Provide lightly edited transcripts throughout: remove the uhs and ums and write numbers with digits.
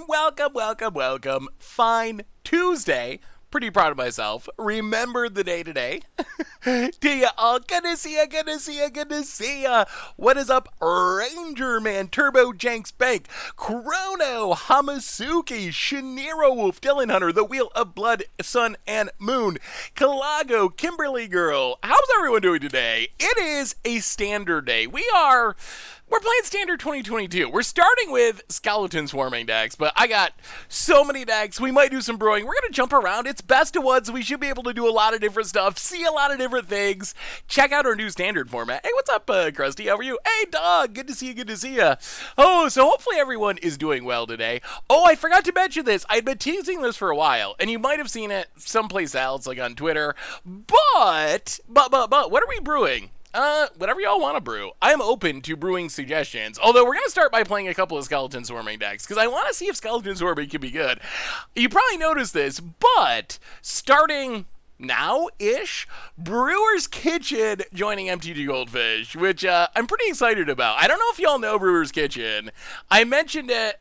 welcome. Fine Tuesday. Pretty proud of myself. Remember the day today. To ya all, good to see ya. What is up, Ranger Man, Turbo Jenks Bank, Chrono, Hamasuki, Shiniro Wolf, Dylan Hunter, The Wheel of Blood, Sun and Moon, Kalago, Kimberly Girl. How's everyone doing today? It is a standard day. We're playing Standard 2022. We're starting with Skeletal Swarming decks, but I got so many decks. We might do some brewing. We're going to jump around. It's best of one, so we should be able to do a lot of different stuff, see a lot of different things. Check out our new Standard format. Hey, what's up, Krusty? How are you? Hey, dog. Good to see you. Oh, so hopefully everyone is doing well today. Oh, I forgot to mention this. I'd been teasing this for a while, and you might have seen it someplace else, like on Twitter. But, what are we brewing? Whatever y'all want to brew. I'm open to brewing suggestions. Although we're going to start by playing a couple of Skeletal Swarming decks, because I want to see if Skeletal Swarming can be good. You probably noticed this, but starting now-ish, Brewer's Kitchen joining MTG Goldfish, which I'm pretty excited about. I don't know if y'all know Brewer's Kitchen. I mentioned it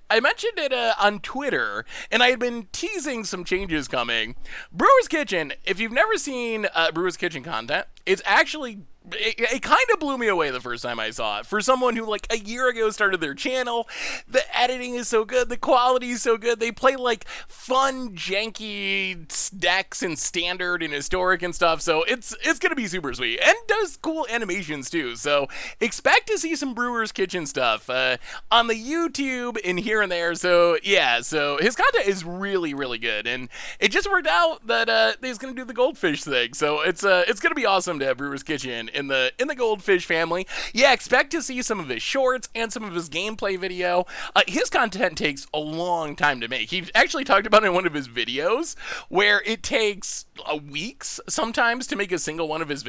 on Twitter, and I had been teasing some changes coming. Brewer's Kitchen, if you've never seen Brewer's Kitchen content, it's actually... It kind of blew me away the first time I saw it. For someone who, like, a year ago started their channel, the editing is so good, the quality is so good, they play, like, fun, janky decks and standard and historic and stuff, so it's gonna be super sweet. And does cool animations, too, so expect to see some Brewer's Kitchen stuff on the YouTube and here and there, so, yeah, so his content is really, really good, and it just worked out that he's gonna do the Goldfish thing, so it's gonna be awesome to have Brewer's Kitchen in the Goldfish family. Yeah, expect to see some of his shorts and some of his gameplay video. His content takes a long time to make. He actually talked about it in one of his videos where it takes weeks sometimes to make a single one of his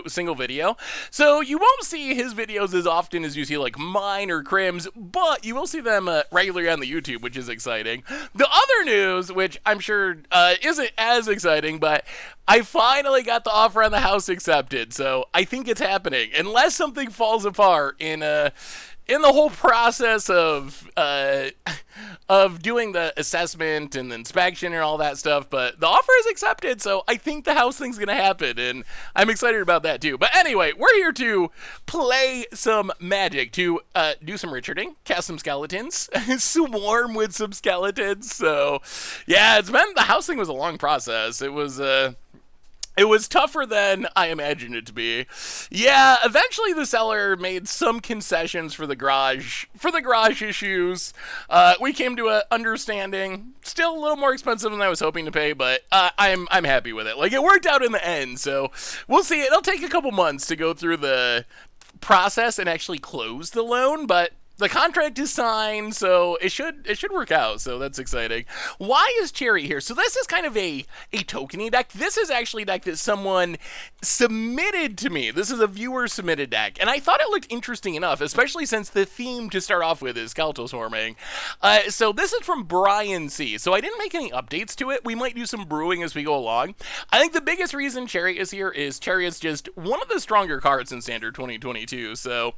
single video. So you won't see his videos as often as you see like mine or Crim's, but you will see them regularly on the YouTube, which is exciting. The other news, which I'm sure isn't as exciting, but I finally got the offer on the house accepted, so I think it's happening. Unless something falls apart in the whole process of doing the assessment and the inspection and all that stuff, but the offer is accepted, so I think the house thing's gonna happen, and I'm excited about that too. But anyway, we're here to play some Magic, to do some Richarding, cast some skeletons, swarm with some skeletons, so yeah, the house thing was a long process. It was tougher than I imagined it to be. Yeah, eventually the seller made some concessions for the garage issues. We came to an understanding. Still a little more expensive than I was hoping to pay, but I'm happy with it. Like, it worked out in the end, so we'll see. It'll take a couple months to go through the process and actually close the loan, but the contract is signed, so it should work out, so that's exciting. Why is Cherry here? So this is kind of a tokeny deck. This is actually a deck that someone submitted to me. This is a viewer-submitted deck, and I thought it looked interesting enough, especially since the theme to start off with is Skeletal Swarming. So this is from Brian C. So I didn't make any updates to it. We might do some brewing as we go along. I think the biggest reason Cherry is here is Cherry is just one of the stronger cards in Standard 2022, so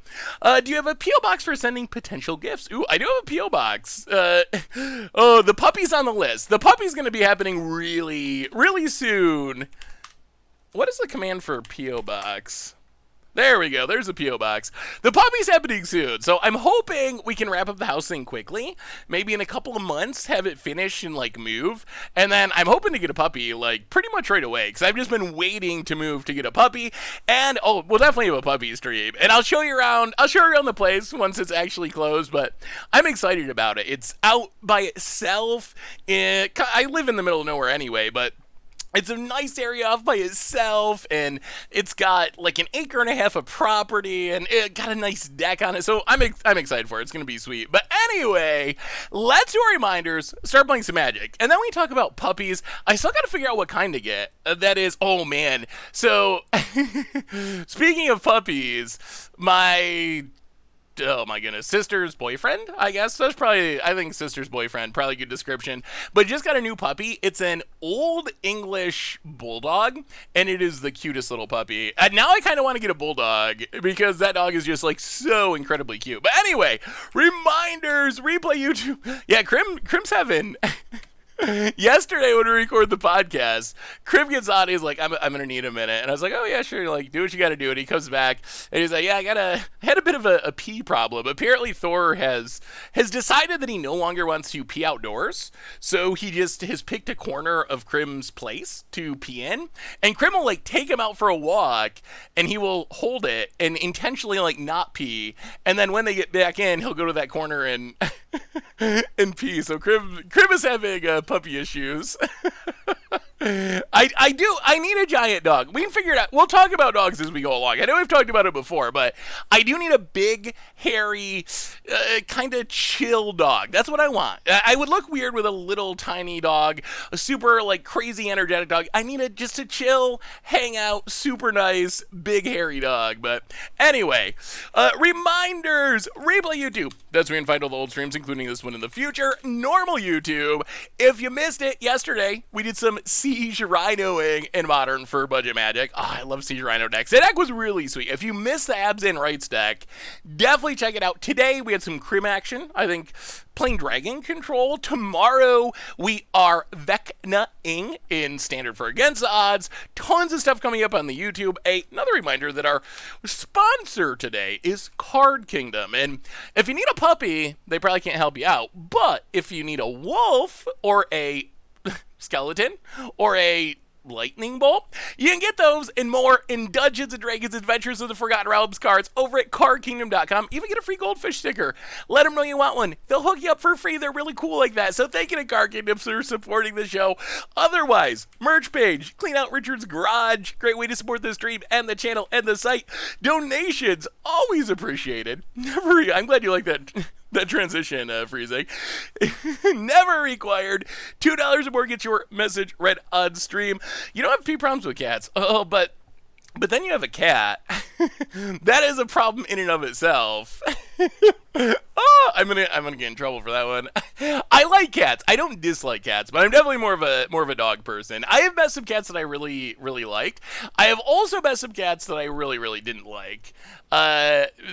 do you have a P.O. box for sending potential gifts? Ooh, I do have a P.O. box. Oh, the puppy's on the list. The puppy's going to be happening really, really soon. What is the command for P.O. box? There we go. There's a P.O. box. The puppy's happening soon, so I'm hoping we can wrap up the house thing quickly. Maybe in a couple of months, have it finish and, like, move. And then I'm hoping to get a puppy, like, pretty much right away, because I've just been waiting to move to get a puppy. And, oh, we'll definitely have a puppy stream. And I'll show you around the place once it's actually closed, but I'm excited about it. It's out by itself. I live in the middle of nowhere anyway, but it's a nice area off by itself, and it's got like an acre and a half of property, and it got a nice deck on it, so I'm excited for it. It's going to be sweet. But anyway, let's do our reminders, start playing some Magic, and then we talk about puppies. I still got to figure out what kind to get. That is, oh man. So, speaking of puppies, my oh my goodness, sister's boyfriend, I guess. That's probably, I think sister's boyfriend, probably a good description. But just got a new puppy. It's an old English bulldog, and it is the cutest little puppy. And now I kind of want to get a bulldog because that dog is just like so incredibly cute. But anyway, reminders, replay YouTube. Yeah, Crim's having... Yesterday when we record the podcast, Crib gets on. He's like, I'm gonna need a minute, and I was like, oh yeah, sure. Like, do what you got to do. And he comes back and he's like, yeah, I had a bit of a pee problem. Apparently, Thor has decided that he no longer wants to pee outdoors, so he just has picked a corner of Crim's place to pee in, and Crim will like take him out for a walk, and he will hold it and intentionally like not pee, and then when they get back in, he'll go to that corner and and pee. So Crib is having puppy issues. I need a giant dog. We can figure it out. We'll talk about dogs as we go along. I know we've talked about it before, but I do need a big, hairy, kind of chill dog. That's what I want. I would look weird with a little tiny dog, a super like crazy energetic dog. I need just a chill, hang out, super nice, big hairy dog. But anyway, reminders, replay YouTube. That's where you can find all the old streams, including this one in the future. Normal YouTube. If you missed it yesterday, we did some Siege Rhinoing in Modern for Budget Magic. Oh, I love Siege Rhino decks. That deck was really sweet. If you missed the Abs and Rights deck, definitely check it out. Today, we had some Crim action. I think playing Dragon Control. Tomorrow, we are Vecna-ing in Standard for Against the Odds. Tons of stuff coming up on the YouTube. Another reminder that our sponsor today is Card Kingdom. And if you need a puppy, they probably can't help you out. But if you need a wolf or a skeleton or a lightning bolt, you can get those and more in Dungeons and Dragons Adventures of the Forgotten Realms cards over at cardkingdom.com. Even get a free goldfish sticker. Let them know you want one. They'll hook you up for free. They're really cool like that. So thank you to Card Kingdom for supporting the show. Otherwise, merch page, clean out Richard's garage. Great way to support the stream and the channel and the site. Donations, always appreciated. I'm glad you like that transition, Freezing. Never required. $2 or more gets your message read on stream. You don't have pee problems with cats. Oh, but then you have a cat. That is a problem in and of itself. Oh, I'm gonna get in trouble for that one. I like cats. I don't dislike cats, but I'm definitely more of a dog person. I have met some cats that I really, really liked. I have also met some cats that I really, really didn't like.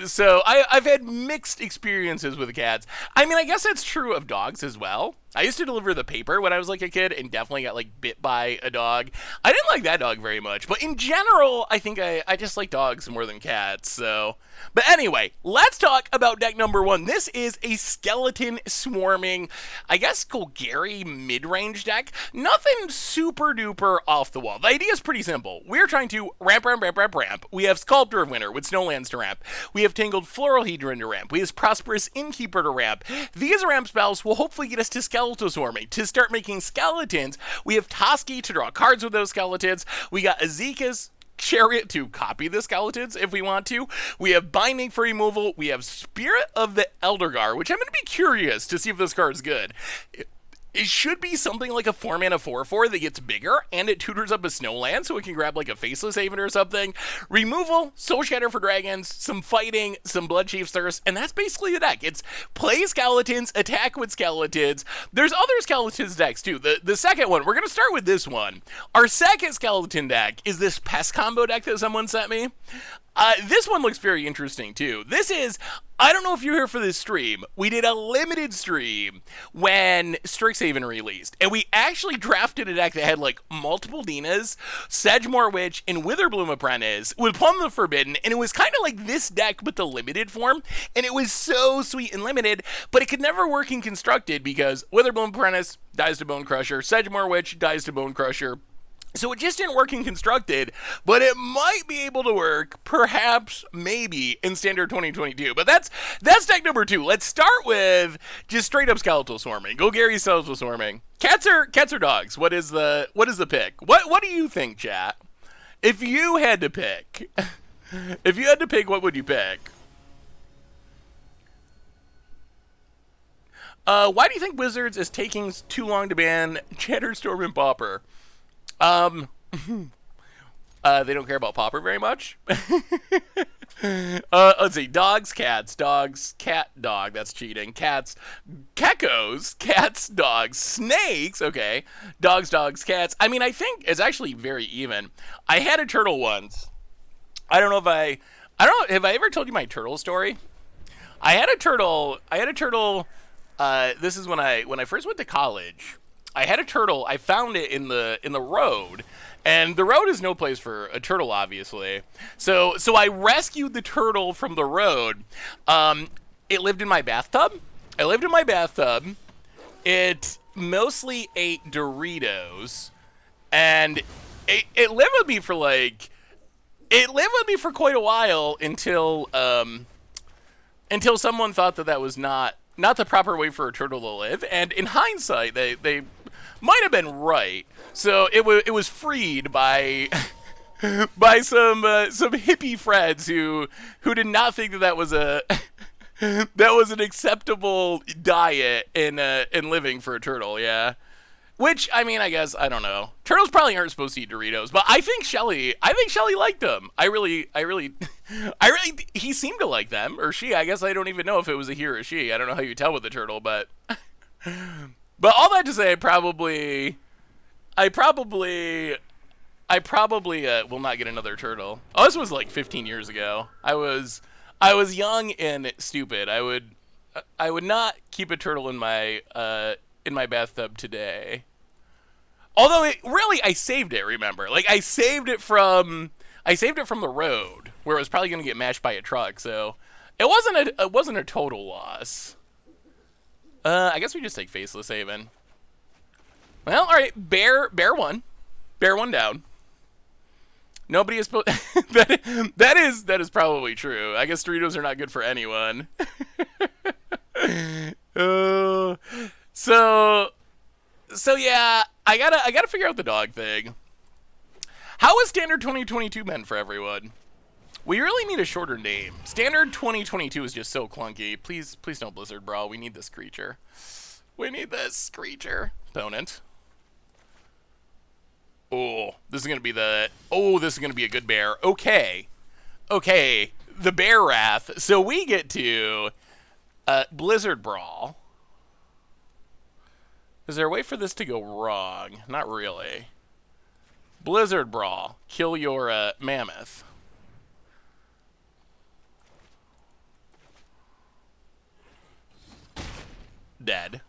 So I've had mixed experiences with cats. I mean, I guess that's true of dogs as well. I used to deliver the paper when I was like a kid and definitely got like bit by a dog. I didn't like that dog very much, but in general, I think I just like dogs more than cats, so. But anyway, let's talk about deck number one. This is a Skeleton Swarming, I guess, Golgari mid-range deck. Nothing super duper off the wall. The idea is pretty simple. We're trying to ramp. We have Sculptor of Winter with Snowlands to ramp. We have Tangled Floral Hedron to ramp. We have Prosperous Innkeeper to ramp. These ramp spells will hopefully get us to Skeletal Swarming. To start making skeletons, we have Toski to draw cards with those skeletons. We got Azeka's Chariot to copy the skeletons if we want to. We have Binding for removal. We have Spirit of the Eldergar, which I'm going to be curious to see if this card is good. It should be something like a 4-mana 4/4 that gets bigger, and it tutors up a Snowland, so it can grab like a Faceless Haven or something. Removal, Soul Shatter for dragons, some fighting, some Bloodchief's Thirst, and that's basically the deck. It's play skeletons, attack with skeletons. There's other skeletons decks too. The second one, we're going to start with this one. Our second skeleton deck is this Pest combo deck that someone sent me. This one looks very interesting too. This is, I don't know if you're here for this stream. We did a limited stream when Strixhaven released, and we actually drafted a deck that had like multiple Dinas, Sedgemoor Witch, and Witherbloom Apprentice with Plum the Forbidden, and it was kind of like this deck but the limited form, and it was so sweet and limited, but it could never work in constructed because Witherbloom Apprentice dies to Bone Crusher, Sedgemoor Witch dies to Bone Crusher. So it just didn't work in constructed, but it might be able to work, perhaps, maybe, in Standard 2022. But that's deck number two. Let's start with just straight up Skeletal Swarming. Golgari Skeletal Swarming. Cats or dogs? What is the pick? What do you think, chat? If you had to pick, what would you pick? Why do you think Wizards is taking too long to ban Chatterstorm and Pauper? They don't care about Pauper very much. Let's see. Dogs, cat, dog. That's cheating. Cats, geckos, cats, dogs, snakes. Okay. Dogs, cats. I mean, I think it's actually very even. I had a turtle once. I don't know if I don't know. Have I ever told you my turtle story? I had a turtle. This is when I first went to college. I had a turtle. I found it in the road, and the road is no place for a turtle, obviously. So I rescued the turtle from the road. It lived in my bathtub. I lived in my bathtub. It mostly ate Doritos, and it lived with me for quite a while until someone thought that was not the proper way for a turtle to live. And in hindsight, they might have been right. So it was freed by by some hippie friends who did not think that was a that was an acceptable diet in living for a turtle. Yeah. Which, I mean, I guess, I don't know. Turtles probably aren't supposed to eat Doritos, but I think Shelly liked them. He seemed to like them, or she. I guess I don't even know if it was a he or a she. I don't know how you tell with a turtle, but all that to say, I probably will not get another turtle. Oh, this was like 15 years ago. I was young and stupid. I would not keep a turtle in my bathtub today. Although I saved it. Remember, like I saved it from the road where it was probably going to get mashed by a truck. So it wasn't a total loss. I guess we just take Faceless Haven. Well, all right, bear one down. Nobody is supposed. that is probably true. I guess Doritos are not good for anyone. So yeah, I gotta figure out the dog thing. How has Standard 2022 been for everyone? We really need a shorter name. Standard 2022 is just so clunky. Please don't Blizzard Brawl. We need this creature. Opponent. This is gonna be a good bear. Okay. The Bear Wrath. So we get to Blizzard Brawl. Is there a way for this to go wrong? Not really. Blizzard Brawl. Kill your mammoth. Dead.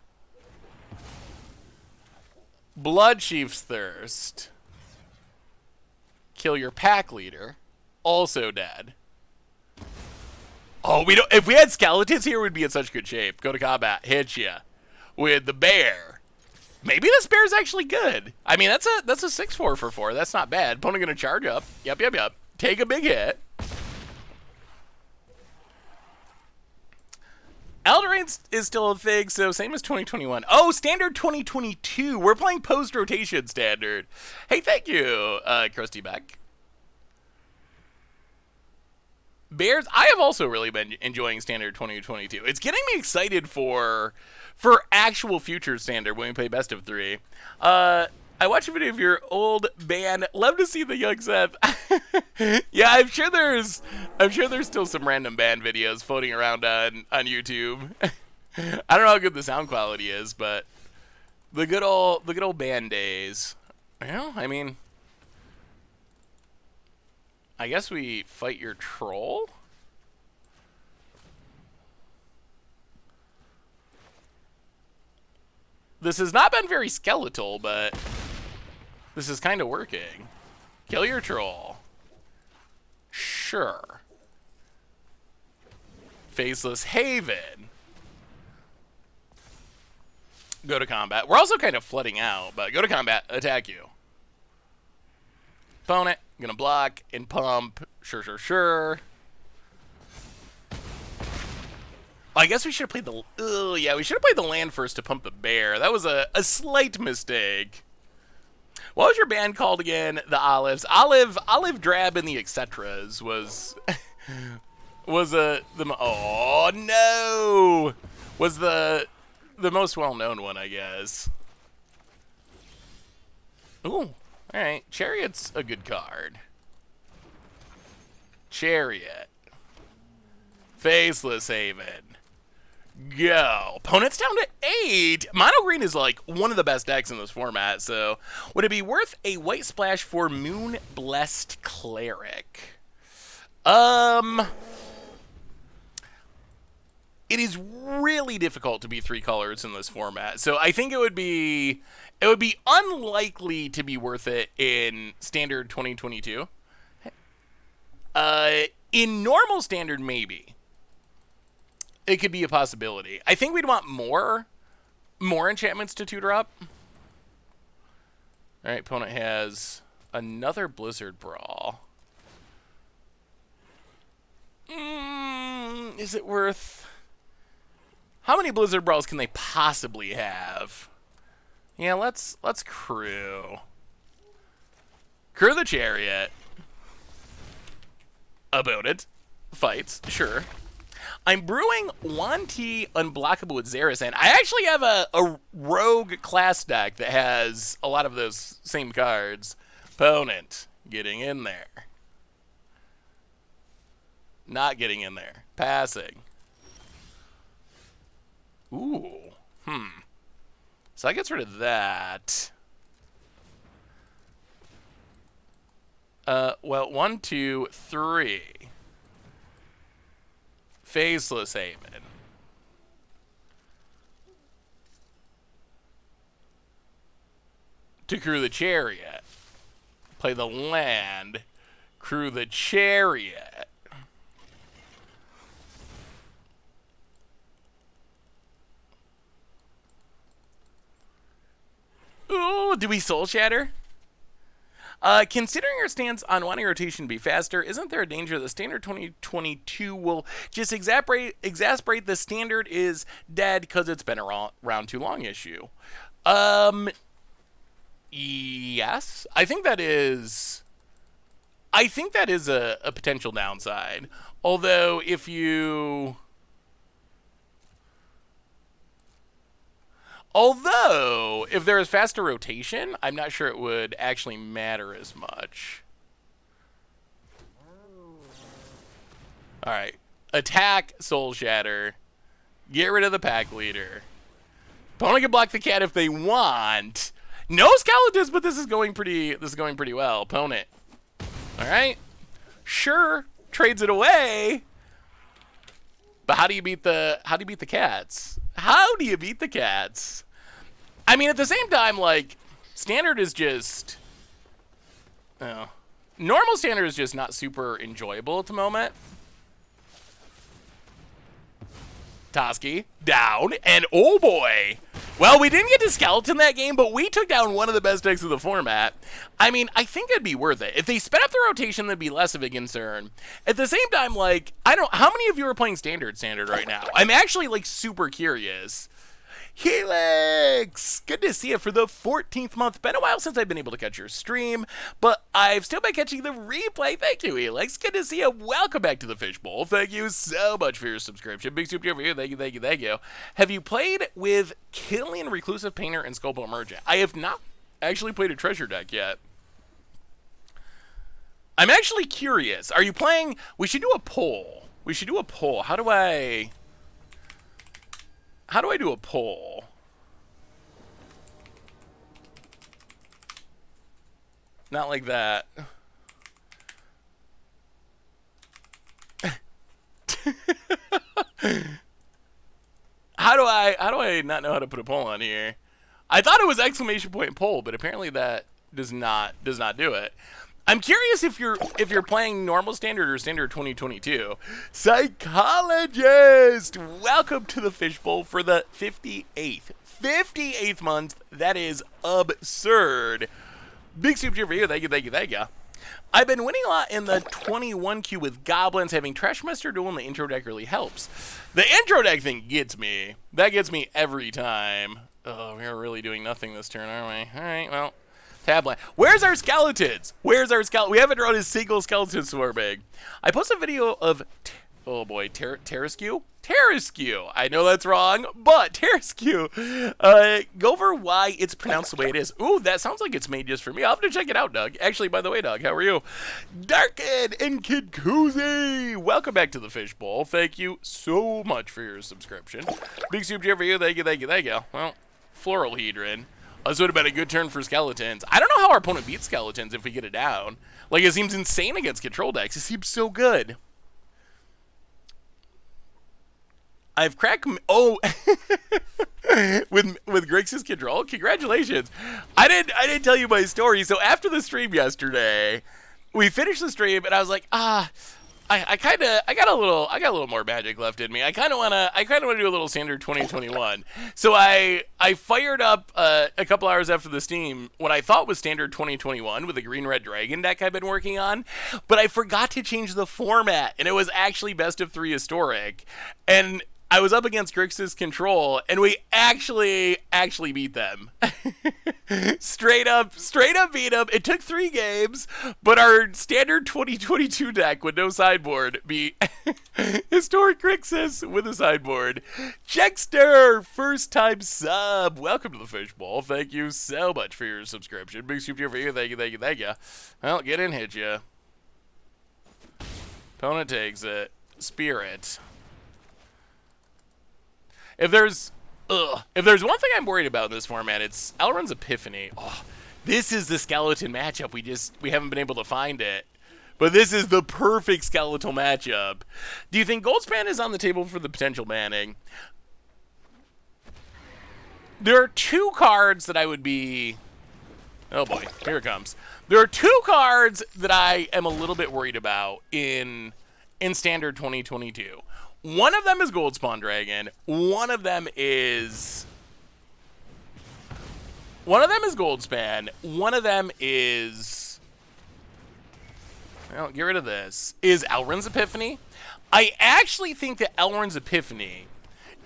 Bloodchief's Thirst. Kill your pack leader. Also dead. Oh, if we had skeletons here, we'd be in such good shape. Go to combat. Hit ya with the bear. Maybe this bear is actually good. I mean, that's a 6/4 for 4. That's not bad. Opponent gonna charge up. Yep. Take a big hit. Eldraine is still a thing, so same as 2021. Oh, Standard 2022. We're playing post-rotation Standard. Hey, thank you, Krusty Beck. Bears, I have also really been enjoying Standard 2022. It's getting me excited for actual future Standard when we play best of 3. I watched a video of your old band. Love to see the young Seth. Yeah, I'm sure there's still some random band videos floating around on YouTube. I don't know how good the sound quality is, but the good old band days. Well, I mean, I guess we fight your troll. This has not been very skeletal, but this is kind of working. Kill your troll. Sure. Faceless Haven. Go to combat. We're also kind of flooding out, but go to combat. Attack you. Opponent. Gonna block and pump. Sure. I guess we should have played the... yeah, we should have played the land first to pump the bear. That was a slight mistake. What was your band called again? The Olives. Olive Drab and the Etcetras was... was the... Oh, no! Was the most well-known one, I guess. Ooh. Alright. Chariot's a good card. Chariot. Faceless Haven. Go. Opponent's down to 8. Mono green is like one of the best decks in this format, so would it be worth a white splash for Moon Blessed Cleric? It is really difficult to be 3 colors in this format, so I think it would be unlikely to be worth it in Standard 2022. In normal Standard, maybe. It could be a possibility. I think we'd want more enchantments to tutor up. Alright, opponent has another Blizzard Brawl. Is it worth... How many Blizzard Brawls can they possibly have? Yeah, let's crew. Crew the Chariot. About it. Fights, sure. I'm brewing Wanti Unblockable with Zarazan. I actually have a rogue class deck that has a lot of those same cards. Opponent, getting in there. Not getting in there. Passing. Ooh. So that gets rid of that. Well, 1, 2, 3. Faceless Haven. To crew the Chariot. Play the land. Crew the Chariot. Ooh, do we Soul Shatter? Considering our stance on wanting rotation to be faster, isn't there a danger that Standard 2022 will just exasperate the Standard is dead because it's been around too long issue? Yes. I think that is a potential downside. Although, if there is faster rotation, I'm not sure it would actually matter as much. Alright. Attack, Soul Shatter. Get rid of the pack leader. Opponent can block the cat if they want. No skeletons, but this is going pretty well. Opponent. Alright. Sure. Trades it away. But how do you beat the cats? How do you beat the cats? I mean, at the same time, like, Standard is just... normal Standard is just not super enjoyable at the moment. Toski, down, and oh boy! Well, we didn't get to Skeleton that game, but we took down one of the best decks of the format. I mean, I think it'd be worth it. If they sped up the rotation, that'd be less of a concern. At the same time, like, I don't... How many of you are playing Standard right now? I'm actually, like, super curious. Helix! Good to see you for the 14th month. Been a while since I've been able to catch your stream, but I've still been catching the replay. Thank you, Helix. Good to see you. Welcome back to the Fishbowl. Thank you so much for your subscription. Big soup over here. Thank you, thank you, thank you. Have you played with Killian, Reclusive Painter, and Sculptor Emergent? I have not actually played a treasure deck yet. I'm actually curious. Are you playing... We should do a poll. How do I do a poll? Not like that. How do I not know how to put a poll on here? I thought it was exclamation point poll, but apparently that does not do it. I'm curious if you're playing normal Standard or Standard 2022. Psychologist, welcome to the Fishbowl for the 58th month. That is absurd. Big soup cheer for you. Thank you, thank you, thank you. I've been winning a lot in the 21 queue with goblins. Having Trashmaster Duel in the intro deck really helps. The intro deck thing gets me. That gets me every time. Oh, we're really doing nothing this turn, aren't we? All right, well. Tablet. Where's our skeletons? We haven't drawn a single skeleton swarming. I posted a video of Oh boy, Terraskew? Terraskew. I know that's wrong, but Terraskew. Go over why it's pronounced the way it is. Ooh, that sounds like it's made just for me. I'll have to check it out, Doug. Actually, by the way, Doug, how are you? Darkin and Kid Koozie. Welcome back to the Fishbowl. Thank you so much for your subscription. Big soup cheer for you. Thank you, thank you, thank you. Well, Floral Hedron. This would have been a good turn for Skeletons. I don't know how our opponent beats Skeletons if we get it down. Like, it seems insane against control decks. It seems so good. I've cracked. Oh, with Grixis control. Congratulations! I didn't tell you my story. So after the stream yesterday, we finished the stream, and I was like, I got a little more magic left in me. I kind of wanna do a little standard 2021. So I fired up a couple hours after the stream what I thought was standard 2021 with the green red dragon deck I've been working on, but I forgot to change the format, and it was actually best of 3 historic, and I was up against Grixis control, and we actually beat them. straight up beat them. It took 3 games, but our standard 2022 deck with no sideboard beat historic Grixis with a sideboard. Jexter, first time sub. Welcome to the Fishbowl. Thank you so much for your subscription. Big soup here for you. Thank you, thank you, thank you. Well, get in, hit ya. Opponent takes it. Spirit. If there's one thing I'm worried about in this format, it's Elrond's Epiphany. Oh, this is the skeleton matchup. We haven't been able to find it. But this is the perfect skeletal matchup. Do you think Goldspan is on the table for the potential banning? There are 2 cards that I would be... Oh boy, here it comes. There are 2 cards that I am a little bit worried about in Standard 2022. One of them is Goldspawn Dragon. One of them is Goldspan. One of them is... Well, get rid of this. Is Elrond's Epiphany. I actually think that Elrond's Epiphany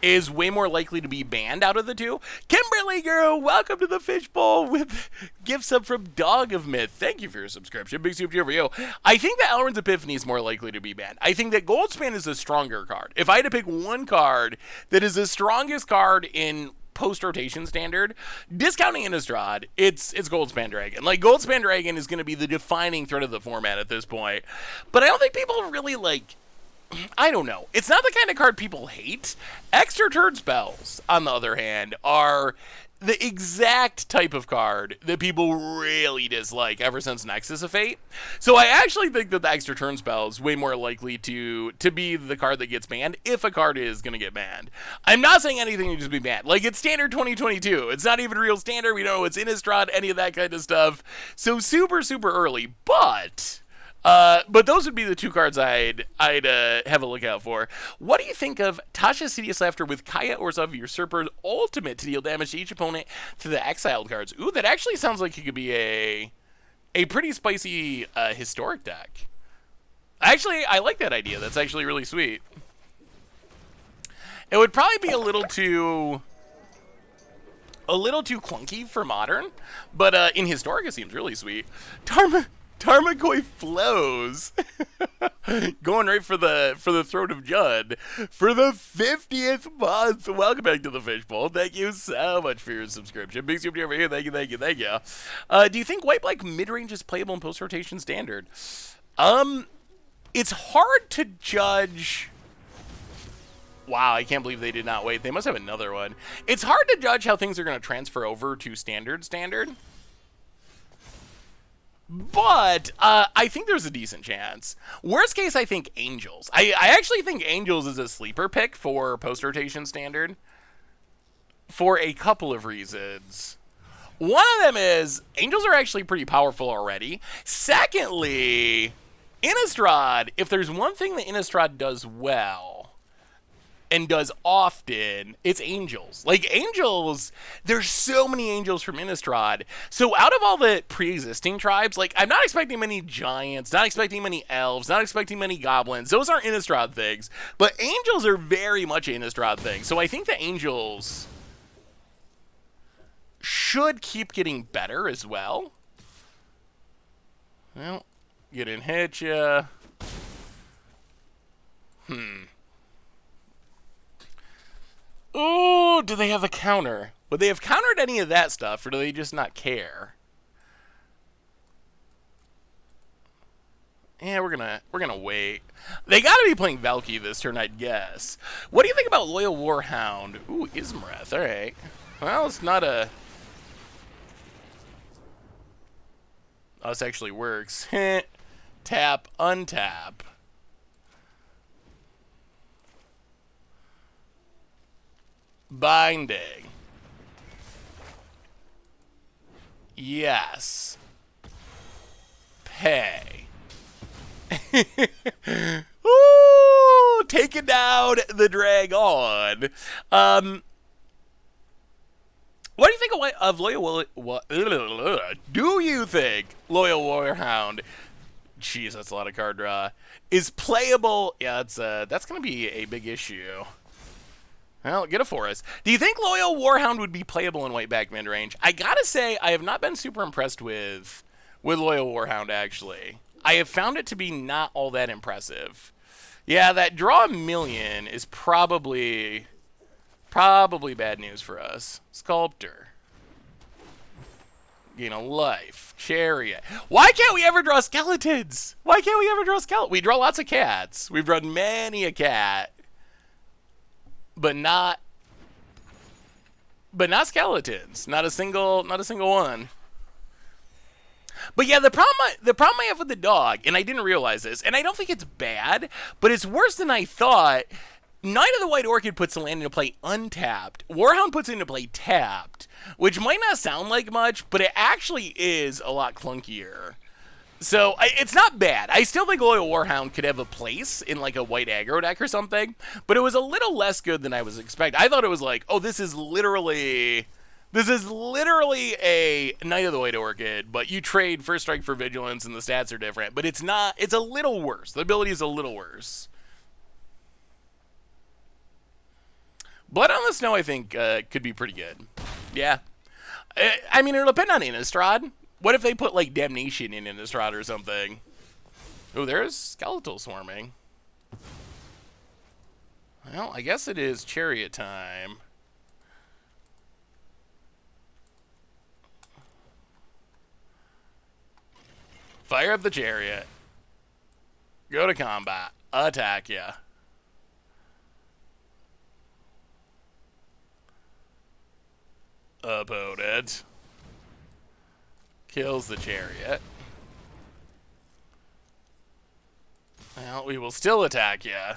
is way more likely to be banned out of the 2. Kimberly girl, welcome to the Fishbowl with gifts up from Dog of Myth. Thank you for your subscription. Big soup to you. I think that Elrond's Epiphany is more likely to be banned. I think that Goldspan is a stronger card. If I had to pick one card that is the strongest card in post-rotation standard, discounting Innistrad, it's Goldspan Dragon. Like, Goldspan Dragon is going to be the defining threat of the format at this point. But I don't think people really, like... I don't know. It's not the kind of card people hate. Extra turn spells, on the other hand, are the exact type of card that people really dislike ever since Nexus of Fate. So I actually think that the extra turn spell is way more likely to be the card that gets banned if a card is going to get banned. I'm not saying anything needs to be banned. Like, it's standard 2022. It's not even real standard. We don't know it's Innistrad, any of that kind of stuff. So super, super early. But those would be the 2 cards I'd have a look out for. What do you think of Tasha's Hideous Laughter with Kaya Orzhov Usurper's ultimate to deal damage to each opponent to the exiled cards? Ooh, that actually sounds like it could be a pretty spicy historic deck. Actually, I like that idea. That's actually really sweet. It would probably be a little too clunky for modern, but in historic it seems really sweet. Tarmogoyf flows. Going right for the throat of Judd for the 50th month. Welcome back to the Fishbowl. Thank you so much for your subscription. Big super over here. Thank you, thank you, thank you. Do you think white black mid range is playable in post rotation standard? It's hard to judge. Wow, I can't believe they did not wait. They must have another one. It's hard to judge how things are going to transfer over to standard. But I think there's a decent chance. Worst case, I think Angels. I actually think Angels is a sleeper pick for post-rotation standard for a couple of reasons. One of them is Angels are actually pretty powerful already. Secondly, Innistrad, if there's one thing that Innistrad does well and does often, it's Angels. Like, Angels, there's so many Angels from Innistrad. So out of all the pre-existing tribes, like, I'm not expecting many Giants, not expecting many Elves, not expecting many Goblins. Those aren't Innistrad things. But Angels are very much Innistrad things. So I think the Angels should keep getting better as well. Well, get in, hit ya. Ooh, do they have a counter? Would they have countered any of that stuff, or do they just not care? Yeah, we're gonna wait. They gotta be playing Valky this turn, I'd guess. What do you think about Loyal Warhound? Ooh, Ismareth, alright. Well, it's not a... Oh, this actually works. Tap, untap. Binding. Yes. Pay. Ooh, taking down the Dragon. What do you think of Loyal? What do you think Loyal Warhound? Jeez, that's a lot of card draw. Is playable? Yeah, that's gonna be a big issue. Well, get it for us. Do you think Loyal Warhound would be playable in white-back mid-range? I gotta say, I have not been super impressed with Loyal Warhound, actually. I have found it to be not all that impressive. Yeah, that draw a million is probably bad news for us. Sculptor. Gain a life. Chariot. Why can't we ever draw skeletons? Why can't we ever draw skeletons? We draw lots of cats. We've drawn many a cat. But not skeletons. Not a single one. But yeah, the problem I have with the dog, and I didn't realize this, and I don't think it's bad, but it's worse than I thought. Knight of the White Orchid puts the land into play untapped. Warhound puts it into play tapped, which might not sound like much, but it actually is a lot clunkier. So, it's not bad. I still think Loyal Warhound could have a place in, like, a white aggro deck or something, but it was a little less good than I was expecting. I thought it was like, oh, this is literally a Knight of the White Orchid, but you trade First Strike for Vigilance and the stats are different, but it's not. It's a little worse. The ability is a little worse. Blood on the Snow, I think, could be pretty good. Yeah. I mean, it'll depend on Innistrad. What if they put, like, Damnation in Innistrad or something? Oh, there's Skeletal Swarming. Well, I guess it is Chariot time. Fire up the Chariot. Go to combat. Attack ya. Opponent. Kills the Chariot. Well, we will still attack ya.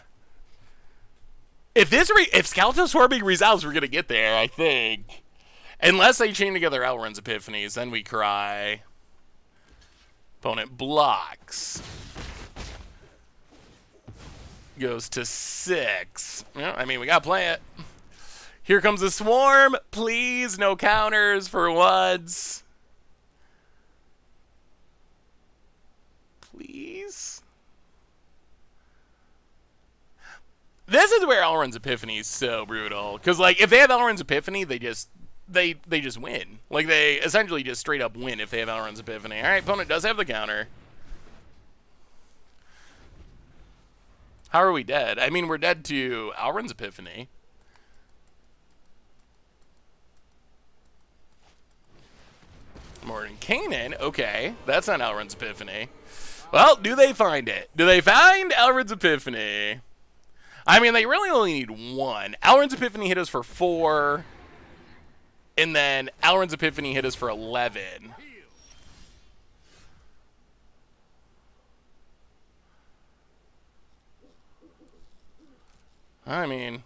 If Skeletal Swarming resolves, we're gonna get there, I think. Unless they chain together Elrond's Epiphanies, then we cry. Opponent blocks. Goes to 6. Well, I mean, we gotta play it. Here comes the Swarm. Please, no counters for once. Please. This is where Elrond's Epiphany is so brutal. Because, like, if they have Elrond's Epiphany, they just win. Like, they essentially just straight up win if they have Elrond's Epiphany. Alright, opponent does have the counter. How are we dead? I mean, we're dead to Elrond's Epiphany. Morning Canaan? Okay, that's not Elrond's Epiphany. Well, do they find it? Do they find Elrond's Epiphany? I mean, they really only need one. Elrond's Epiphany hit us for 4. And then Elrond's Epiphany hit us for 11. I mean...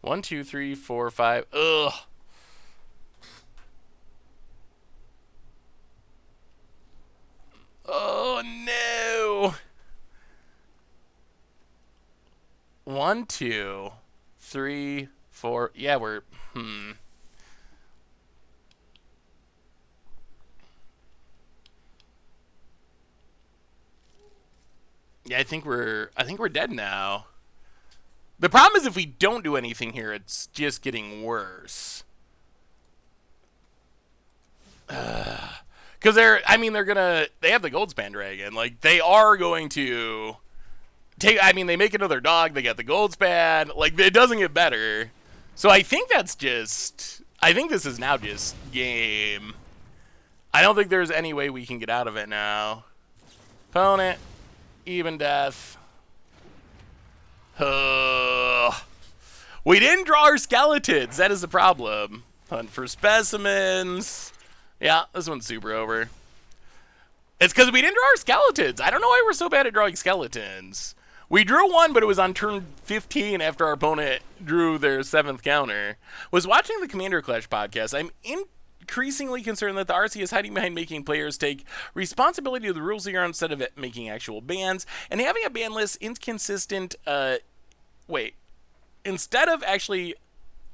One, two, three, four, five. Ugh. Oh, no. 1, 2, 3, 4. Yeah, we're... Yeah, I think we're dead now. The problem is if we don't do anything here, it's just getting worse. Because Because they have the Goldspan Dragon. Like, they are going to they make another dog, they get the Goldspan. Like, it doesn't get better. So I think this is now just game. I don't think there's any way we can get out of it now. Opponent, even death. We didn't draw our skeletons. That is the problem. Hunt for specimens. Yeah, this one's super over. It's because we didn't draw our skeletons. I don't know why we're so bad at drawing skeletons. We drew one, but it was on turn 15 after our opponent drew their 7th counter. Was watching the Commander Clash podcast. I'm increasingly concerned that the RC is hiding behind making players take responsibility of the rules here instead of it making actual bans, and having a ban list inconsistent. Instead of actually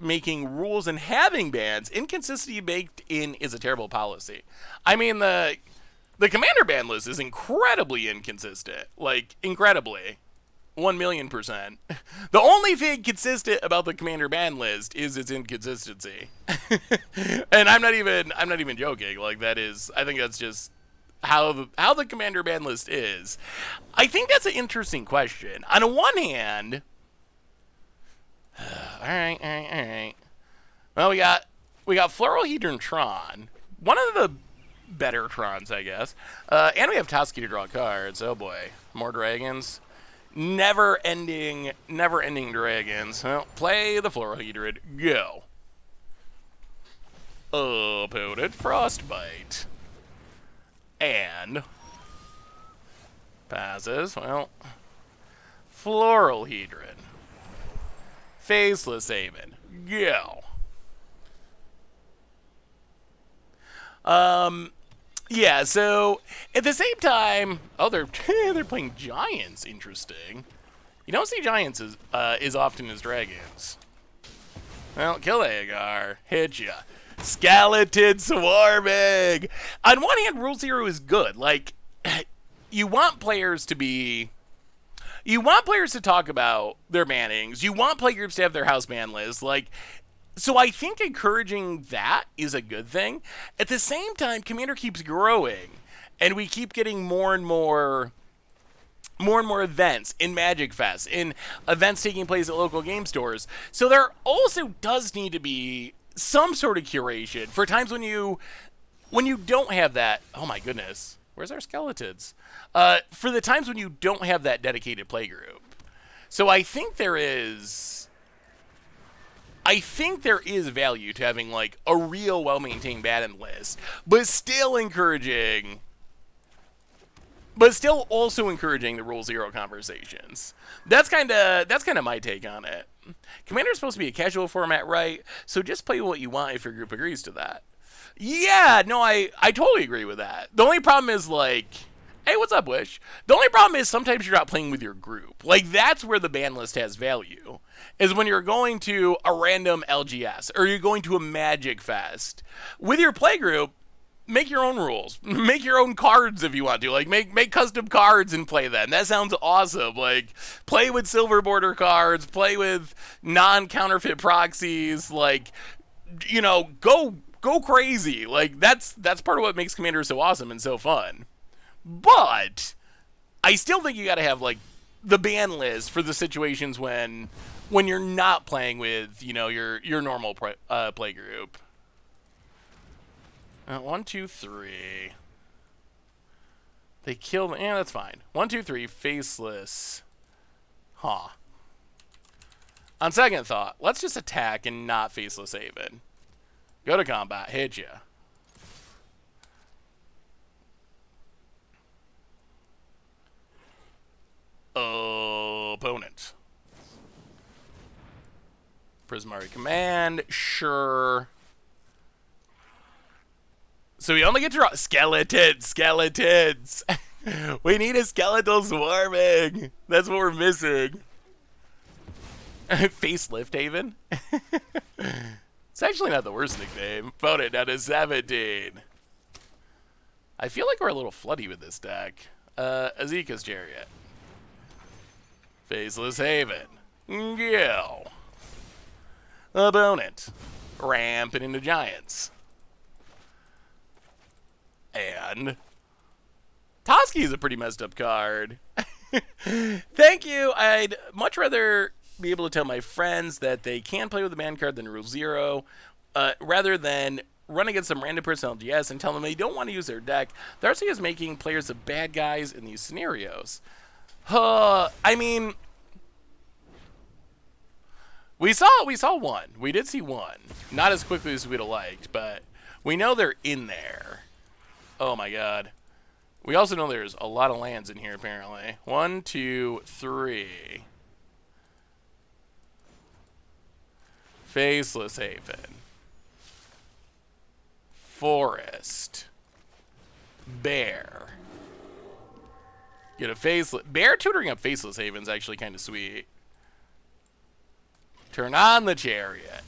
making rules and having bans, inconsistency baked in is a terrible policy. I mean, the Commander ban list is incredibly inconsistent. Like, incredibly. 1,000,000%. The only thing consistent about the Commander ban list is its inconsistency. And I'm not even joking. Like, I think that's just how the Commander ban list is. I think that's an interesting question. On the one hand, all right. Well, we got Floralhedron Tron, one of the better Trons, I guess. And we have Toski to draw cards. Oh boy, more dragons. Never-ending dragons. Well, play the Floralhedron. Go. Opponent Frostbite. And passes. Well, Floralhedron. Faceless Haven. Go. Yeah, so at the same time, they're playing giants. Interesting. You don't see giants as often as dragons. Well, kill Agar. Hit ya. Skeletal Swarming. On one hand, Rule Zero is good. Like, you want players to talk about their bannings. You want playgroups to have their house ban list. Like, so I think encouraging that is a good thing. At the same time, Commander keeps growing, and we keep getting more and more events in Magic Fest, in events taking place at local game stores. So there also does need to be some sort of curation for times when you don't have that. Oh my goodness, where's our skeletons? For the times when you don't have that dedicated playgroup. So I think there is value to having like a real well-maintained ban list, but still also encouraging the Rule Zero conversations. That's kind of my take on it. Commander's supposed to be a casual format, right? So just play what you want if your group agrees to that. Yeah, no, I totally agree with that. The only problem is, like, hey, what's up, Wish? The only problem is sometimes you're not playing with your group. Like, that's where the ban list has value, is when you're going to a random LGS or you're going to a Magic Fest. With your playgroup, make your own rules. Make your own cards if you want to. Like, make custom cards and play them. That sounds awesome. Like, play with silver border cards. Play with non-counterfeit proxies. Like, you know, go crazy. Like, that's part of what makes Commander so awesome and so fun. But I still think you got to have, like, the ban list for the situations when you're not playing with, you know, your normal play group. 1, 2, 3. They killed. Yeah, that's fine. 1, 2, 3. Faceless. Huh. On second thought, let's just attack and not Faceless Haven. Go to combat. Hit ya. Opponent. Prismari Command. Sure. So we only get to draw skeletons. We need a Skeletal Swarming. That's what we're missing. Facelift Haven. It's actually not the worst nickname. Opponent down to 17. I feel like we're a little floody with this deck. Azeka's Chariot. Faceless Haven. Go. Opponent. Ramping into giants. And Toski is a pretty messed up card. Thank you. I'd much rather be able to tell my friends that they can play with a man card than Rule 0, rather than run against some random person LGS and tell them they don't want to use their deck. Darcy is making players the bad guys in these scenarios. I mean, we saw one. We did see one. Not as quickly as we'd have liked, but we know they're in there. Oh my god. We also know there's a lot of lands in here, apparently. 1, 2, 3. Faceless Haven. Forest. Bear. Get a Faceless... Bear tutoring up Faceless Haven's actually kind of sweet. Turn on the Chariot.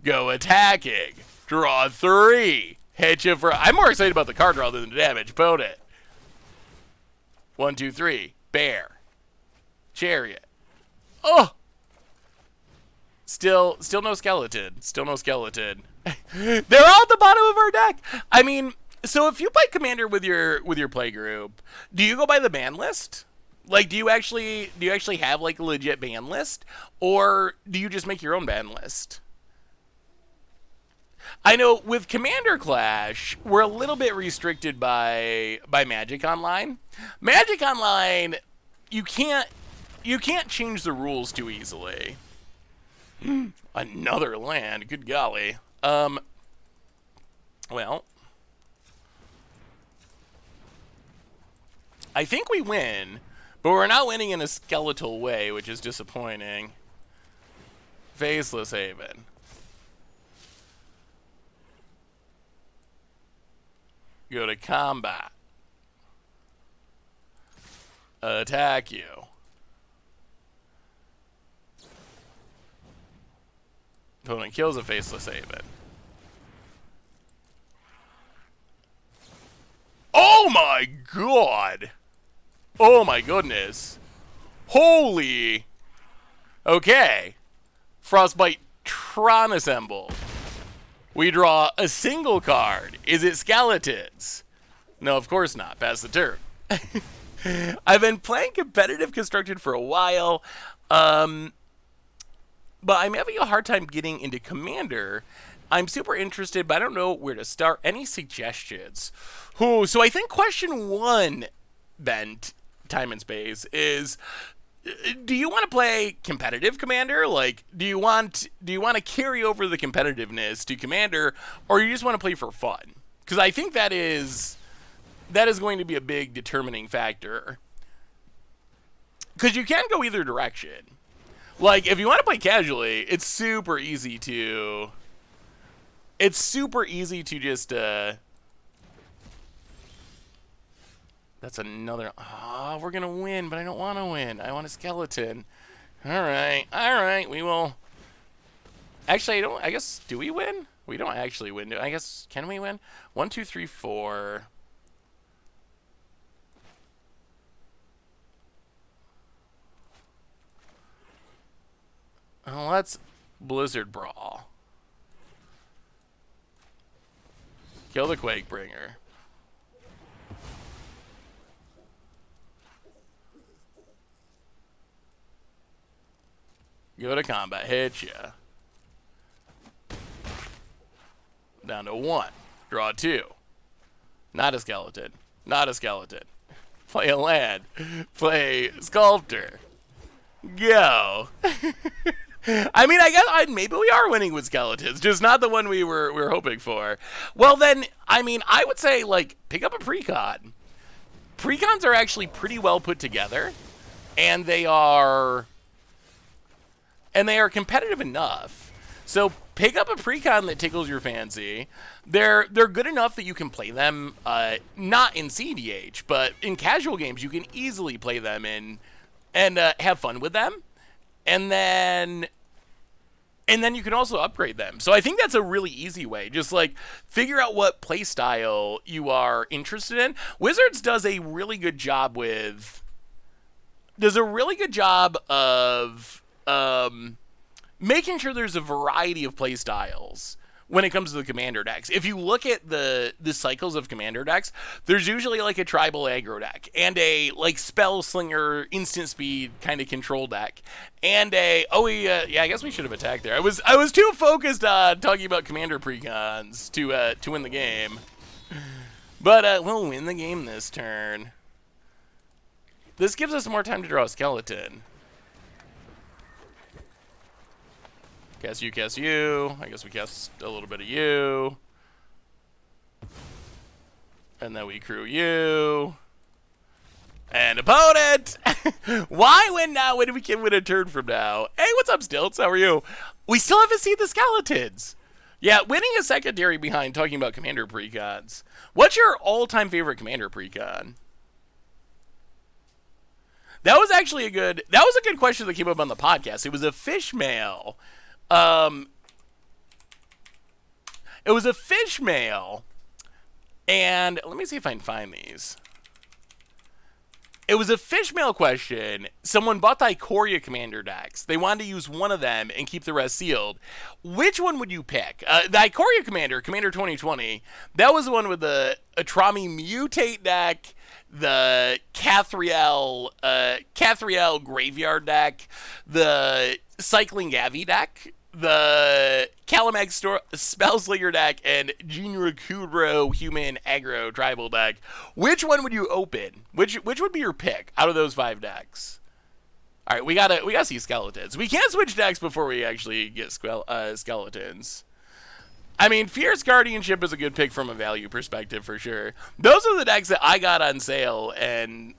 Go attacking. Draw 3. Hit you for... I'm more excited about the card draw than the damage. Put it. 1, 2, 3. Bear. Chariot. Oh! Still no skeleton. Still no skeleton. They're all at the bottom of our deck. I mean, so if you play Commander with your play group, do you go by the ban list? Like, do you actually have like a legit ban list, or do you just make your own ban list? I know with Commander Clash, we're a little bit restricted by Magic Online. Magic Online, you can't change the rules too easily. Another land, good golly. Well, I think we win, but we're not winning in a skeletal way, which is disappointing. Faceless Haven. Go to combat. Attack you. Opponent kills a Faceless Haven. Oh my god! Oh my goodness. Holy... Okay. Frostbite Tron Assemble. We draw a single card. Is it Skeletons? No, of course not. Pass the turn. I've been playing competitive Constructed for a while, but I'm having a hard time getting into Commander. I'm super interested, but I don't know where to start. Any suggestions? Ooh, so I think question 1, Bent, Time and Space, is... Do you want to play competitive Commander? Like, do you want to carry over the competitiveness to Commander, or you just want to play for fun? Because I think that is going to be a big determining factor. Because you can go either direction. Like, if you want to play casually, it's super easy to just that's another... Oh, we're going to win, but I don't want to win. I want a skeleton. All right. We will... Actually, I guess... Do we win? We don't actually win. I guess... Can we win? 1, 2, 3, 4... Oh, let's Blizzard Brawl. Kill the Quakebringer. Go to combat, hit ya. Down to 1. Draw 2. Not a skeleton. Not a skeleton. Play a land. Play Sculptor. Go. I mean, I guess maybe we are winning with skeletons, just not the one we were hoping for. Well, then, I mean, I would say, like, pick up a Precon. Precons are actually pretty well put together, and they are competitive enough. So pick up a Precon that tickles your fancy. They're good enough that you can play them, not in CDH, but in casual games you can easily play them and have fun with them. And then you can also upgrade them. So I think that's a really easy way. Just like figure out what play style you are interested in. Wizards does a really good job of making sure there's a variety of play styles when it comes to the commander decks. If you look at the cycles of commander decks, there's usually like a tribal aggro deck and a like spell slinger instant speed kind of control deck and a yeah, I guess we should have attacked there. I was too focused on talking about commander precons to win the game. But we'll win the game this turn. This gives us more time to draw a skeleton. Cast you, cast you. I guess we cast a little bit of you. And then we crew you. And opponent! Why win now when we can win a turn from now? Hey, what's up, Stilts? How are you? We still haven't seen the skeletons. Yeah, winning a secondary behind talking about commander precons. What's your all-time favorite commander precon? That was actually a good question that came up on the podcast. It was a fish mail. It was a fish mail, and let me see if I can find these. It was a fish mail question. Someone bought the Ikoria commander decks. They wanted to use one of them and keep the rest sealed. Which one would you pick? The Ikoria commander 2020, that was the one with the Atrami mutate deck, the Cathriel graveyard deck, the Cycling Gavi deck, the Calamag Spellslinger deck, and Junior Kudro human aggro tribal deck. Which one would you open? Which would be your pick out of those 5 decks? All right, we gotta see skeletons. We can't switch decks before we actually get skeletons. I mean, Fierce Guardianship is a good pick from a value perspective for sure. Those are the decks that I got on sale and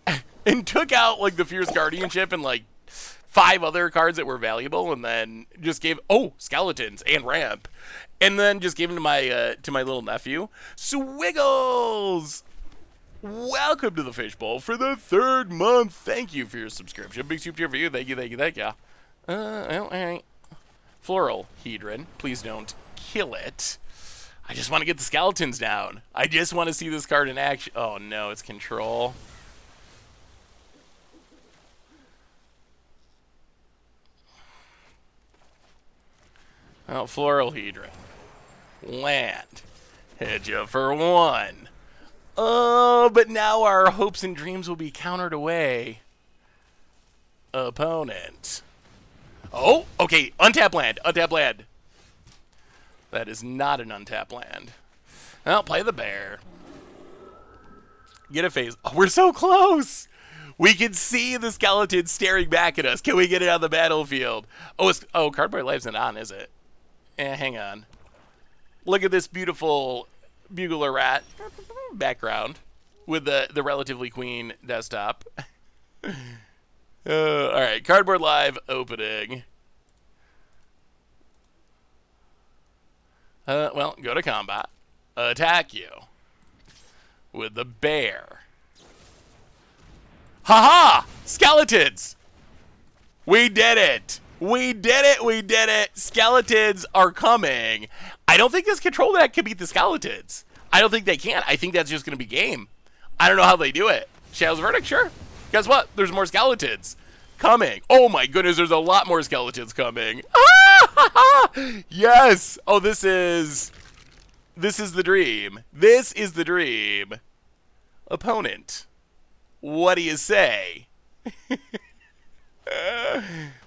took out like the Fierce Guardianship and like 5 other cards that were valuable, and then just gave skeletons and ramp, and then just gave them to my little nephew. Swiggles, welcome to the Fishbowl for the 3rd month. Thank you for your subscription. Big super cheer for you. Thank you. Well, all right. Floral Hedron, please don't kill it. I just want to get the skeletons down. I just want to see this card in action. Oh no, it's control. Oh, Floral Hedron. Land. Hit you for 1. Oh, but now our hopes and dreams will be countered away. Opponent. Oh, okay. Untap land. Untap land. That is not an untap land. Well, play the bear. Get a phase. Oh, we're so close. We can see the skeleton staring back at us. Can we get it on the battlefield? Oh, Cardboard Life's not on, is it? Hang on. Look at this beautiful bugler rat background with the relatively clean desktop. All right, Cardboard Live opening. Well, go to combat. Attack you with the bear. Haha! Skeletons! We did it! We did it! We did it! Skeletons are coming. I don't think this control deck can beat the skeletons. I don't think they can. I think that's just going to be game. I don't know how they do it. Shadow's Verdict? Sure. Guess what? There's more skeletons coming. Oh my goodness, there's a lot more skeletons coming. Yes! Oh, this is the dream. This is the dream. Opponent, what do you say?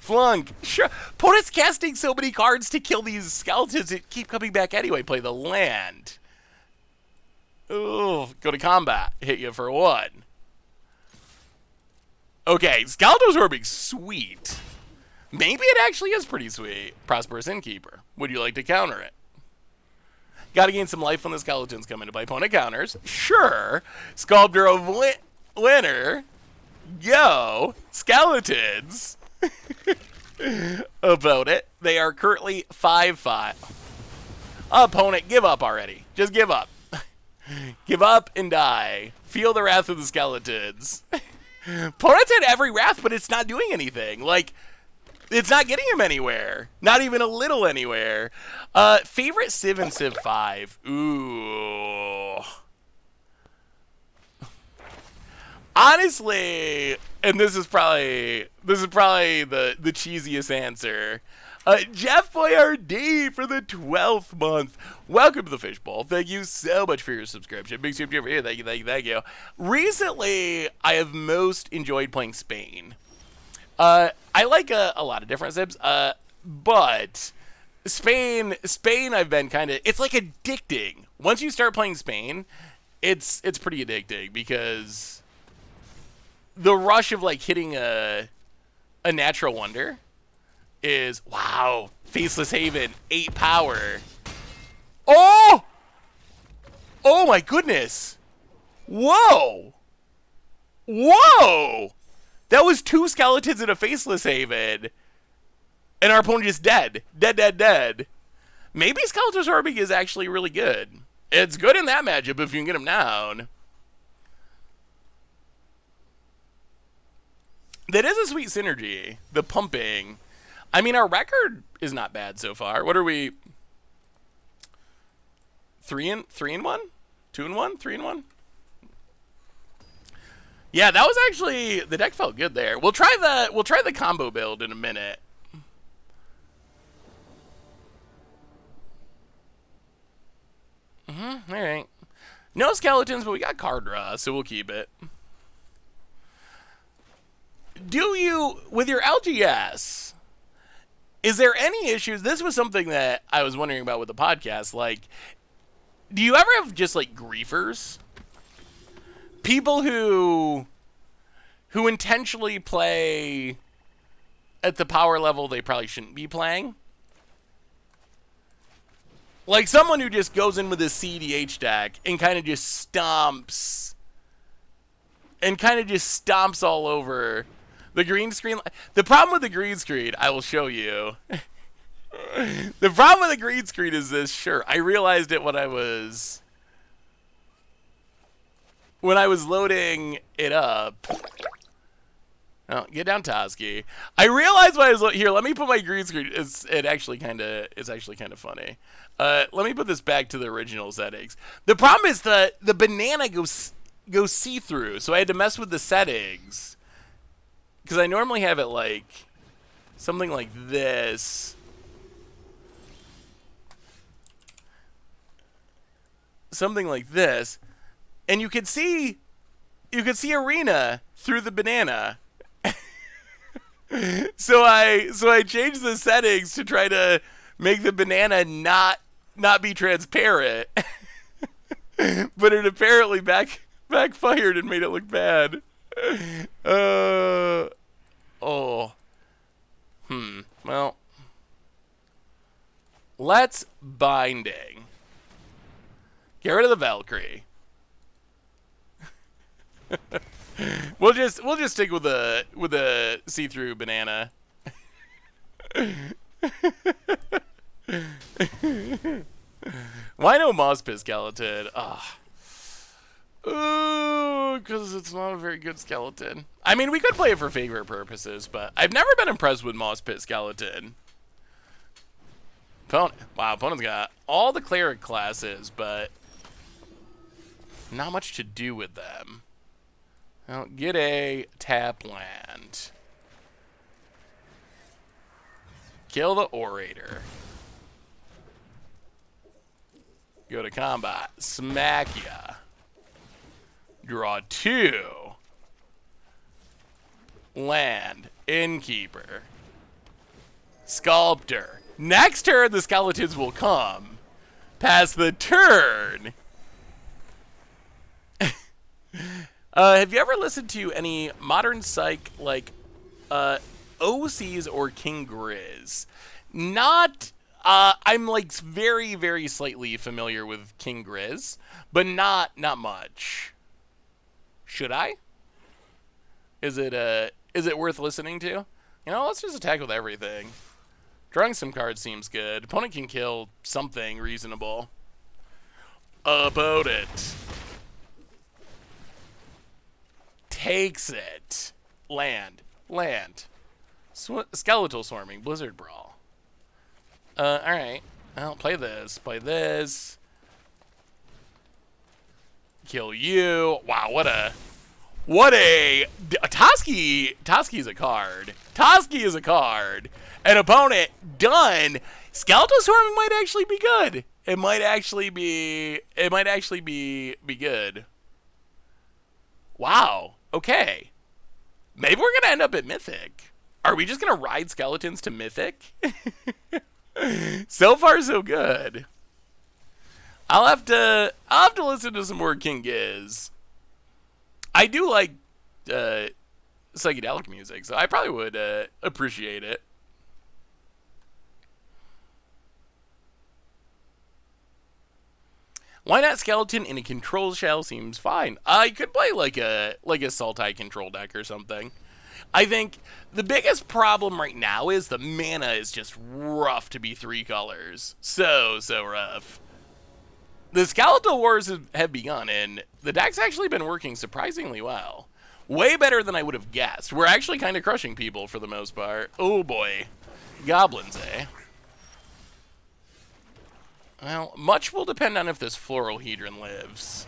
Flunk. Sure. Opponent's casting so many cards to kill these skeletons that keep coming back anyway. Play the land. Ooh, go to combat. Hit you for 1. Okay, Skeletal Swarming, sweet. Maybe it actually is pretty sweet. Prosperous Innkeeper. Would you like to counter it? Gotta gain some life when the skeletons come into play. Opponent counters. Sure. Sculptor of Winter. Go. Skeletons. Opponent. They are currently 5-5. Opponent, give up already. Just give up. Give up and die. Feel the wrath of the skeletons. Opponent's had every wrath, but it's not doing anything. Like, it's not getting him anywhere. Not even a little anywhere. Favorite Civ and Civ 5. Ooh. Honestly, and this is probably the cheesiest answer. Jeff Boyardee for the 12th month. Welcome to the Fishbowl. Thank you so much for your subscription. Big super here. Thank you, thank you, thank you. Recently, I have most enjoyed playing Spain. I like a lot of different zips, but Spain I've been kind of, it's like addicting. Once you start playing Spain, it's pretty addicting because the rush of like hitting a natural wonder is, wow, Faceless Haven, 8 power. Oh! Oh my goodness. Whoa! Whoa! That was 2 skeletons in a Faceless Haven. And our opponent is dead. Dead. Maybe Skeletal Swarming is actually really good. It's good in that matchup if you can get him down. That is a sweet synergy. The pumping. I mean, our record is not bad so far. What are we? 3-1? 2-1? 3-1? Yeah, that was actually, the deck felt good there. We'll try the combo build in a minute. All right. No skeletons, but we got card draw, so we'll keep it. Do you, with your LGS, is there any issues? This was something that I was wondering about with the podcast. Like, do you ever have just like griefers? People who intentionally play at the power level they probably shouldn't be playing? Like someone who just goes in with a CDH deck and kind of just stomps. And kind of just stomps all over the green screen. The problem with the green screen, I will show you. The problem with the green screen is this. Sure, I realized it when I was loading it up. Oh, get down, Toski. I realized when I was here. Let me put my green screen. It's actually kind of funny. Let me put this back to the original settings. The problem is the banana goes see-through, so I had to mess with the settings because I normally have it like something like this. Something like this, and you could see arena through the banana. So I changed the settings to try to make the banana not be transparent. But it apparently backfired and made it look bad. Well, let's binding. Get rid of the Valkyrie. We'll just stick with the see-through banana. Why no Moss Pit skeleton? Because it's not a very good skeleton. I mean, we could play it for favorite purposes, but I've never been impressed with Moss Pit skeleton. Opponent's got all the cleric classes, but not much to do with them. Well, get a tap land. Kill the Orator. Go to combat. Smack ya. Draw 2. Land. Innkeeper. Sculptor. Next turn, the skeletons will come. Pass the turn. Have you ever listened to any modern psych like OCs or King Grizz? Not. I'm like very, very slightly familiar with King Grizz, but not much. Should I? Is it worth listening to? You know, let's just attack with everything. Drawing some cards seems good. Opponent can kill something reasonable. About it. Takes it. Land. Skeletal Swarming. Blizzard Brawl. Alright. I'll play this. Kill you. Wow, what a Toski's a card. Toski is a card. An opponent, done. Skeletal Swarming might actually be good. It might actually be good. Wow. Okay. Maybe we're gonna end up at Mythic. Are we just gonna ride skeletons to Mythic? So far, so good. I'll have to listen to some more King Giz. I do like psychedelic music, so I probably would appreciate it. Why not skeleton in a control shell seems fine. I could play like a Sultai control deck or something. I think the biggest problem right now is the mana is just rough to be 3 colors. So rough. The Skeletal Wars have begun, and the deck's actually been working surprisingly well. Way better than I would have guessed. We're actually kind of crushing people for the most part. Oh boy. Goblins, eh? Well, much will depend on if this Floral Hedron lives.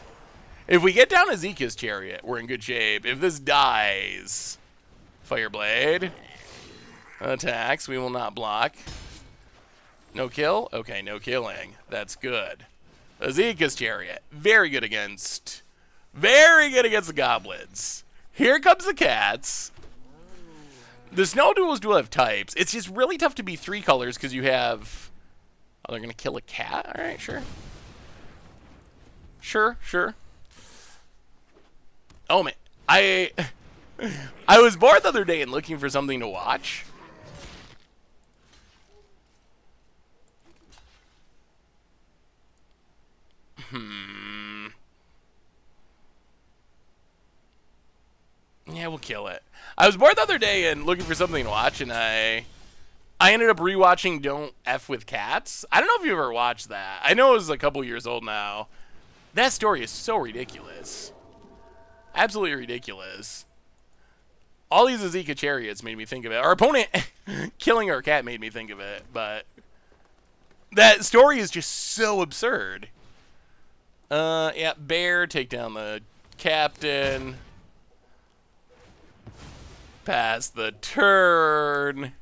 If we get down Azeka's Chariot, we're in good shape. If this dies... Fireblade. Attacks. We will not block. No kill? Okay, no killing. That's good. Azeka's Chariot. Very good against the goblins. Here comes the cats. The Snow Duels do have types. It's just really tough to be 3 colors because you have... Oh, they're going to kill a cat? Alright, sure. Sure. Oh, man. I was bored the other day and looking for something to watch. Yeah, we'll kill it. I was bored the other day and looking for something to watch, and I ended up rewatching Don't F with Cats. I don't know if you ever watched that. I know it was a couple years old now. That story is so ridiculous. Absolutely ridiculous. All these Azeka Chariots made me think of it. Our opponent killing our cat made me think of it, but that story is just so absurd. Yeah, bear, take down the captain. Pass the turn.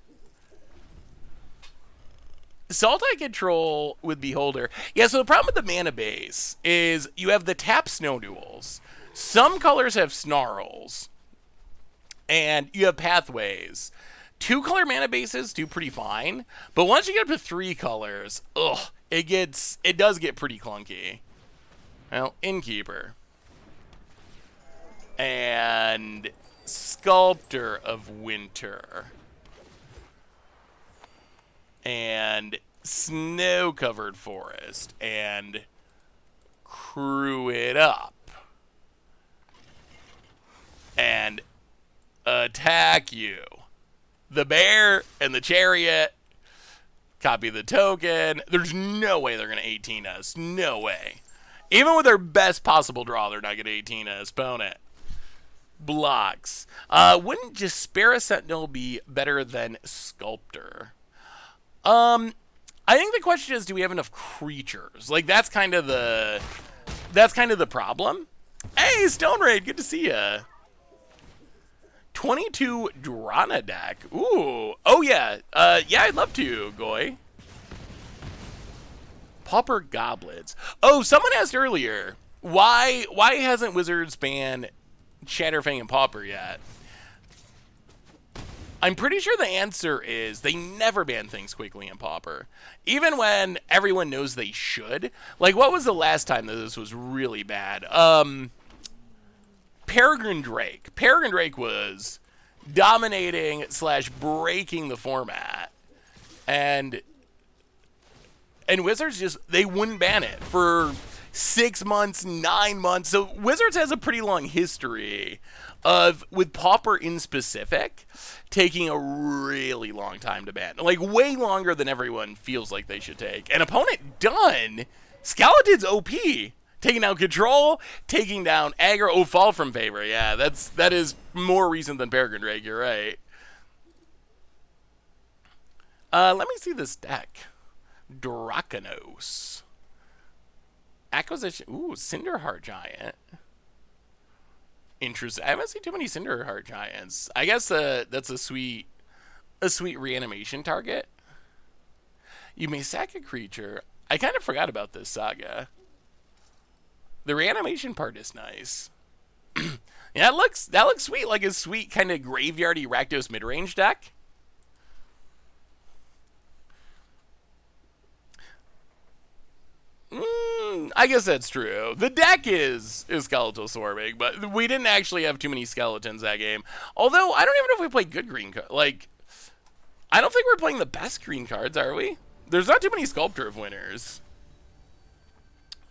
Sultai control with Beholder. Yeah, so the problem with the mana base is you have the tap Snow Duels. Some colors have Snarls. And you have pathways. 2-color mana bases do pretty fine. But once you get up to 3 colors, it does get pretty clunky. Well, Innkeeper. And Sculptor of Winter. And Snow-Covered Forest. And Crew It Up. And attack you. The bear and the chariot. Copy the token. There's no way they're going to 18 us. No way. Even with their best possible draw, they're not going to 18 us. Opponent. Blocks. Wouldn't just Spare a Sentinel be better than Sculptor? I think the question is, do we have enough creatures? Like, that's kind of the problem. Hey, Stone Raid, good to see ya. 22 Drana deck. Ooh. Oh, yeah. Yeah, I'd love to, Goy. Pauper Goblins. Oh, someone asked earlier, why hasn't Wizards banned Shatterfang and Pauper yet? I'm pretty sure the answer is they never ban things quickly in Pauper. Even when everyone knows they should. Like, what was the last time that this was really bad? Peregrine Drake. Peregrine Drake was dominating / breaking the format. And Wizards just, they wouldn't ban it for 6 months, 9 months. So Wizards has a pretty long history of, with Pauper in specific, taking a really long time to ban. Like, way longer than everyone feels like they should take. An opponent done. Skeleton's OP. Taking down control, taking down aggro. Oh, fall from favor. Yeah, that is more recent than Peregrine Drake. You're right. Let me see this deck. Draconos. Acquisition. Ooh, Cinderheart Giant. Interesting. I haven't seen too many Cinderheart Giants. I guess that's a sweet A sweet reanimation target. You may sack a creature. I kind of forgot about this saga. The reanimation part is nice. Yeah, that looks sweet, like a sweet kind of graveyardy Rakdos midrange deck. I guess that's true. The deck is Skeletal Swarming, but we didn't actually have too many skeletons that game. Although, I don't even know if we played good green cards. Like, I don't think we're playing the best green cards, are we? There's not too many Sculptor of Winners.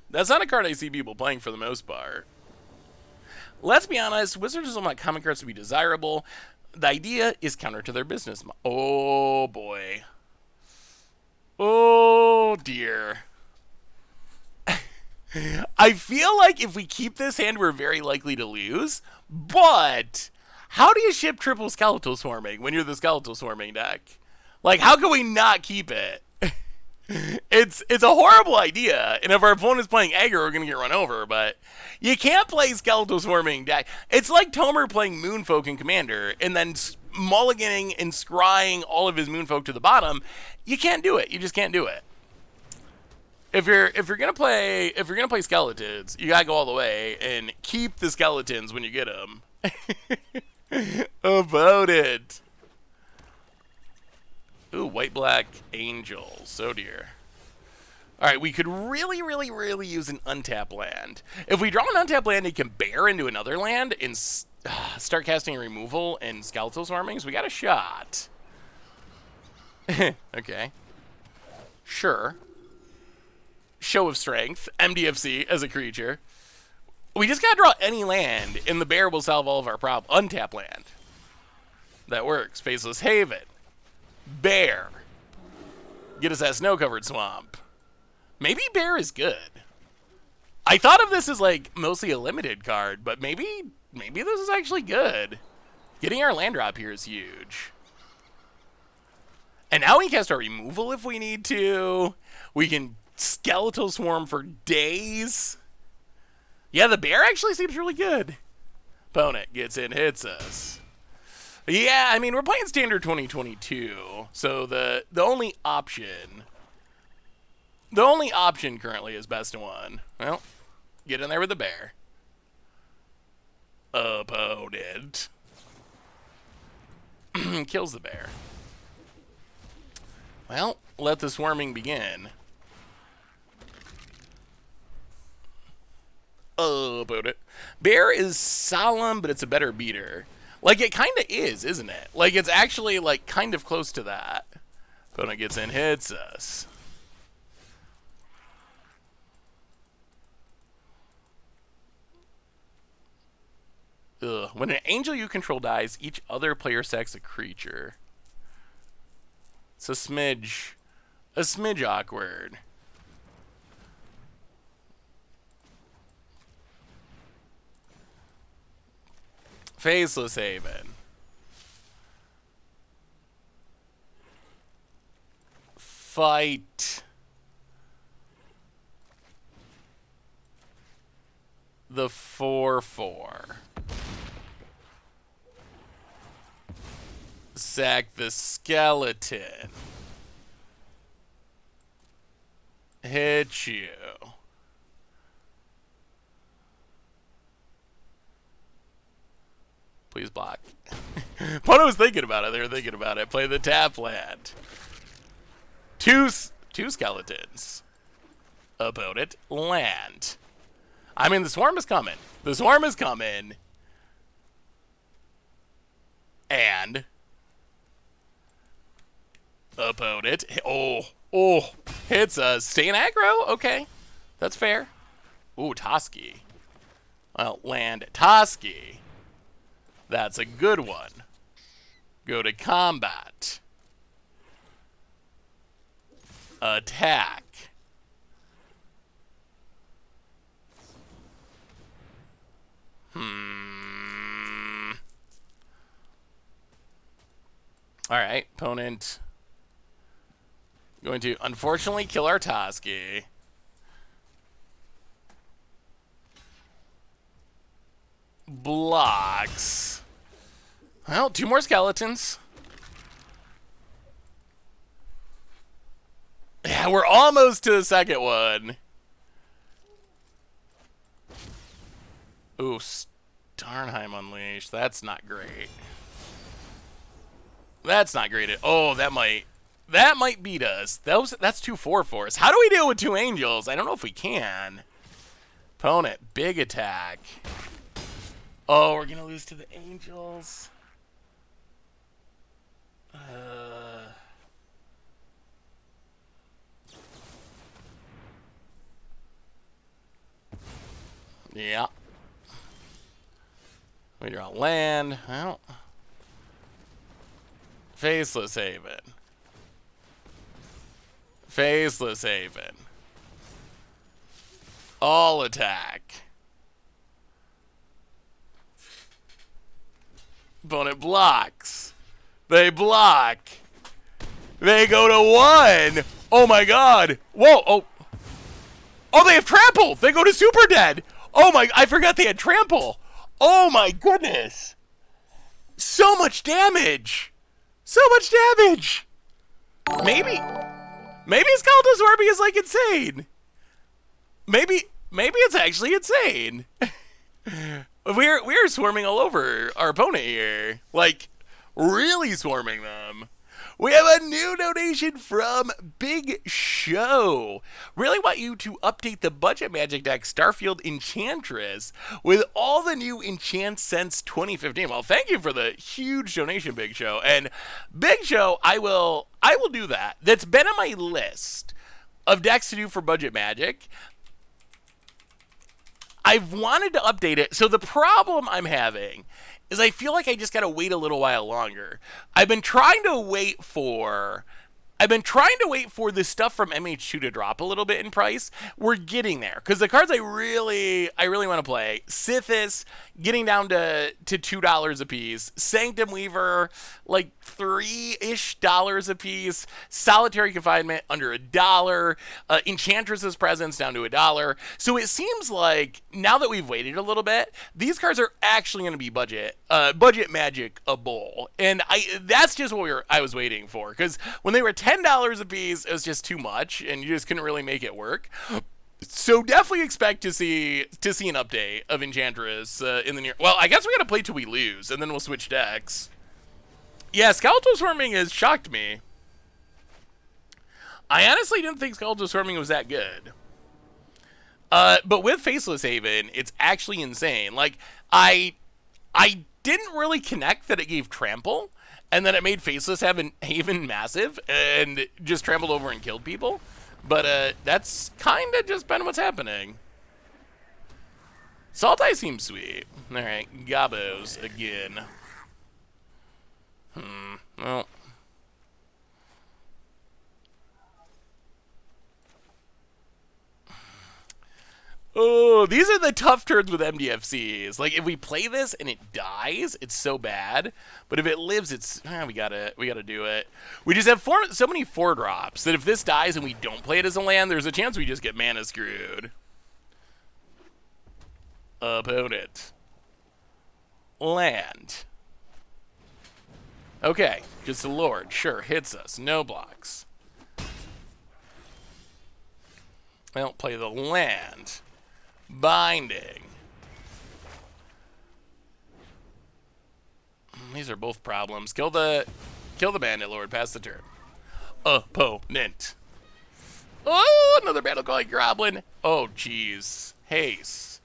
That's not a card I see people playing for the most part. Let's be honest, Wizards don't want common cards to be desirable. The idea is counter to their business. Oh, boy. Oh, dear. I feel like if we keep this hand, we're very likely to lose. But how do you ship triple Skeletal Swarming when you're the Skeletal Swarming deck? Like, how can we not keep it? It's a horrible idea, and if our opponent's playing aggro, we're gonna get run over. But you can't play Skeletal Swarming deck. It's like Tomer playing Moonfolk in Commander, and then mulliganing and scrying all of his Moonfolk to the bottom. You can't do it. You just can't do it. If you're gonna play skeletons, you gotta go all the way and keep the skeletons when you get them. About it. Ooh, white-black angels. Oh, dear. All right, we could really, really, really use an untap land. If we draw an untap land, it can bear into another land and start casting removal and Skeletal Swarming, so we got a shot. Okay. Sure. Show of Strength. MDFC as a creature. We just gotta draw any land, and the bear will solve all of our problems. Untap land. That works. Faceless Haven. Bear. Get us that snow-covered swamp. Maybe bear is good. I thought of this as like mostly a limited card, but maybe this is actually good. Getting our land drop here is huge. And now we can cast our removal if we need to. We can Skeletal Swarm for days. Yeah, the bear actually seems really good. Opponent gets in, hits us. Yeah, I mean, we're playing Standard 2022, so the only option currently is best of one. Well, get in there with the bear. Opponent kills the bear. Well, let the swarming begin. Opponent. Bear is solemn, but it's a better beater. Like, it kind of is, isn't it? Like, it's actually, like, kind of close to that. Opponent gets in, hits us. Ugh. When an angel you control dies, each other player sacks a creature. It's a smidge awkward. Faceless Haven. Fight. The 4/4. Sack the skeleton. Hit you. Please block. Pono was thinking about it. They were thinking about it. Play the tap land. Two skeletons. Opponent land. I mean, the swarm is coming. The swarm is coming. And opponent. Oh, hits us. Staying aggro. Okay, that's fair. Ooh, Toski. Well, land Toski. That's a good one. Go to combat. Attack. Alright, opponent going to unfortunately kill our Toski. Blocks. Well, 2 more skeletons. We're almost to the second one. Ooh, Starnheim Unleashed. That's not great. That's not great. Oh, that might beat us. That's 2 4/4s. How do we deal with 2 angels? I don't know if we can. Opponent, big attack. Oh, we're gonna lose to the angels. Yeah. We draw land. Well, Faceless Haven. Faceless Haven. All attack. Opponent blocks. They block. They go to 1. Oh my god. Whoa. Oh. Oh, they have trample. They go to super dead. Oh my, I forgot they had trample. Oh my goodness. So much damage. So much damage. Maybe Skeletal Swarming is like insane. Maybe it's actually insane. We're swarming all over our opponent here. Like, really swarming them. We have a new donation from Big Show. Really want you to update the budget magic deck Starfield Enchantress with all the new enchants since 2015. Well, thank you for the huge donation, Big Show. And Big Show, I will do that. That's been on my list of decks to do for budget magic. I've wanted to update it. So the problem I'm having is I feel like I just got to wait a little while longer. I've been trying to wait for this stuff from MH2 to drop a little bit in price. We're getting there because the cards I really want to play, Sithis getting down to $2 a piece, Sanctum Weaver like $3-ish a piece, Solitary Confinement under $1, Enchantress's Presence down to $1. So it seems like now that we've waited a little bit, these cards are actually going to be budget magic a bowl, and that's just what I was waiting for, because when they were $10 a piece, it was just too much, and you just couldn't really make it work. So definitely expect to see an update of Enchantress in the near. Well, I guess we gotta play till we lose, and then we'll switch decks. Yeah, Skeletal Swarming has shocked me. I honestly didn't think Skeletal Swarming was that good. But with Faceless Haven, it's actually insane. Like, I didn't really connect that it gave trample, and then it made Faceless Haven massive, and just trampled over and killed people. But that's kind of just been what's happening. Sultai seems sweet. Alright, Gabos again. Well. Oh, these are the tough turns with MDFCs. Like, if we play this and it dies, it's so bad. But if it lives, it's we gotta do it. We just have so many 4-drops that if this dies and we don't play it as a land, there's a chance we just get mana screwed. Opponent. Land. Okay, just a Lord. Sure, hits us. No blocks. I don't play the land. Binding. These are both problems. Kill the Bandit Lord. Pass the turn. Opponent. Oh, another Battlecry Goblin. Oh, jeez. Haste.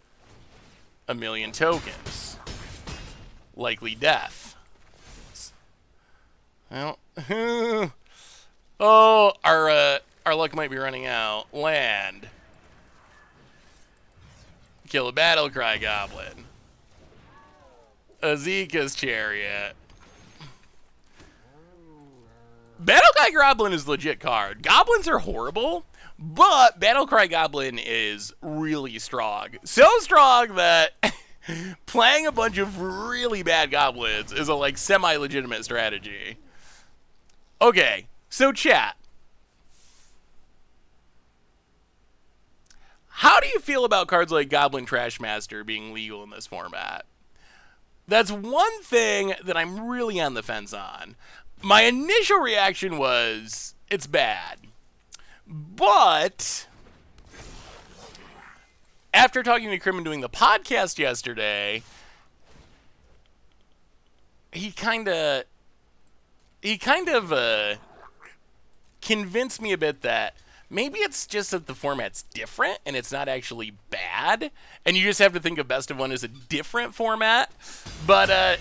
1,000,000 tokens. Likely death. Well, oh, our luck might be running out. Land. Kill a Battlecry Goblin. Azeka's Chariot. Battlecry Goblin is a legit card. Goblins are horrible, but Battlecry Goblin is really strong. So strong that playing a bunch of really bad goblins is a like semi-legitimate strategy. Okay, so chat. How do you feel about cards like Goblin Trashmaster being legal in this format? That's one thing that I'm really on the fence on. My initial reaction was, it's bad. But after talking to Krim and doing the podcast yesterday, he kind of convinced me a bit that maybe it's just that the format's different and it's not actually bad, and you just have to think of Best of One as a different format. But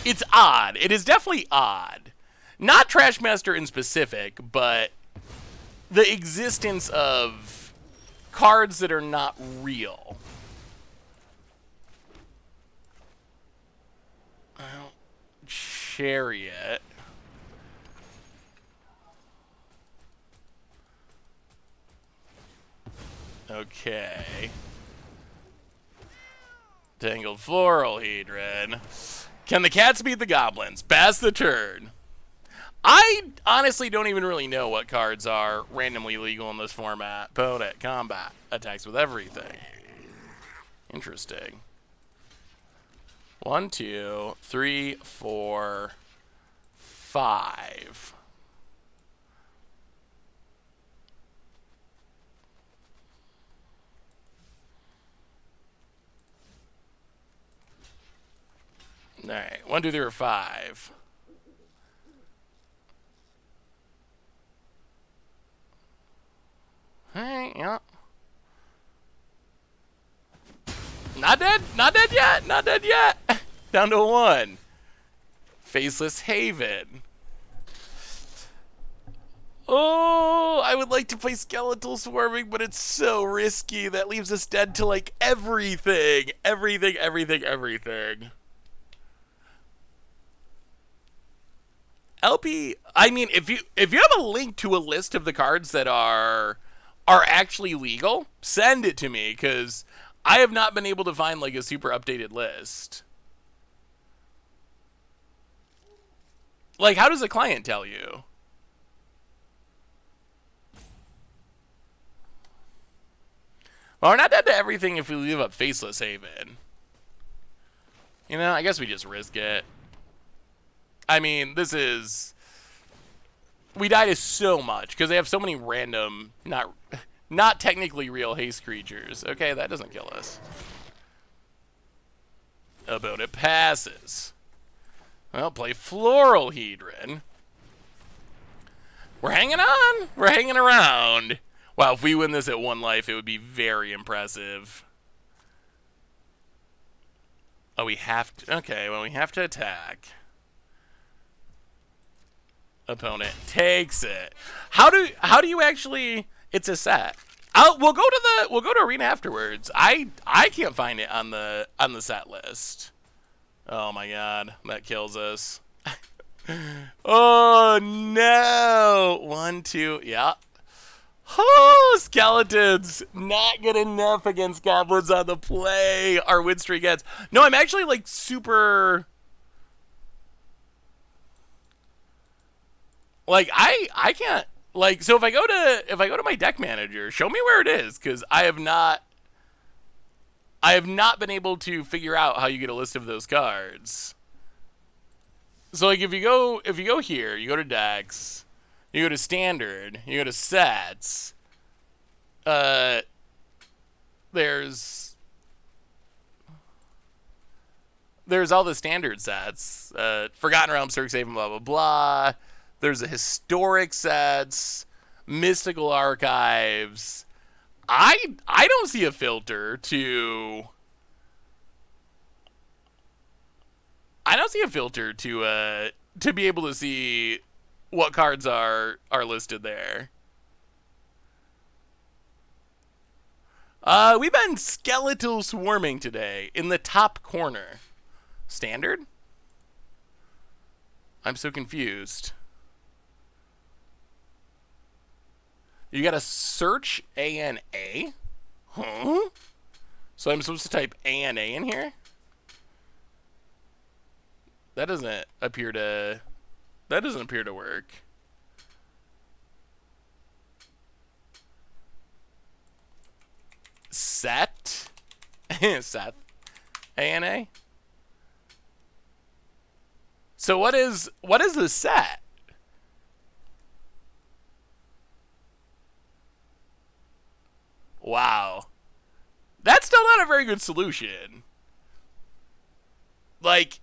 it's odd. It is definitely odd. Not Trashmaster in specific, but the existence of cards that are not real. Well, Chariot. Okay. Tangled Floral Hedron. Can the cats beat the goblins? Pass the turn. I honestly don't even really know what cards are randomly legal in this format. Opponent, combat, attacks with everything. Interesting. 1, 2, 3, 4, 5. Alright, 1, 2, 3, or 5. Alright, yeah. Not dead! Not dead yet! Not dead yet! Down to 1. Faceless Haven. Oh, I would like to play Skeletal Swarming, but it's so risky. That leaves us dead to, like, everything. Everything. LP, I mean, if you have a link to a list of the cards that are actually legal, send it to me, because I have not been able to find like a super updated list. Like, how does a client tell you? Well, we're not dead to everything if we leave up Faceless Haven. You know, I guess we just risk it. I mean, this is... We die to so much, because they have so many random, not technically real haste creatures. Okay, that doesn't kill us. Opponent passes. Well, play Floral Hedron. We're hanging on. We're hanging around. Wow, if we win this at 1 life, it would be very impressive. Oh, we have to... Okay, well, we have to attack. Opponent takes it. How do you actually... It's a set. We'll go to Arena afterwards. I can't find it on the set list. Oh my god, that kills us. Oh no! 1, 2, yeah. Oh, skeletons! Not good enough against goblins on the play. Our win streak ends. No, I'm actually like super. Like I can't like so if I go to my deck manager, show me where it is, because I have not been able to figure out how you get a list of those cards. So like if you go here, you go to decks, you go to standard, you go to sets. There's all the standard sets. Forgotten Realms, Cirxhaven, blah blah blah. There's a historic sets, mystical archives. I don't see a filter to. I don't see a filter to be able to see what cards are listed there. We've been Skeletal Swarming today in the top corner. Standard? I'm so confused. You gotta search ANA? Huh? So I'm supposed to type ANA in here? That doesn't appear to work. Seth ANA. So what is the set? Wow. That's still not a very good solution. Like,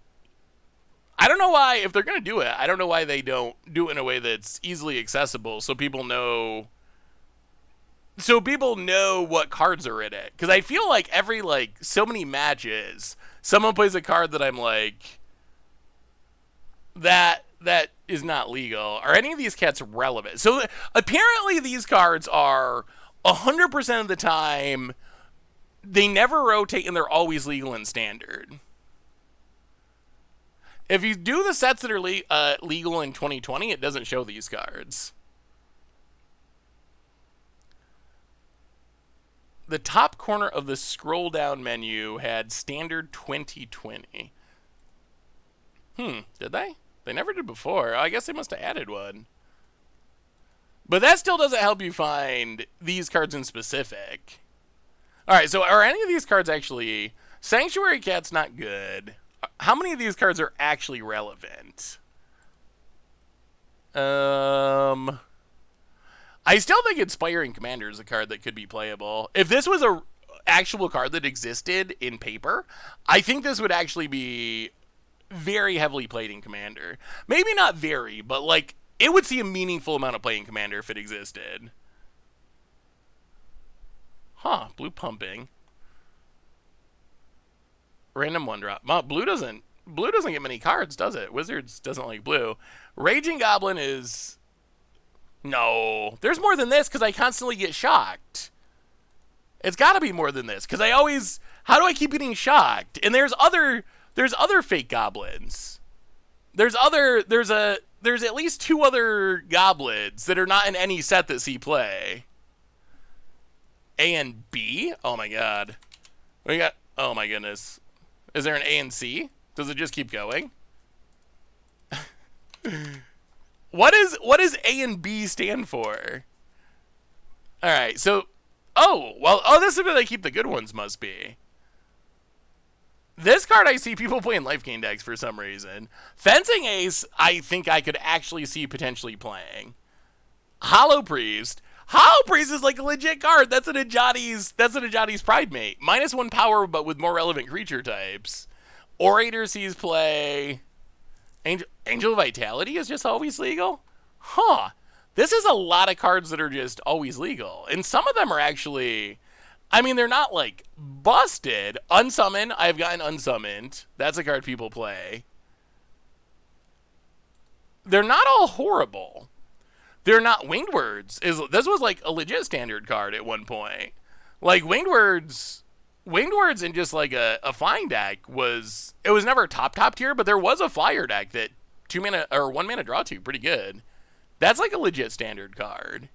I don't know why, if they're going to do it, I don't know why they don't do it in a way that's easily accessible so people know what cards are in it. Because I feel like every, like, so many matches, someone plays a card that I'm like, that is not legal. Are any of these cats relevant? So apparently these cards are 100% of the time, they never rotate and they're always legal in standard. If you do the sets that are legal in 2020, it doesn't show these cards. The top corner of the scroll down menu had standard 2020. Did they? They never did before. I guess they must have added one. But that still doesn't help you find these cards in specific. Alright, so are any of these cards actually... Sanctuary Cat's not good. How many of these cards are actually relevant? I still think Inspiring Commander is a card that could be playable. If this was a actual card that existed in paper, I think this would actually be very heavily played in Commander. Maybe not very, but like it would see a meaningful amount of play in Commander if it existed. Huh, blue pumping. Random one drop. Blue doesn't get many cards, does it? Wizards doesn't like blue. Raging Goblin is... No. There's more than this because I constantly get shocked. It's got to be more than this because I always... How do I keep getting shocked? And there's other fake goblins. There's at least 2 other goblins that are not in any set that see play. A and B? Oh my god. We got... Oh my goodness. Is there an A and C? Does it just keep going? What does A and B stand for? Alright, so... this is where they keep the good ones, must be. This card I see people playing life gain decks for some reason. Fencing Ace, I think I could actually see potentially playing. Hollow Priest. Hollow Priest is like a legit card. That's an Ajati's Pride Mate. -1 power, but with more relevant creature types. Orator sees play. Angel of Vitality is just always legal? Huh. This is a lot of cards that are just always legal. And some of them are actually... I mean, they're not, like, busted. Unsummon. I've gotten Unsummoned. That's a card people play. They're not all horrible. They're not... Winged Words. This was, like, a legit standard card at one point. Like, Winged Words in just, like, a flying deck was... It was never top tier, but there was a flyer deck that 2 mana... Or 1 mana draw 2. Pretty good. That's, like, a legit standard card.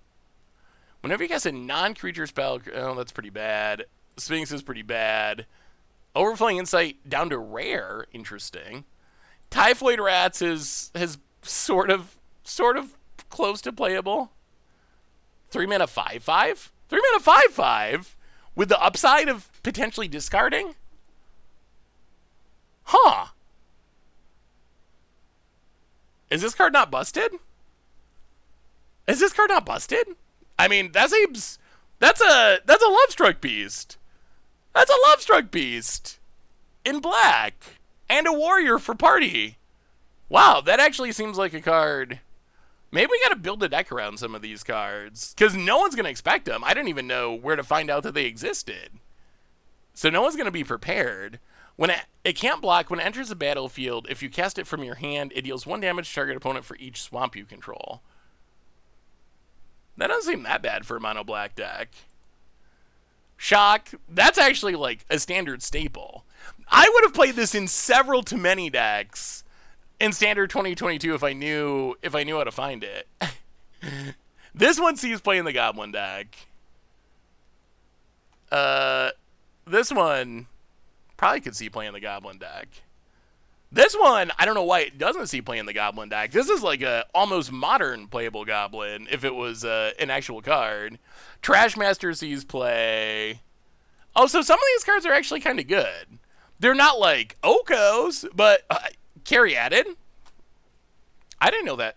Whenever you cast a non-creature spell... Oh, that's pretty bad. Sphinx is pretty bad. Overflowing Insight down to rare. Interesting. Typhoid Rats is sort of close to playable. 3 mana 5/5? 3 mana 5/5? With the upside of potentially discarding? Huh. Is this card not busted? Is this card not busted? I mean, that seems... That's a Lovestruck Beast. That's a Lovestruck Beast. In black. And a warrior for party. Wow, that actually seems like a card... Maybe we gotta build a deck around some of these cards. Because no one's gonna expect them. I didn't even know where to find out that they existed. So no one's gonna be prepared. When it can't block, when it enters the battlefield, if you cast it from your hand, it deals 1 damage to target opponent for each swamp you control. That doesn't seem that bad for a mono black deck. Shock. That's actually like a standard staple. I would have played this in several to many decks in standard 2022 if I knew how to find it. This one sees play in the Goblin deck. This one probably could see play in the Goblin deck. This one, I don't know why it doesn't see play in the Goblin deck. This is like a almost modern playable Goblin if it was an actual card. Trashmaster sees play. Oh, so some of these cards are actually kind of good. They're not like Okos, but Caryatid? I didn't know that.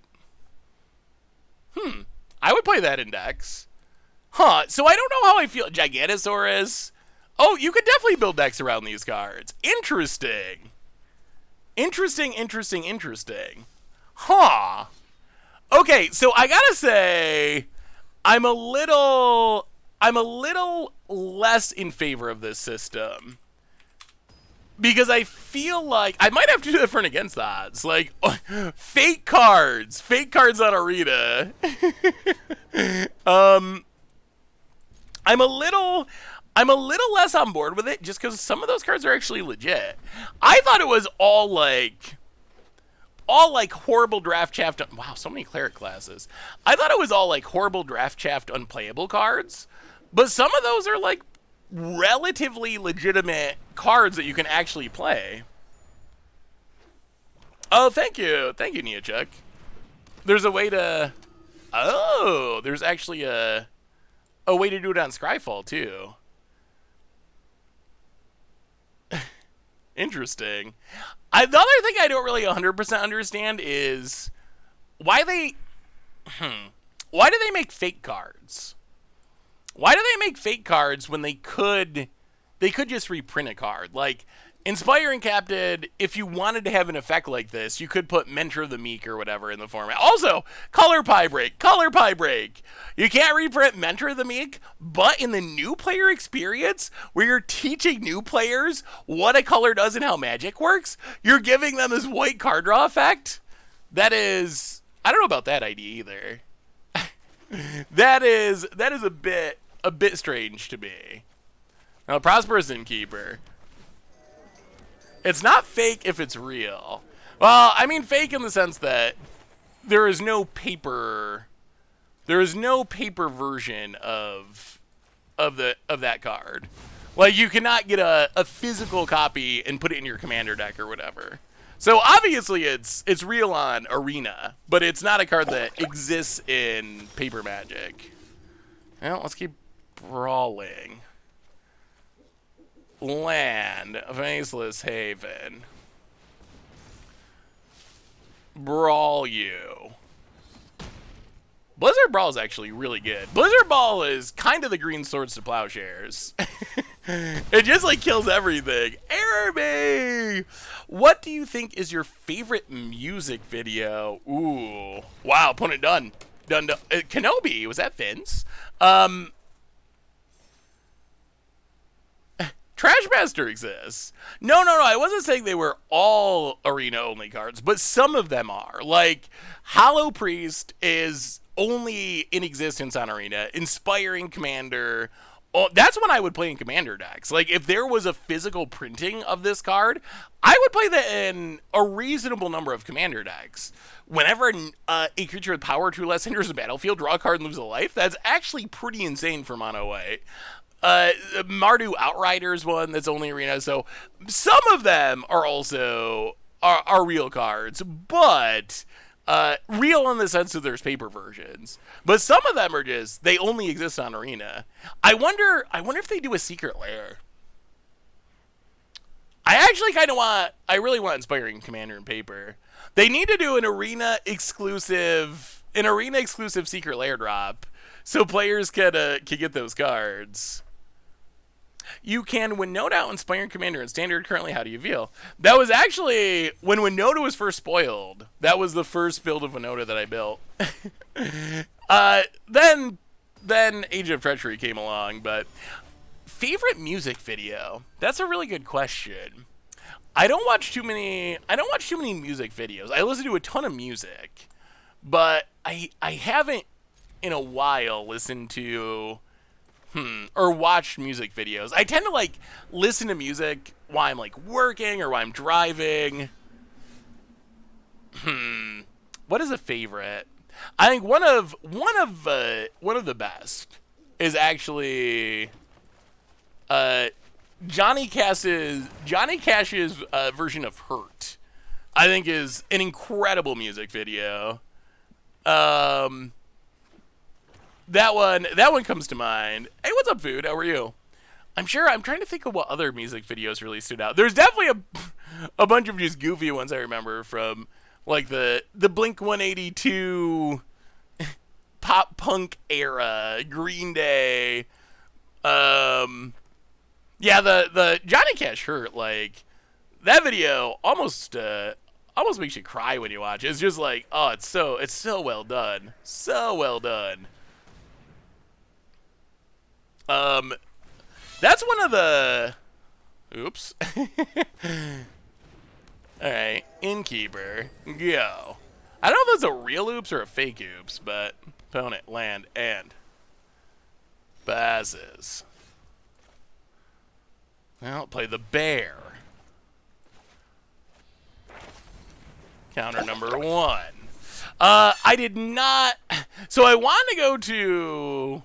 I would play that in decks. Huh, so I don't know how I feel. Gigantosaurus. Oh, you could definitely build decks around these cards. Interesting. Interesting. Huh. Okay, so I gotta say, I'm a little less in favor of this system. Because I feel like I might have to do different against the odds. Like, fake cards on Arena. I'm a little less on board with it just because some of those cards are actually legit. I thought it was all like horrible draft chaff. Wow, so many cleric classes. I thought it was all like horrible draft chaffed unplayable cards, but some of those are like relatively legitimate cards that you can actually play. Oh, thank you, Neochuck. There's a way to. Oh, there's actually a way to do it on Scryfall too. Interesting. The other thing I don't really 100% understand is why they make fake cards? Why do they make fake cards when they could just reprint a card? Like, Inspiring Captain, if you wanted to have an effect like this, you could put Mentor of the Meek or whatever in the format. Also, Color Pie Break. You can't reprint Mentor of the Meek, but in the new player experience, where you're teaching new players what a color does and how magic works, you're giving them this white card draw effect. That is, I don't know about that idea either. that is a bit strange to me. Now, Prosperous Innkeeper. It's not fake if it's real. Well, I mean fake in the sense that there is no paper version of that card. Like, you cannot get a physical copy and put it in your commander deck or whatever. So obviously it's real on Arena, but it's not a card that exists in Paper Magic. Well, let's keep brawling. Land, Faceless Haven. Brawl you. Blizzard Brawl is actually really good. Blizzard Ball is kind of the green swords to plowshares. It just like kills everything. Araby! What do you think is your favorite music video? Ooh. Wow, opponent done. Kenobi, was that Vince? Trashmaster exists. No, I wasn't saying they were all arena-only cards, but some of them are. Like, Hollow Priest is only in existence on Arena. Inspiring Commander, that's when I would play in Commander decks. Like, if there was a physical printing of this card, I would play that in a reasonable number of Commander decks. Whenever a creature with power 2 less enters the battlefield, draw a card and lose a life, that's actually pretty insane for mono white. Mardu Outriders one that's only Arena, so some of them are also are real cards, but real in the sense that there's paper versions. But some of them are just, they only exist on Arena. I wonder if they do a secret lair. I really want Inspiring Commander in paper. They need to do an arena exclusive secret lair drop so players can get those cards. You can Winota out Inspiring Commander in Standard currently. How do you feel? That was actually, when Winota was first spoiled, that was the first build of Winota that I built. Then Age of Treachery came along, but favorite music video? That's a really good question. I don't watch too many music videos. I listen to a ton of music, but I haven't in a while listened to or watched music videos. I tend to like listen to music while I'm like working or while I'm driving. What is a favorite? I think one of the best is actually Johnny Cash's version of Hurt. I think is an incredible music video. That one comes to mind. Hey, what's up, Food? How are you? I'm trying to think of what other music videos really stood out. There's definitely a bunch of just goofy ones I remember from like the Blink 182 pop punk era, Green Day. Yeah, the Johnny Cash Hurt, like that video almost makes you cry when you watch it. It's just like, oh, it's so well done, so well done. Um, that's one of the. Oops. All right, Innkeeper, go. I don't know if that's a real oops or a fake oops, but opponent land and passes. I'll play the bear. Counter number 1. I did not. So I wanted to go to.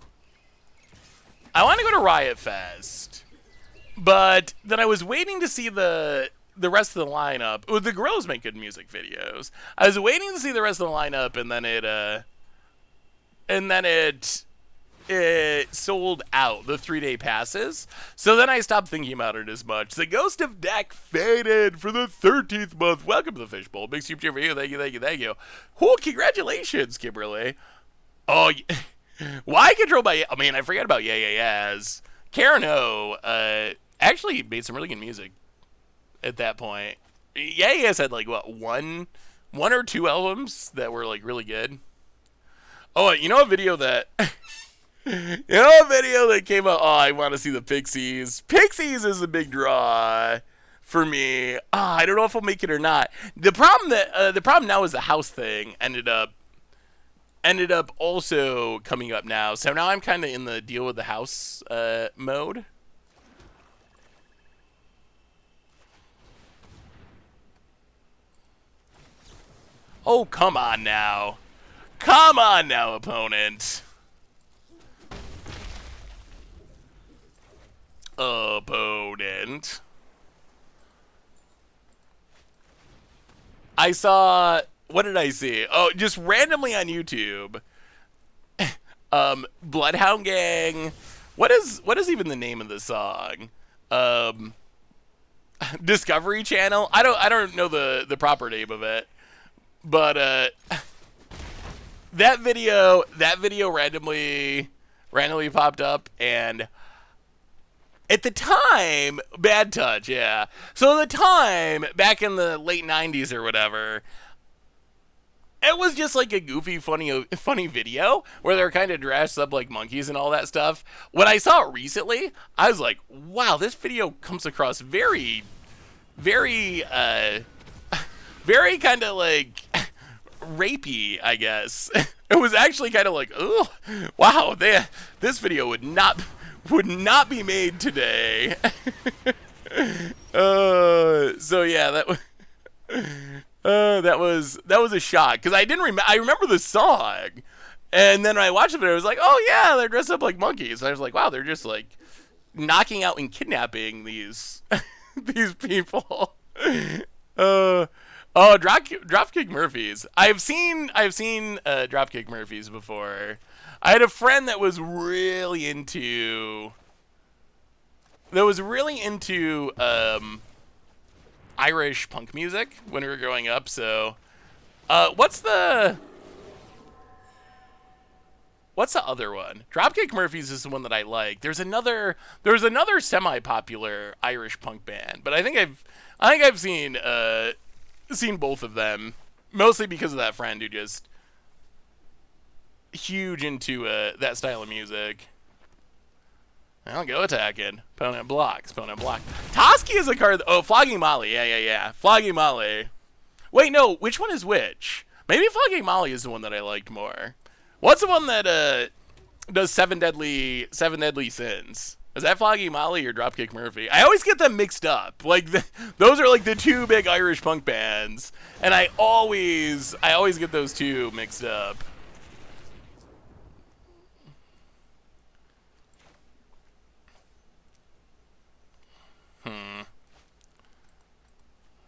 I wanted to go to Riot Fest, but then I was waiting to see the rest of the lineup. Well, the Gorillas make good music videos. I was waiting to see the rest of the lineup, and then it sold out the 3-day passes. So then I stopped thinking about it as much. The Ghost of Deck faded for the 13th month. Welcome to the Fishbowl. Big super cheer for you. Thank you, thank you, thank you. Oh, congratulations, Kimberly. Oh, why control by? I mean, I forgot about Yaz. Karen O actually made some really good music at that point. Yaz had like what one or two albums that were like really good. Oh, you know a video that. You know a video that came out? Oh, I want to see the Pixies. Pixies is a big draw for me. I don't know if I'll make it or not. The problem now is the house thing ended up also coming up now. So now I'm kind of in the deal with the house mode. Oh, come on now. Come on now, opponent. Opponent. I saw, what did I see? Oh, just randomly on YouTube. Bloodhound Gang. What is even the name of the song? Discovery Channel. I don't know the proper name of it, but that video randomly popped up, and at the time, Bad Touch, yeah. So at the time, back in the late 90s or whatever, it was just like a goofy, funny video where they're kind of dressed up like monkeys and all that stuff. When I saw it recently, I was like, wow, this video comes across very, very, very kind of like rapey, I guess. It was actually kind of like, oh, wow, this video would not be made today. So yeah, that was a shock because I didn't remember. I remember the song, and then when I watched it, I was like, oh yeah, they're dressed up like monkeys. And I was like, wow, they're just like knocking out and kidnapping these these people. Oh, Dropkick Murphys. I've seen Dropkick Murphys before. I had a friend that was really into Irish punk music when we were growing up. So, what's the other one? Dropkick Murphys is the one that I like. There's another semi-popular Irish punk band, but I think I've seen both of them, mostly because of that friend who just huge into that style of music. I'll go attacking. Opponent blocks. Toski is a card. Oh, Flogging Molly. Yeah. Flogging Molly. Wait, no. Which one is which? Maybe Flogging Molly is the one that I liked more. What's the one that does seven deadly sins? Is that Flogging Molly or Dropkick Murphy? I always get them mixed up. Like those are like the two big Irish punk bands, and I always get those two mixed up.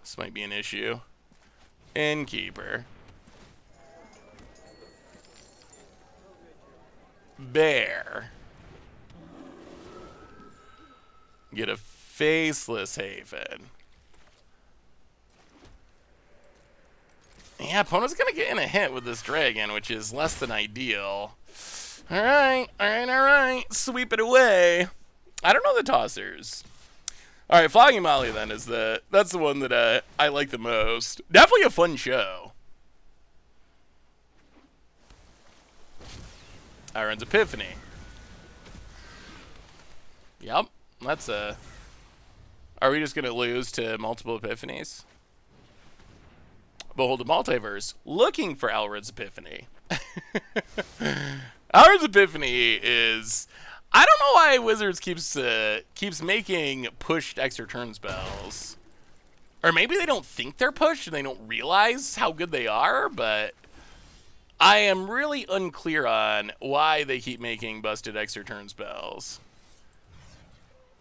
This might be an issue. Innkeeper. Bear. Get a Faceless Haven. Yeah, opponent's gonna get in a hit with this dragon, which is less than ideal. Alright, alright, alright. Sweep it away. I don't know the tossers. Alright, Flogging Molly then is that's the one that I like the most. Definitely a fun show. Iron's Epiphany. Yep, that's a... Are we just gonna lose to multiple Epiphanies? Behold the Multiverse, looking for Alred's Epiphany. Alred's Epiphany is... I don't know why Wizards keeps making pushed extra turn spells. Or maybe they don't think they're pushed and they don't realize how good they are, but... I am really unclear on why they keep making busted extra turn spells.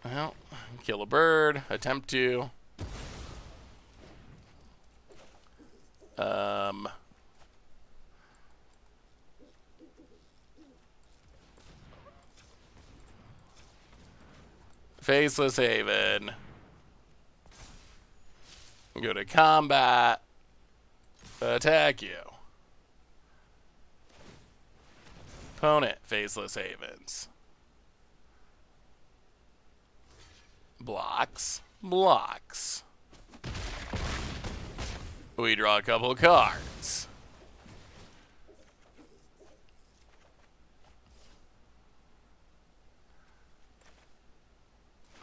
Well, kill a bird, attempt to... Faceless Haven. Go to combat. Attack you. Opponent, Faceless Havens. Blocks. Blocks. We draw a couple of cards.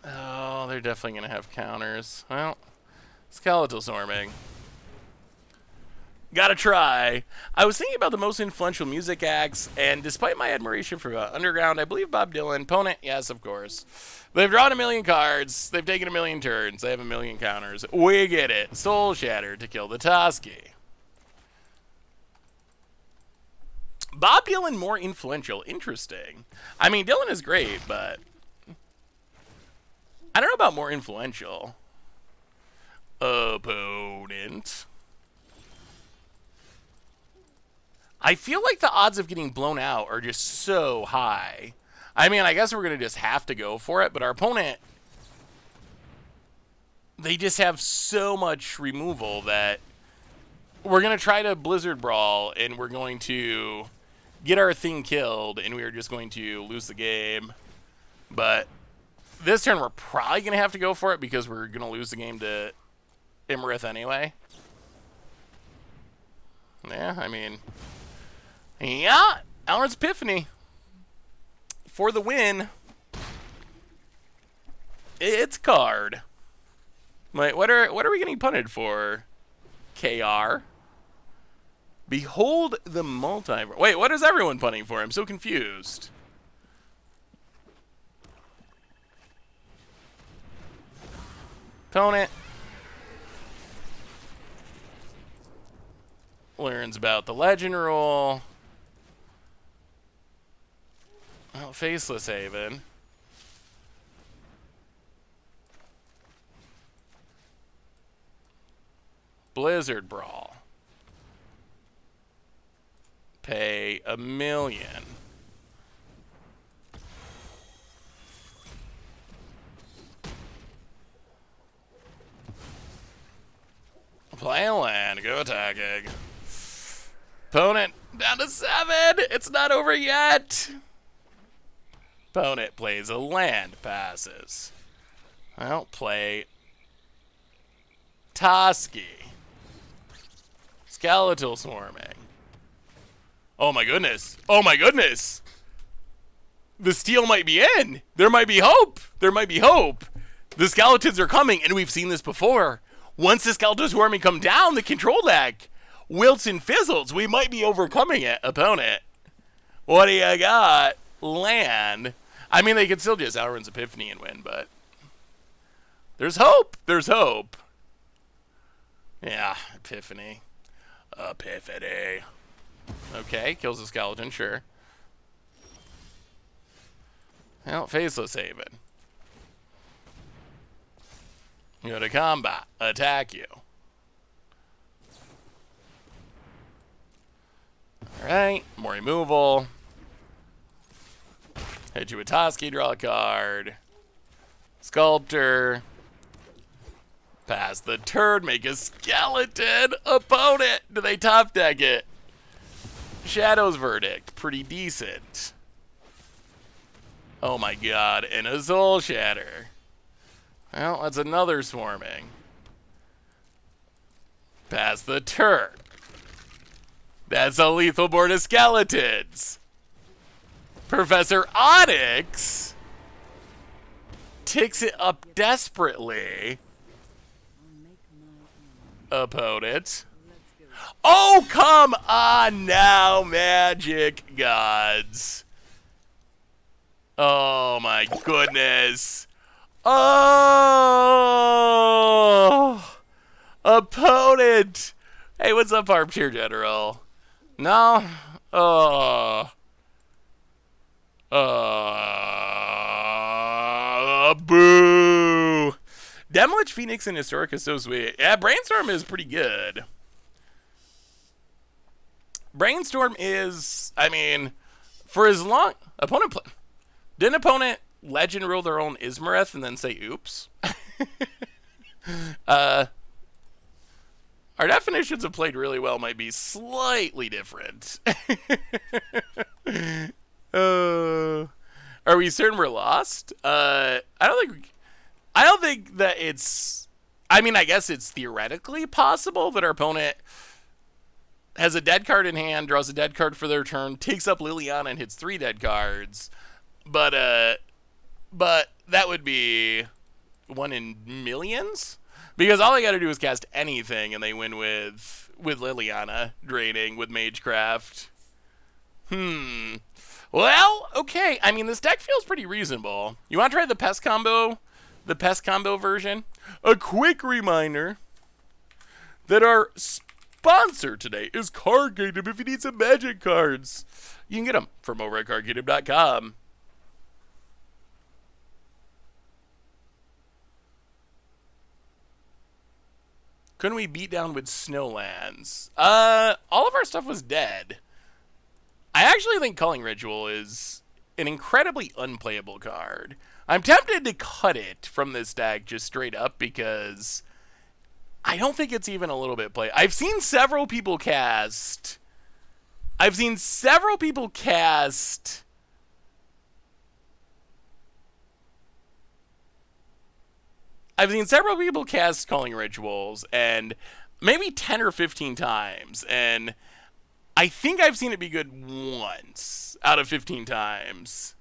Oh, they're definitely going to have counters. Well, Skeletal Swarming. Gotta try. I was thinking about the most influential music acts, and despite my admiration for Underground, I believe Bob Dylan. Opponent, yes, of course. They've drawn a million cards. They've taken a million turns. They have a million counters. We get it. Soul Shatter to kill the Toski. Bob Dylan more influential. Interesting. I mean, Dylan is great, but I don't know about more influential. Opponent. I feel like the odds of getting blown out are just so high. I mean, I guess we're going to just have to go for it, but our opponent, they just have so much removal that we're going to try to Blizzard Brawl, and we're going to get our thing killed, and we're just going to lose the game. But this turn, we're probably going to have to go for it because we're going to lose the game to Imarith anyway. Yeah, I mean... Yeah, Alred's Epiphany for the win. It's card. Wait, what are we getting punted for? KR. Behold the Multiverse. Wait, what is everyone punting for? I'm so confused. Opponent. Learns about the Legend Rule. Oh, Faceless Haven. Blizzard Brawl. Pay $1 million. Play a land, go attacking. Opponent down to 7. It's not over yet. Opponent plays a land, passes. Well, play Toski. Skeletal Swarming. Oh my goodness. Oh my goodness. The steal might be in. There might be hope. There might be hope. The skeletons are coming, and we've seen this before. Once the Skeletal Swarming come down, the control deck wilts and fizzles. We might be overcoming it, opponent. What do you got? Land. I mean, they could still just Alred's Epiphany and win, but there's hope. There's hope. Yeah, Epiphany. Epiphany. Okay, kills the skeleton, sure. Well, Faceless Haven. Go to combat. Attack you. Alright, more removal. Hit you with Toski, draw a card. Sculptor. Pass the turn, make a skeleton. Opponent, do they top deck it? Shadow's Verdict, pretty decent. Oh my god, and a Soul Shatter. Well, that's another swarming. Pass the turn. That's a lethal board of skeletons. Professor Onyx ticks it up desperately. Opponent. Oh, come on now, Magic Gods. Oh, my goodness. Oh, opponent. Hey, what's up, Armchair General? No? Boo. Demolish Phoenix and Historic is so sweet. Yeah, Brainstorm is pretty good. Brainstorm is, I mean, for as long... Didn't opponent legend rule their own Ismareth and then say oops? Our definitions of played really well might be slightly different. Are we certain we're lost? I don't think that it's... I mean, I guess it's theoretically possible that our opponent has a dead card in hand, draws a dead card for their turn, takes up Liliana and hits 3 dead cards. But that would be 1 in millions? Because all they got to do is cast anything and they win with Liliana draining with Magecraft. Well, okay. I mean, this deck feels pretty reasonable. You want to try the Pest combo? The Pest combo version? A quick reminder that our sponsor today is Card Kingdom. If you need some Magic cards, you can get them from over at cardkingdom.com. Couldn't we beat down with Snowlands? All of our stuff was dead. I actually think Culling Ritual is an incredibly unplayable card. I'm tempted to cut it from this deck just straight up because I don't think it's even a little bit play. I've seen several people cast Culling Rituals, and maybe 10 or 15 times, and I think I've seen it be good once out of 15 times.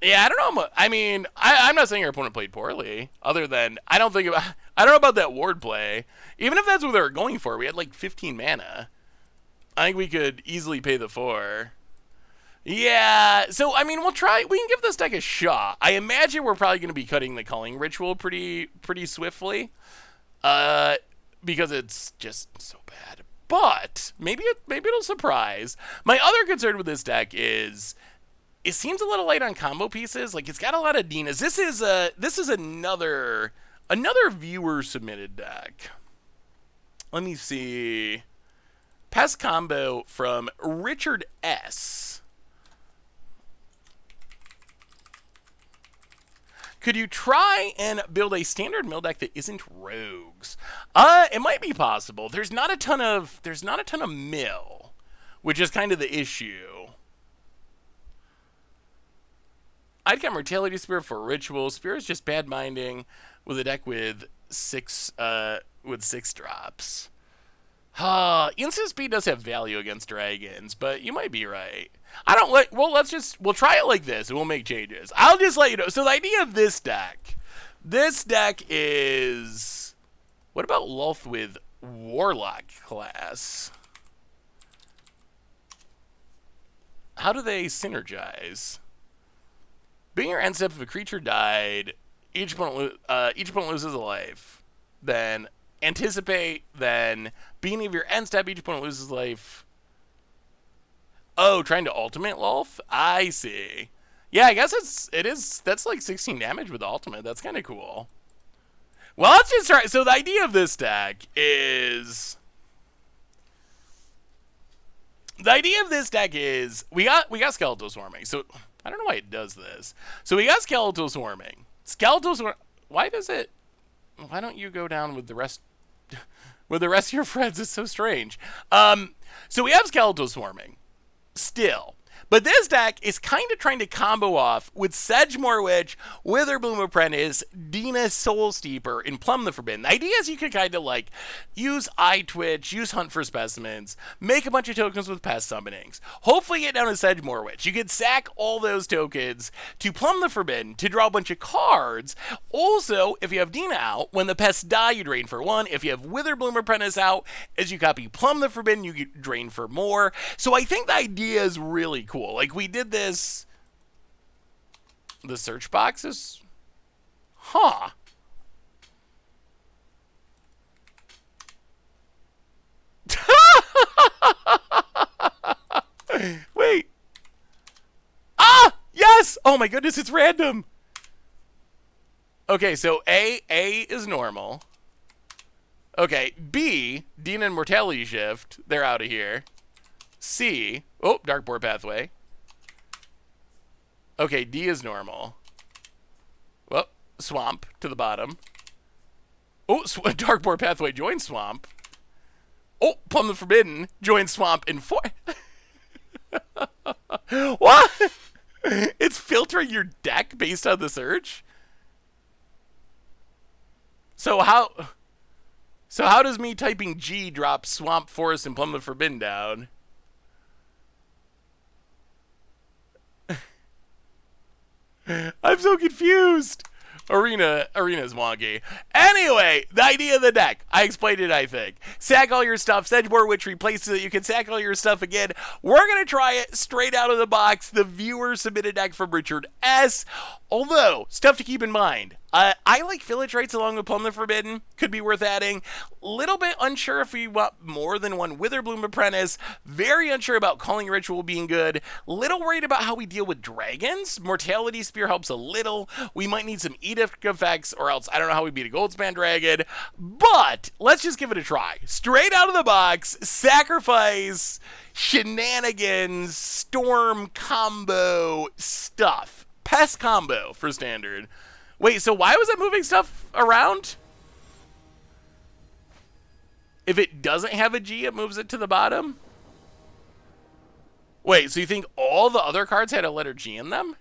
Yeah, I don't know. I mean, I'm not saying your opponent played poorly, other than I don't know about that ward play. Even if that's what they were going for, we had like 15 mana. I think we could easily pay the 4. Yeah, so, I mean, we can give this deck a shot. I imagine we're probably going to be cutting the Culling Ritual pretty swiftly, because it's just so bad. But maybe it'll surprise. My other concern with this deck is it seems a little light on combo pieces. Like, it's got a lot of Dinas. This is another viewer submitted deck. Let me see. Pest combo from Richard S. Could you try and build a standard mill deck that isn't rogues? It might be possible. There's not a ton of mill, which is kind of the issue. I'd get Mortality Spear for Ritual. Spear is just bad minding with a deck with 6 drops. Instant Speed does have value against dragons, but you might be right. We'll try it like this and we'll make changes. I'll just let you know. So the idea of this deck is, what about Lulth with Warlock class? How do they synergize? Being your end step, if a creature died, each opponent loses a life. Then anticipate, then beginning of your end step, each opponent loses life. Oh, trying to ultimate Lulth? I see. Yeah, I guess that's like 16 damage with ultimate. That's kind of cool. Well, let's just try. So the idea of this deck is we got Skeletal Swarming. So I don't know why it does this. So we got Skeletal Swarming. Skeletal Swarming. Why does it? Why don't you go down with the rest? With the rest of your friends? It's so strange. So we have Skeletal Swarming still. But this deck is kind of trying to combo off with Sedgemoor Witch, Witherbloom Apprentice, Dina Soul Steeper, and Plumb the Forbidden. The idea is you can kind of like use Eye Twitch, use Hunt for Specimens, make a bunch of tokens with pest summonings. Hopefully get down to Sedgemoor Witch. You could sack all those tokens to Plumb the Forbidden to draw a bunch of cards. Also, if you have Dina out, when the pests die, you drain for 1. If you have Witherbloom Apprentice out, as you copy Plumb the Forbidden, you drain for more. So I think the idea is really cool. Like, we did this. The search boxes? Huh. Wait. Ah! Yes! Oh my goodness, it's random. Okay, so A is normal. Okay, B, Dina and Mortality Shift. They're out of here. C, oh, Darkboard Pathway. Okay, D is normal. Well, Swamp to the bottom. Oh, Darkboard Pathway joins Swamp. Oh, Plumb the Forbidden joins Swamp in 4. What? It's filtering your deck based on the search? So how does me typing G drop Swamp, Forest, and Plumb the Forbidden down? I'm so confused. Arena's wonky. Anyway, the idea of the deck. I explained it, I think. Sack all your stuff. Sedgemoor Witch replaces it. You can sack all your stuff again. We're going to try it straight out of the box. The viewer submitted deck from Richard S. Although, stuff to keep in mind. I like Village Rites along with Plumb the Forbidden. Could be worth adding. Little bit unsure if we want more than one Witherbloom Apprentice. Very unsure about Culling Ritual being good. Little worried about how we deal with dragons. Mortality Spear helps a little. We might need some Edict effects, or else I don't know how we beat a Goldspan Dragon. But let's just give it a try. Straight out of the box, sacrifice, shenanigans, storm combo stuff. Pest combo for standard. Wait, so why was it moving stuff around? If it doesn't have a G, it moves it to the bottom? Wait, so you think all the other cards had a letter G in them?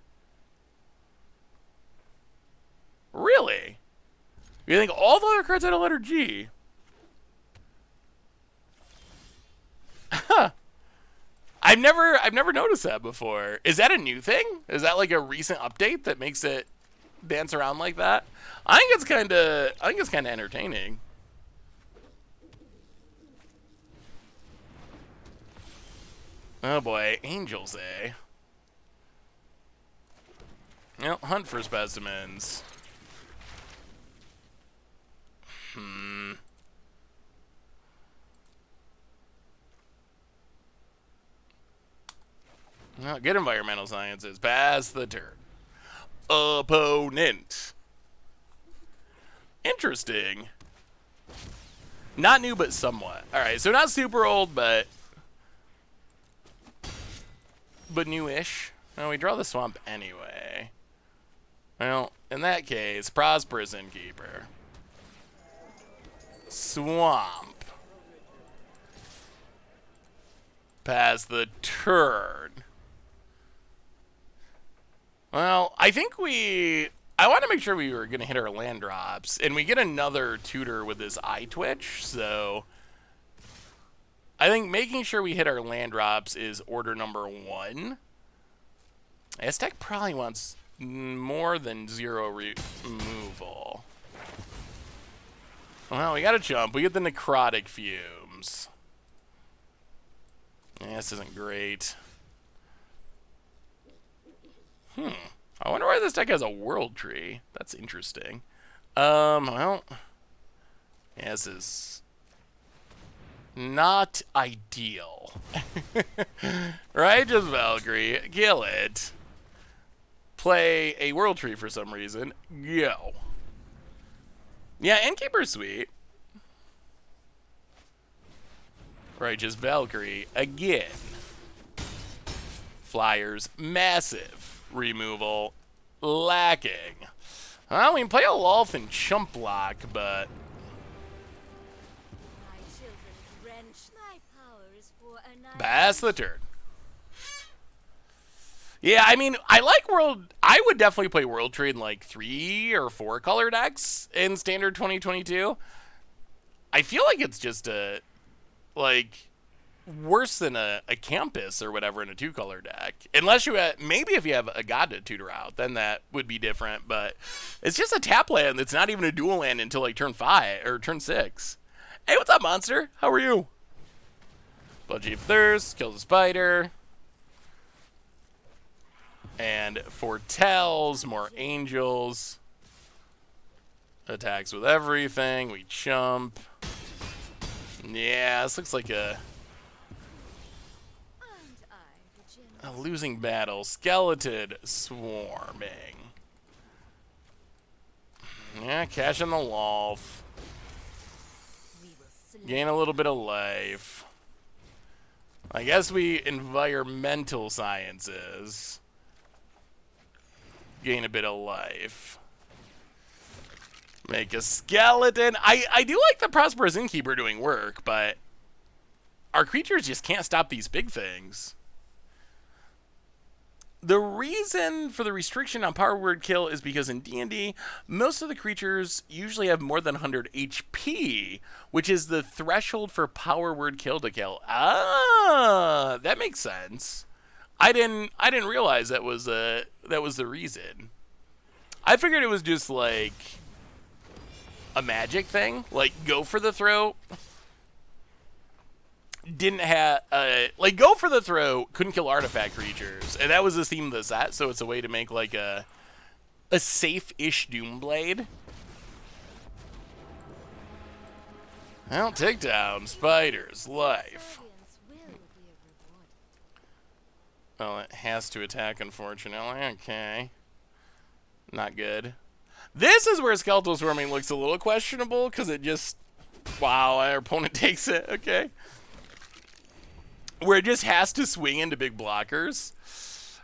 Really? You think all the other cards had a letter G? Huh. I've never noticed that before. Is that a new thing? Is that like a recent update that makes it dance around like that? I think it's kind of entertaining. Oh boy, Angels, eh? Well, Hunt for Specimens. Well, good environmental sciences. Pass the turn. Opponent. Interesting. Not new, but somewhat. Alright, so not super old, but newish. Well, we draw the swamp anyway. Well, in that case, Prosperous Innkeeper. Swamp. Pass the turn. Well, I think I want to make sure we were going to hit our land drops, and we get another tutor with this Eye Twitch, so I think making sure we hit our land drops is order number 1. This deck probably wants more than 0 removal. Well, we got a jump. We get the Necrotic Fumes. Yeah, this isn't great. I wonder why this deck has a World Tree. That's interesting. Well, yeah, this is not ideal. Right? Just Valkyrie. Kill it. Play a World Tree for some reason. Go. Yeah, Innkeeper's sweet. Right, just Valkyrie again. Flyers, massive. Removal, lacking. Well, we can play a Lolth and chump block, but pass the turn. Yeah, I mean, I like World... I would definitely play World Trade in like 3 or 4 color decks in Standard 2022. I feel like it's just a... like... worse than a Campus or whatever in a 2-color deck. Unless you have... maybe if you have a God to tutor out, then that would be different. But it's just a tap land that's not even a dual land until like turn 5 or turn 6. Hey, what's up, Monster? How are you? Bloodchief Thirst, kills a spider. And foretells, more angels. Attacks with everything. We chump. Yeah, this looks like a losing battle. Skeletal Swarming. Yeah, cash in the Lolth. Gain a little bit of life. I guess we environmental sciences. Gain a bit of life. Make a skeleton. I do like the Prosperous Innkeeper doing work, but our creatures just can't stop these big things. The reason for the restriction on power word kill is because in D&D, most of the creatures usually have more than 100 HP, which is the threshold for power word kill to kill. Ah, that makes sense. I didn't realize that was the reason. I figured it was just like a magic thing, like go for the throat. Didn't have like go for the throat couldn't kill artifact creatures, and that was the theme of the set. So it's a way to make like a safe-ish Doomblade. Well, takedown, spiders, life. Well, it has to attack, unfortunately. Okay. Not good. This is where Skeletal Swarming looks a little questionable, because it just... wow, our opponent takes it. Okay. Where it just has to swing into big blockers.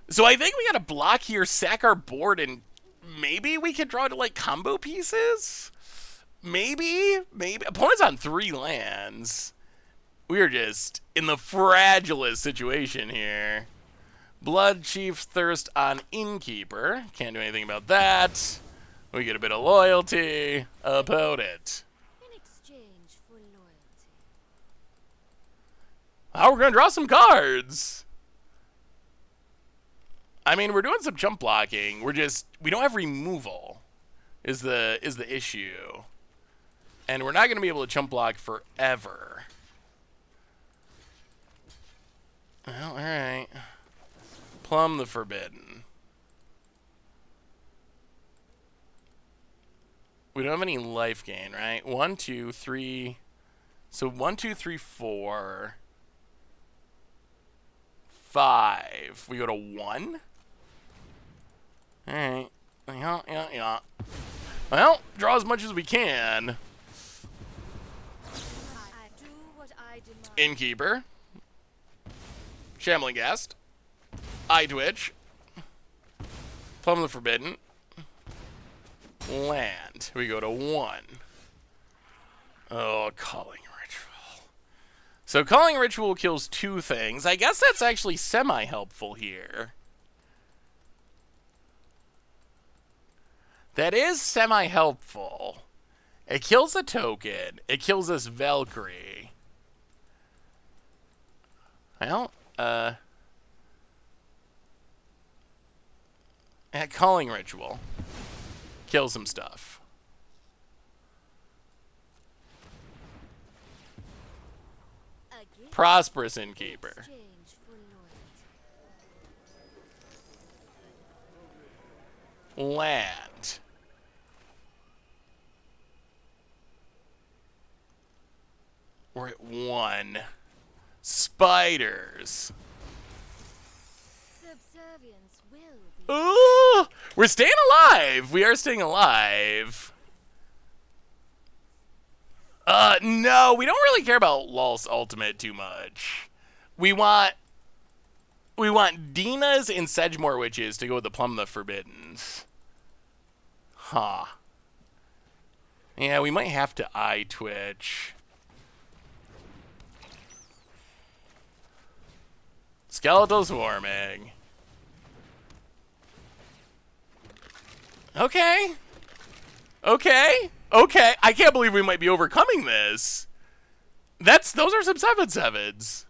So I think we gotta block here, sack our board, and maybe we could draw to, like, combo pieces? Maybe? Maybe. Opponent's on 3 lands. We're just in the fragilest situation here. Bloodchief Thirst on Innkeeper. Can't do anything about that. We get a bit of loyalty. Opponent. In exchange for loyalty. Oh, we're gonna draw some cards. I mean, we're doing some chump blocking. We don't have removal. Is the issue. And we're not gonna be able to chump block forever. Well, alright. Plumb the Forbidden. We don't have any life gain, right? 1, 2, 3. So 1, 2, 3, 4. 5. We go to 1. Alright. Yeah. Well, draw as much as we can. Innkeeper. Shambling Ghast. Eye Twitch. Plumb the Forbidden. Land. We go to 1. Oh, Culling Ritual. So Culling Ritual kills 2 things. I guess that's actually semi-helpful here. That is semi-helpful. It kills a token. It kills this Valkyrie. Well, at Culling Ritual. Kill some stuff. Prosperous Innkeeper. Land. We're at 1. Spiders. Subservience will be. Ooh! We're staying alive! We are staying alive. No, we don't really care about Lolth's ultimate too much. We want Dina's and Sedgemoor Witches to go with the Plumb the Forbiddens. Huh. Yeah, we might have to eye twitch. Skeletal Swarming. Okay. Okay. Okay. I can't believe we might be overcoming this. Those are some 7/7s.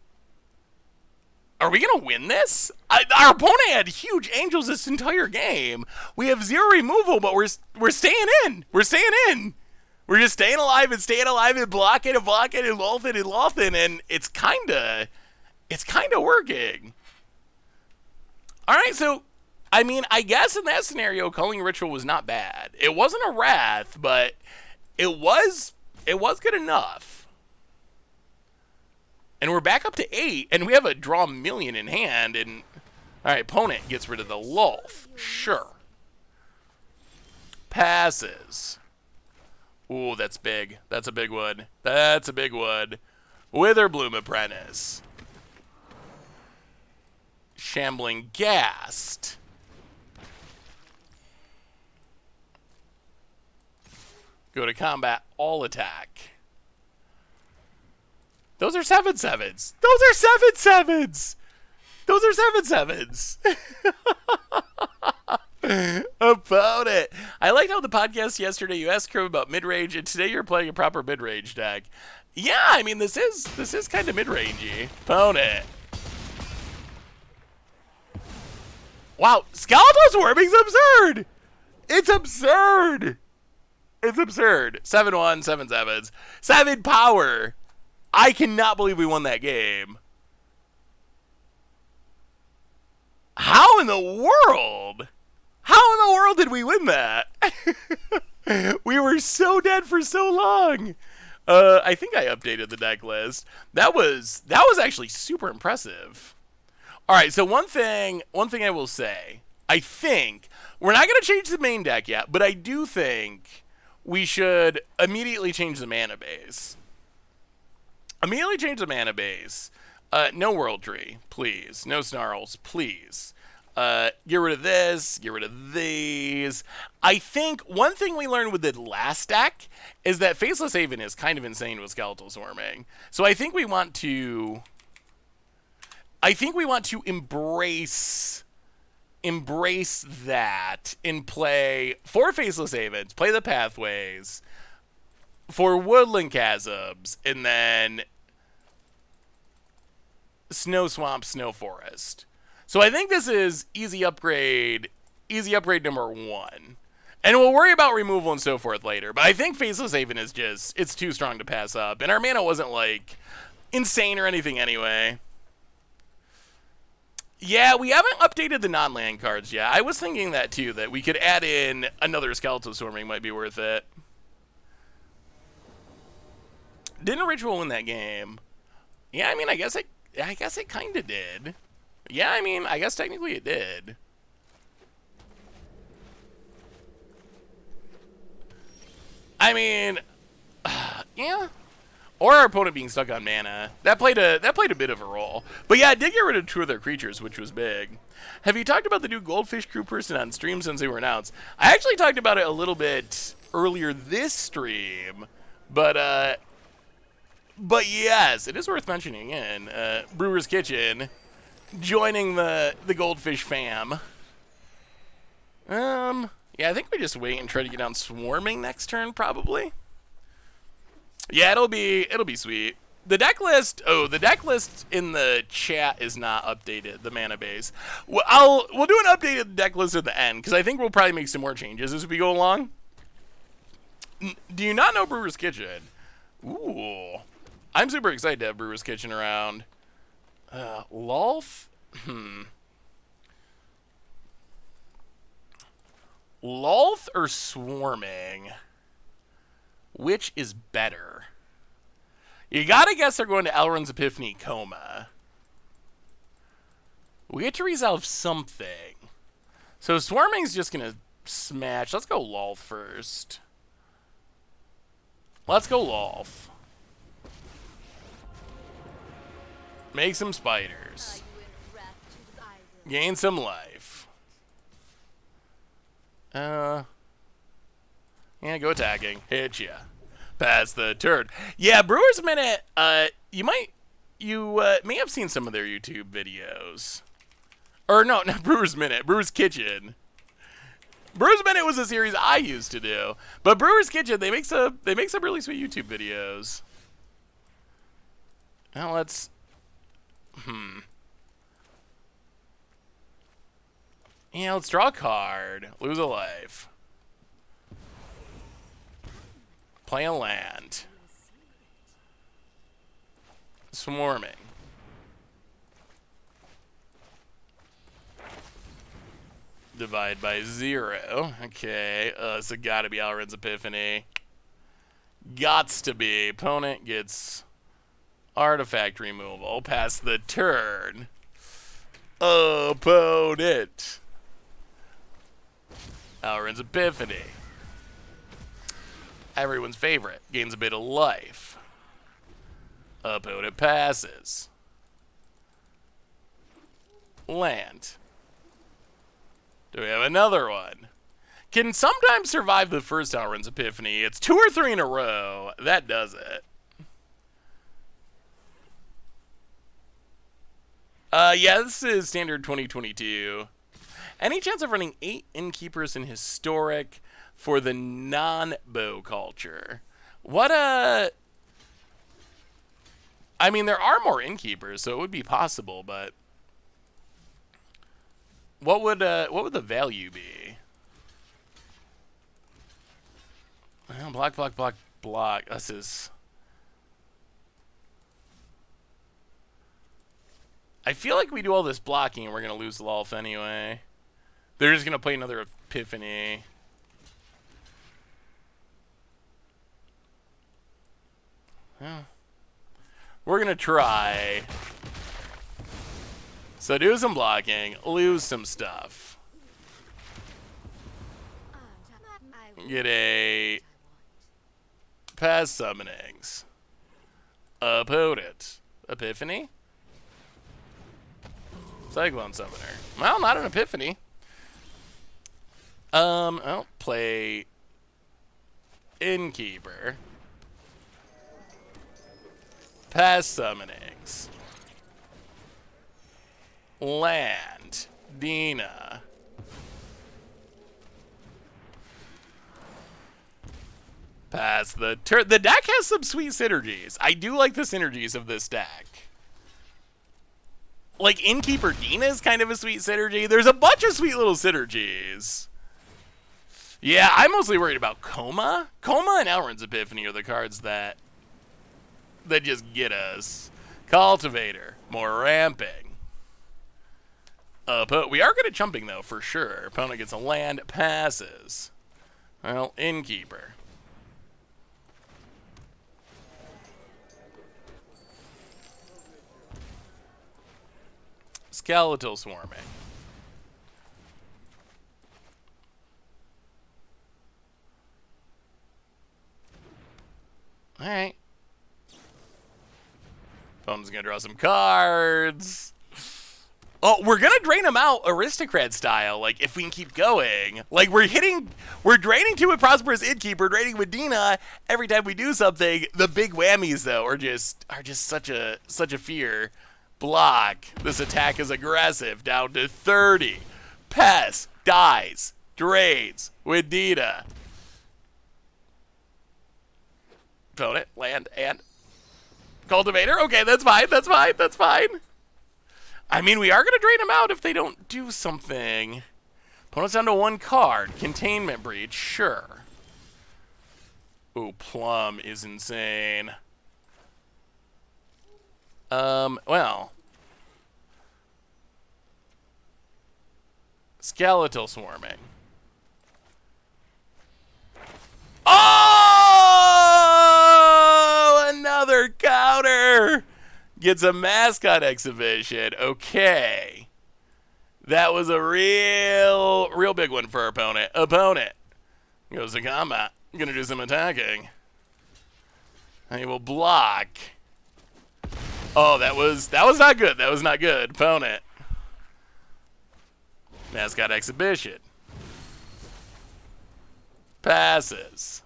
Are we gonna win this? Our opponent had huge angels this entire game. We have 0 removal, but we're staying in. We're staying in. We're just staying alive and blocking and blocking and lolthing, and it's kinda working. All right, so I mean, I guess in that scenario, Culling Ritual was not bad. It wasn't a Wrath, but it was good enough. And we're back up to 8, and we have a draw million in hand, and all right, opponent gets rid of the Lulf. Sure. Passes. Ooh, that's big. That's a big one. That's a big one. Witherbloom Apprentice. Shambling Ghast. Go to combat, all attack. Those are 7/7s. Those are 7/7s. Those are 7/7s. Opponent. I liked how the podcast yesterday you asked Krim about mid-range, and today you're playing a proper mid-range deck. Yeah, I mean this is kind of mid-rangey. Opponent. Wow, Skeletal Swarming's absurd. It's absurd. It's absurd. 7/1, 7/7s, 7 power. I cannot believe we won that game. How in the world? How in the world did we win that? We were so dead for so long. I think I updated the deck list. That was actually super impressive. All right, so one thing I will say, I think we're not going to change the main deck yet, but I do think we should immediately change the mana base. Immediately change the mana base. No World Tree, please. No Snarls, please. Get rid of this. Get rid of these. I think one thing we learned with the last deck is that Faceless Haven is kind of insane with Skeletal Swarming. So I think we want to embrace that and play 4 Faceless Havens, play the Pathways, 4 Woodland Chasms, and then Snow Swamp, Snow Forest. So I think this is easy upgrade number 1. And we'll worry about removal and so forth later. But I think Faceless Haven is just, it's too strong to pass up. And our mana wasn't like insane or anything anyway. Yeah, we haven't updated the non-land cards yet. I was thinking that too, that we could add in another Skeletal Swarming might be worth it. Didn't a Ritual win that game? Yeah, I mean, I guess it kind of did. Yeah, I mean, I guess technically it did. I mean, yeah. Or our opponent being stuck on mana. That played a bit of a role. But yeah, it did get rid of 2 of their creatures, which was big. Have you talked about the new Goldfish Crew person on stream since they were announced? I actually talked about it a little bit earlier this stream. But yes, it is worth mentioning again. Brewer's Kitchen joining the Goldfish fam. Yeah, I think we just wait and try to get down Swarming next turn, probably. Yeah, it'll be sweet. The deck list in the chat is not updated, the mana base. We'll do an updated deck list at the end, because I think we'll probably make some more changes as we go along. Do you not know Brewer's Kitchen? Ooh. I'm super excited to have Brewer's Kitchen around. Lulf? Lulf or Swarming? Which is better? You gotta guess they're going to Elrond's Epiphany Coma. We get to resolve something. So Swarming's just gonna smash. Let's go Lulf first. Let's go Lulf. Make some spiders. Gain some life. Yeah, go attacking. Hit ya. Pass the turn. Yeah, Brewers Minute. You may have seen some of their YouTube videos. Or no, not Brewers Minute. Brewers Kitchen. Brewers Minute was a series I used to do, but Brewers Kitchen they make some really sweet YouTube videos. Now let's. Yeah, let's draw a card. Lose a life. Play a land. Swarming. Divide by 0. Okay. So gotta be Alren's Epiphany. Gots to be. Opponent gets artifact removal. Pass the turn. Opponent. Alren's Epiphany. Everyone's favorite. Gains a bit of life. Opponent passes. Land. Do we have another one? Can sometimes survive the first Alren's Epiphany. It's 2 or 3 in a row. That does it. Yeah, this is standard 2022. Any chance of running 8 innkeepers in historic for the non-bow culture? What I mean, there are more innkeepers, so it would be possible, but what would the value be? Well, block, block, block, block. This is. I feel like we do all this blocking and we're gonna lose Lolth anyway. They're just gonna play another Epiphany. Well, we're gonna try. So do some blocking, lose some stuff. Get a pass summonings. Opponent. Epiphany? Cyclone Summoner. Well, not an Epiphany. I'll play Innkeeper. Pass summonings. Land. Dina. Pass the turn. The deck has some sweet synergies. I do like the synergies of this deck. Like, Innkeeper Dina is kind of a sweet synergy. There's a bunch of sweet little synergies. Yeah, I'm mostly worried about Coma. Coma and Alren's Epiphany are the cards that just get us. Cultivator. More ramping. But we are good at jumping, though, for sure. Opponent gets a land, passes. Well, Innkeeper. Skeletal Swarming. Alright. Opponent's gonna draw some cards. Oh, we're gonna drain them out aristocrat style, like, if we can keep going. Like, we're draining two with Prosperous Innkeeper, draining with Dina. Every time we do something, the big whammies, though, are just such a fear. Block. This attack is aggressive. Down to 30. Pass. Dies. Drains. With Dina. Opponent. Land. And Cultivator. Okay, that's fine. That's fine. That's fine. I mean, we are going to drain them out if they don't do something. Opponent's down to 1 card. Containment Breach. Sure. Ooh, Plum is insane. Well. Skeletal Swarming. Oh! Another counter! Gets a mascot exhibition. Okay. That was a real big one for our opponent. Opponent goes to combat. Gonna do some attacking. And he will block. Oh, that was not good. That was not good. Opponent. Mascot exhibition. Passes.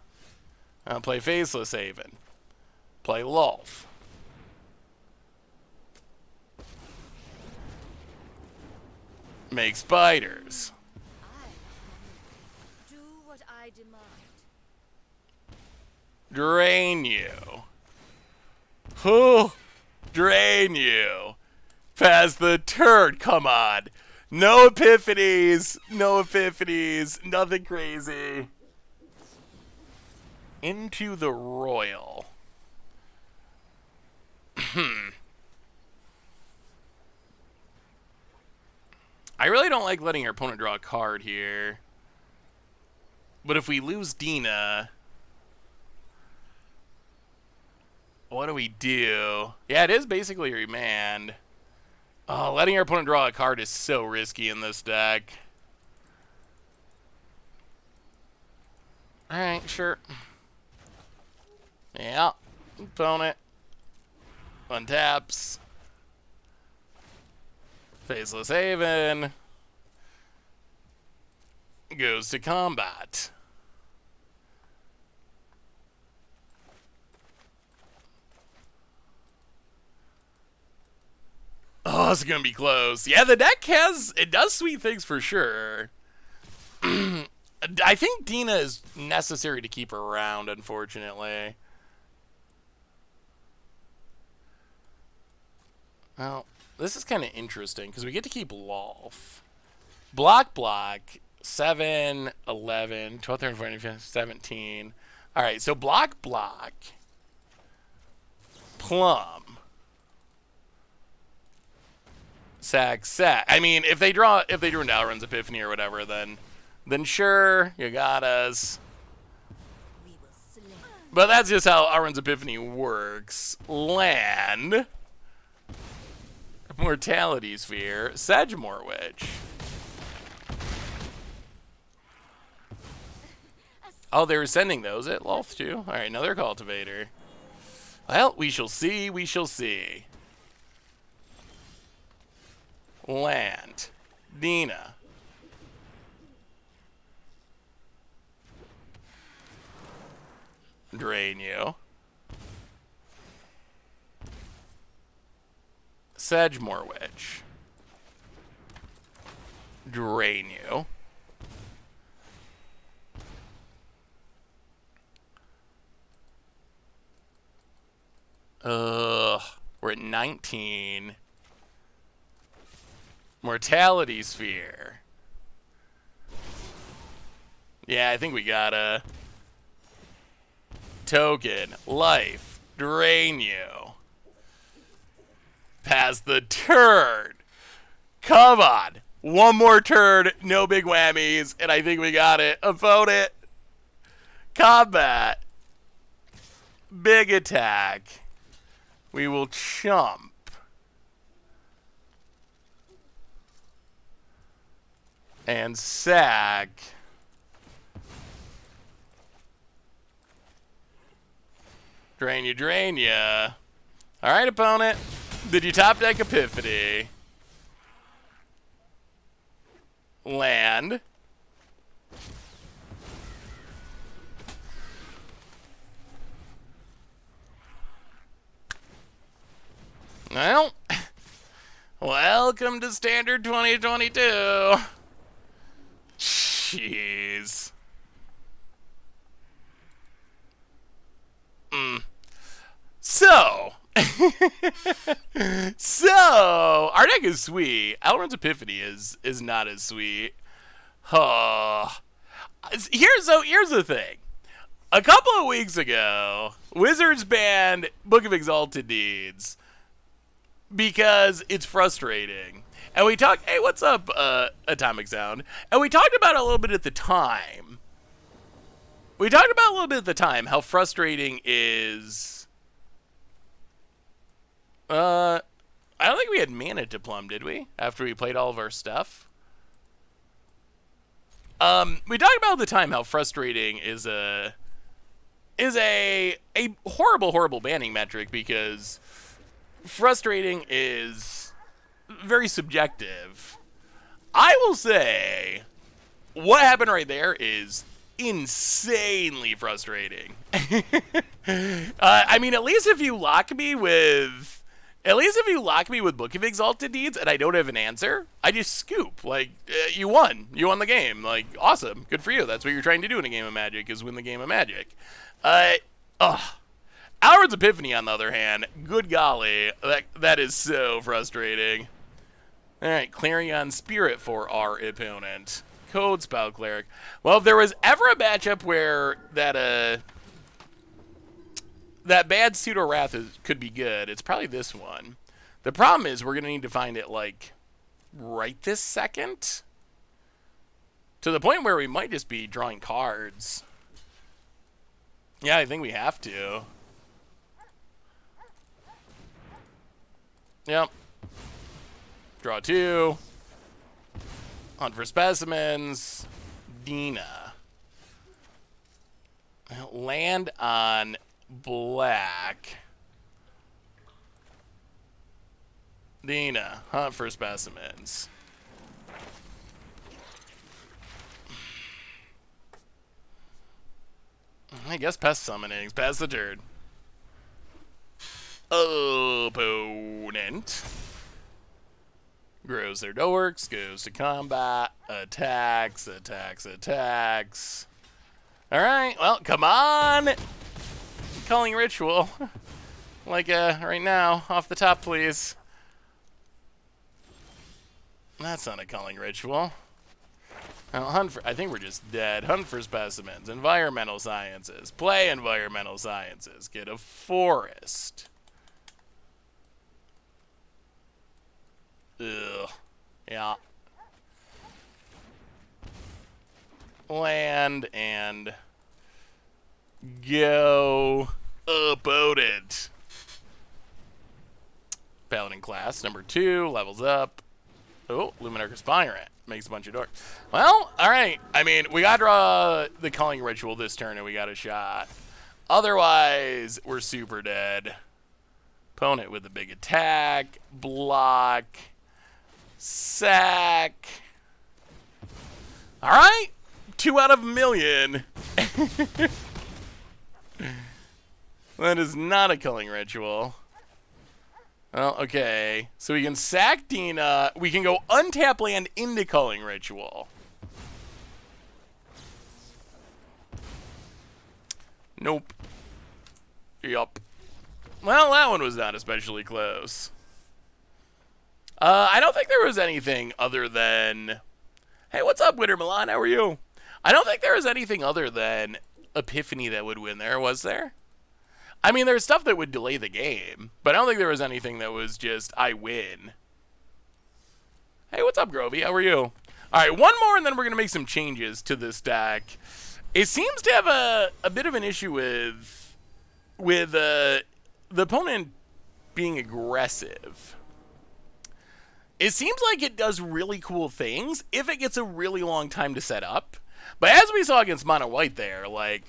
I'll play Faceless Haven. Play Lulf. Make spiders. I do what I demand. Drain you. Who? Drain you. Pass the turn. Come on. No epiphanies. No epiphanies. Nothing crazy. Into the Royal. I really don't like letting our opponent draw a card here. But if we lose Dina, what do we do? Yeah, it is basically remand. Oh, letting our opponent draw a card is so risky in this deck. Alright, sure. Yeah. Opponent. Untaps. Faceless Haven. Goes to combat. Oh, it's gonna be close. Yeah, the deck it does sweet things for sure. I think Dina is necessary to keep around, unfortunately. Well, this is kind of interesting because we get to keep Lolf. Block, 7, 11, 12, 13, 14, 15, 17. Alright, so block. Plum. Sack. I mean, if they drew an Alrund's Epiphany or whatever, then sure, you got us. We will slay. But that's just how Alrund's Epiphany works. Land. Mortality Sphere. Sedgemoor Witch. Oh, they were sending those at Lolth too? Alright, another Cultivator. Well, we shall see, we shall see. Land. Dina. Drain you. Sedgemoor Witch. Drain you. We're at 19. Mortality Sphere. Yeah, I think we gotta. Token. Life. Drain you. Pass the turn. Come on. One more turn. No big whammies. And I think we got it. Opponent. Combat. Big attack. We will chump. And sack. Drain you. Alright, opponent. Did you top deck Epiphany? Land. Well, welcome to Standard 2022. Jeez. So, our deck is sweet. Alrund's Epiphany is not as sweet. Here's the thing. A couple of weeks ago, Wizards banned Book of Exalted Deeds because it's frustrating. And we talked, hey, what's up, Atomic Sound? And we talked about it a little bit at the time. How frustrating is... I don't think we had mana to plumb, did we? After we played all of our stuff? We talked about at the time how frustrating is a horrible banning metric, because frustrating is very subjective. I will say what happened right there is insanely frustrating. I mean, at least if you lock me with Book of Exalted Deeds and I don't have an answer, I just scoop. Like, you won. You won the game. Like, awesome. Good for you. That's what you're trying to do in a game of Magic, is win the game of Magic. Alfred's Epiphany, on the other hand, good golly, that is so frustrating. Alright, Clarion Spirit for our opponent. Code Spell Cleric. Well, if there was ever a matchup where that bad Pseudo Wrath could be good, it's probably this one. The problem is we're going to need to find it, like, right this second. To the point where we might just be drawing cards. Yeah, I think we have to. Yep. Draw 2. Hunt for specimens. Dina. Land on black. Dina. Hunt for specimens. I guess pest summonings. Pass the turn. Opponent grows their dorks, goes to combat, attacks. Alright, well, come on! Culling Ritual. Like, right now, off the top, please. That's not a Culling Ritual. I think we're just dead. Hunt for specimens. Environmental sciences. Play environmental sciences. Get a forest. Ugh. Yeah. Land and go about it. Paladin class number 2 levels up. Oh, Luminarch Aspirant makes a bunch of dorks. Well, all right. I mean, we gotta draw the Culling Ritual this turn, and we got a shot. Otherwise, we're super dead. Opponent with a big attack, block. Sack. All right, 2 out of a million. That is not a Culling Ritual. Well, okay. So we can sack Dina. We can go untap land into Culling Ritual. Nope. Yup. Well, that one was not especially close. I don't think there was anything other than... Hey, what's up, Winter Milan? How are you? I don't think there was anything other than Epiphany that would win there, was there? I mean, there's stuff that would delay the game, but I don't think there was anything that was just, I win. Hey, what's up, Grovey? How are you? All right, one more, and then we're going to make some changes to this deck. It seems to have a bit of an issue with the opponent being aggressive. It seems like it does really cool things if it gets a really long time to set up. But as we saw against Mono White there, like,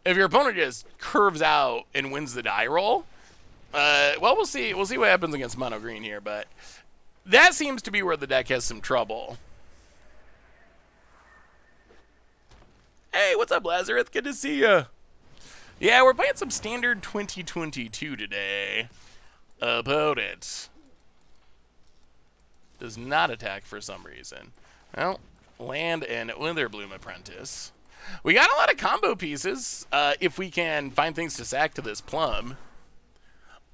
if your opponent just curves out and wins the die roll, well, we'll see. We'll see what happens against Mono Green here, but that seems to be where the deck has some trouble. Hey, what's up, Lazarus? Good to see ya. Yeah, we're playing some standard 2022 today. Opponent does not attack for some reason. Well, land and Witherbloom Apprentice. We got a lot of combo pieces if we can find things to sack to this plum.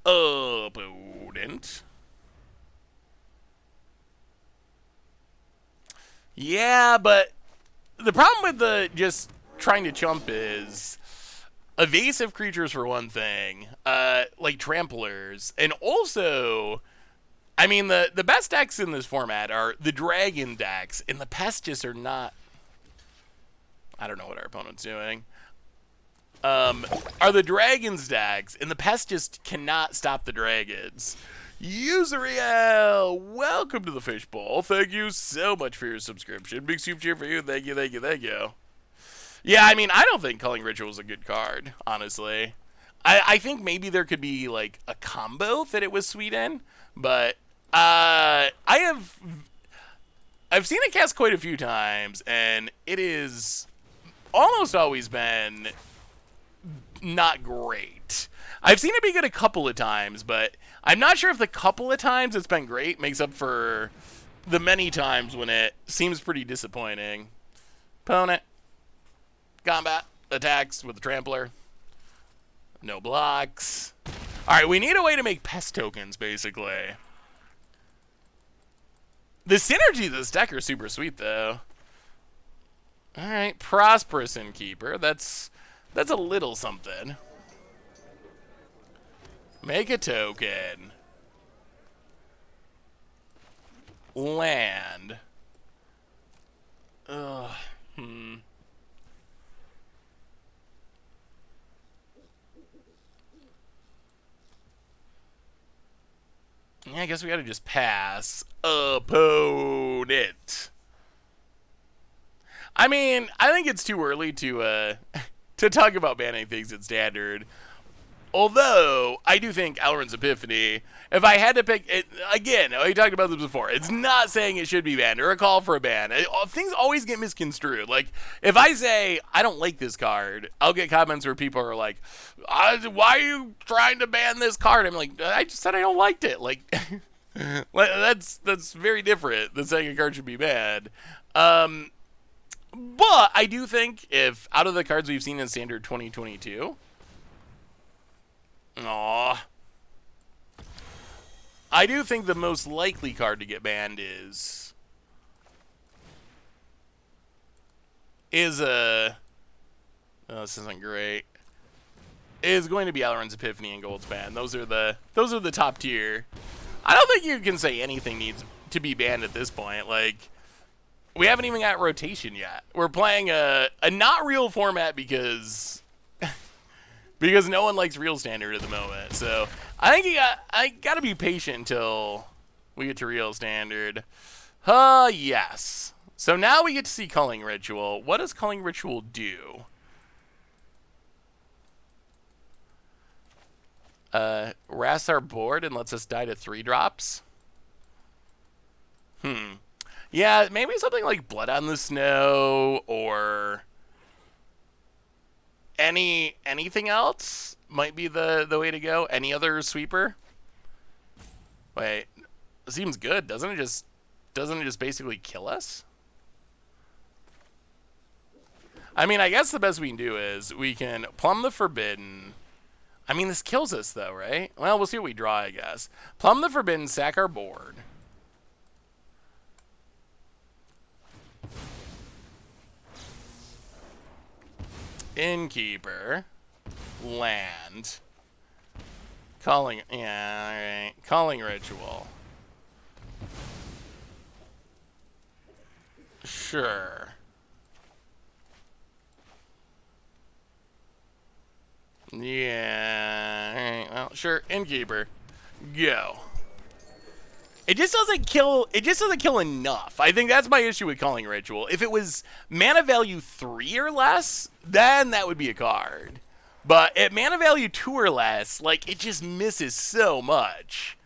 Opponent. Yeah, but the problem with the just trying to chump is evasive creatures for one thing, like tramplers, and also... I mean, the best decks in this format are the dragon decks, and the pests just are not... I don't know what our opponent's doing. Are the dragons decks, and the pests just cannot stop the dragons. Usuriel, welcome to the Fishbowl. Thank you so much for your subscription. Big soup cheer for you. Thank you, thank you, thank you. Yeah, I mean, I don't think Culling Ritual is a good card, honestly. I think maybe there could be, like, a combo that it was sweet in, but... I've seen it cast quite a few times, and it is almost always been not great. I've seen it be good a couple of times, but I'm not sure if the couple of times it's been great makes up for the many times when it seems pretty disappointing. Opponent. Combat. Attacks with the Trampler. No blocks. Alright, we need a way to make pest tokens, basically. The synergy of this deck are super sweet, though. Alright, Prosperous Innkeeper. That's a little something. Make a token. Land. Ugh. Yeah, I guess we gotta just pass. Opponent. I mean, I think it's too early to to talk about banning things in Standard. Although, I do think Alrund's Epiphany, if I had to pick it, again, we talked about this before, it's not saying it should be banned or a call for a ban. Things always get misconstrued. Like, if I say, I don't like this card, I'll get comments where people are like, why are you trying to ban this card? I'm like, I just said I don't like it. Like, that's very different than saying a card should be banned. But I do think if, out of the cards we've seen in Standard 2022, I do think the most likely card to get banned is oh, this isn't great. Is going to be Alrund's Epiphany and Goldspan. Those are the top tier. I don't think you can say anything needs to be banned at this point. Like, we haven't even got rotation yet. We're playing a not real format because no one likes real Standard at the moment. So I think I gotta be patient until we get to real Standard. Yes. So now we get to see Culling Ritual. What does Culling Ritual do? Wraths our board and lets us die to 3-drops. Yeah, maybe something like Blood on the Snow or anything else might be the way to go. Any other sweeper? Wait, it seems good. Doesn't it just basically kill us? I mean, I guess the best we can do is we can Plumb the Forbidden. I mean, this kills us though, right? Well, we'll see what we draw, I guess. Plumb the Forbidden, sack our board. Innkeeper. Land. Culling Ritual. Sure. Yeah. Alright, well, sure. Innkeeper. Go. It just doesn't kill enough. I think that's my issue with Culling Ritual. If it was mana value 3 or less, then that would be a card. But at mana value 2 or less, like, it just misses so much.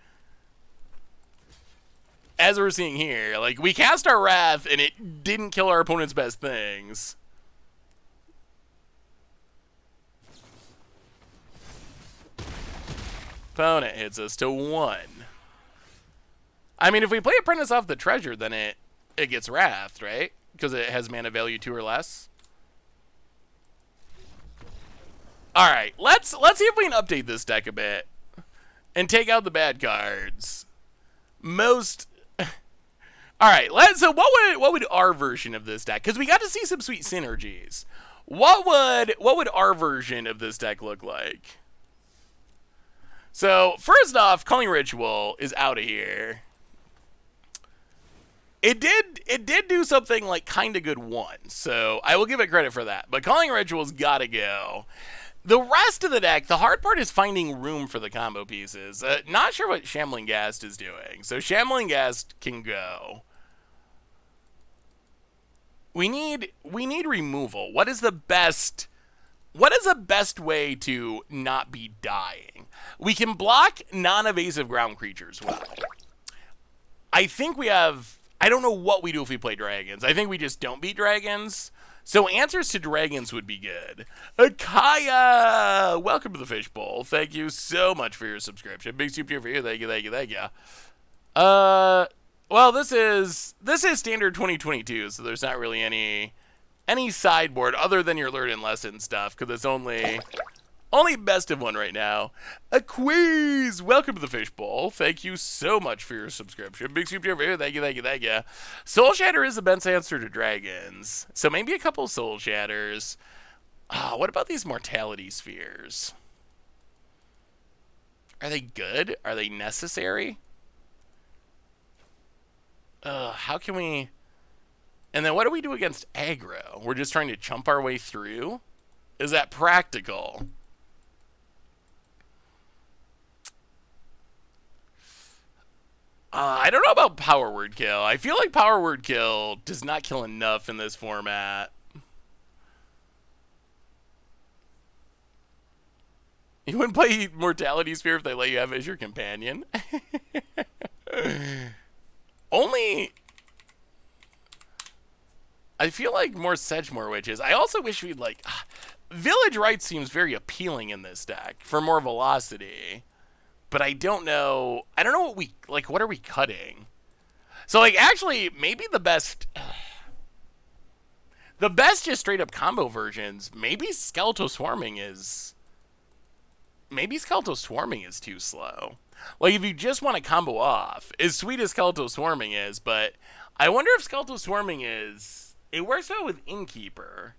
As we're seeing here, like, we cast our Wrath and it didn't kill our opponent's best things. Opponent hits us to 1. I mean, if we play Apprentice off the Treasure, then it gets Wrath, right? Because it has mana value 2 or less. Alright, let's see if we can update this deck a bit. And take out the bad cards. Alright, so what would our version of this deck? Because we got to see some sweet synergies. What would our version of this deck look like? So, first off, Culling Ritual is out of here. It did do something like kind of good once, so I will give it credit for that. But Culling Ritual's got to go. The rest of the deck, the hard part is finding room for the combo pieces. Not sure what Shambling Ghast is doing, so Shambling Ghast can go. We need removal. What is the best way to not be dying? We can block non-evasive ground creatures well. I think we have I don't know what we do if we play dragons. I think we just don't beat dragons. So answers to dragons would be good. Akaya! Welcome to the Fishbowl. Thank you so much for your subscription. Big soup tier for you. Thank you, thank you, thank you. Well, this is standard 2022, so there's not really any sideboard other than your learn and lesson stuff, because it's only best of one right now. A quiz! Welcome to the Fishbowl. Thank you so much for your subscription. Big soup here. Thank you, thank you, thank you. Soul Shatter is the best answer to dragons. So maybe a couple Soul Shatters. What about these Mortality Spheres? Are they good? Are they necessary? How can we... And then what do we do against aggro? We're just trying to chump our way through? Is that practical? I don't know about Power Word Kill. I feel like Power Word Kill does not kill enough in this format. You wouldn't play Mortality Sphere if they let you have as your companion? Only... I feel like more Sedgemoor Witches. I also wish we'd like... Village Rites seems very appealing in this deck for more velocity. But I don't know... I don't know what we... Like, what are we cutting? So, like, actually, maybe the best... The best just straight-up combo versions, maybe Skeletal Swarming is... Maybe Skeletal Swarming is too slow. Like, if you just want to combo off, as sweet as Skeletal Swarming is, but I wonder if Skeletal Swarming is... It works well with Innkeeper.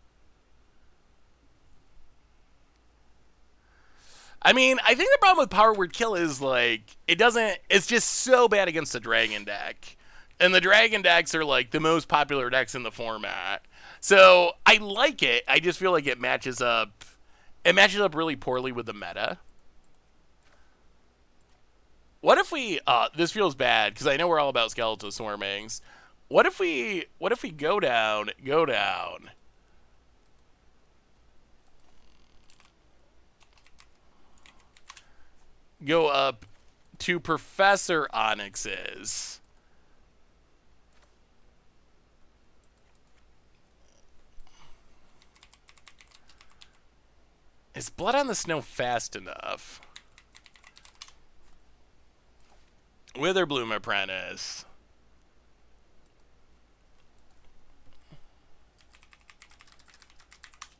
I mean, I think the problem with Power Word Kill is, like, it doesn't... It's just so bad against the Dragon deck. And the Dragon decks are, like, the most popular decks in the format. So, I like it. I just feel like it matches up... It matches up really poorly with the meta. What if we... this feels bad, because I know we're all about Skeletal Swarmings. What if we go down... Go up to Professor Onyx's. Is Blood on the Snow fast enough? Witherbloom Apprentice.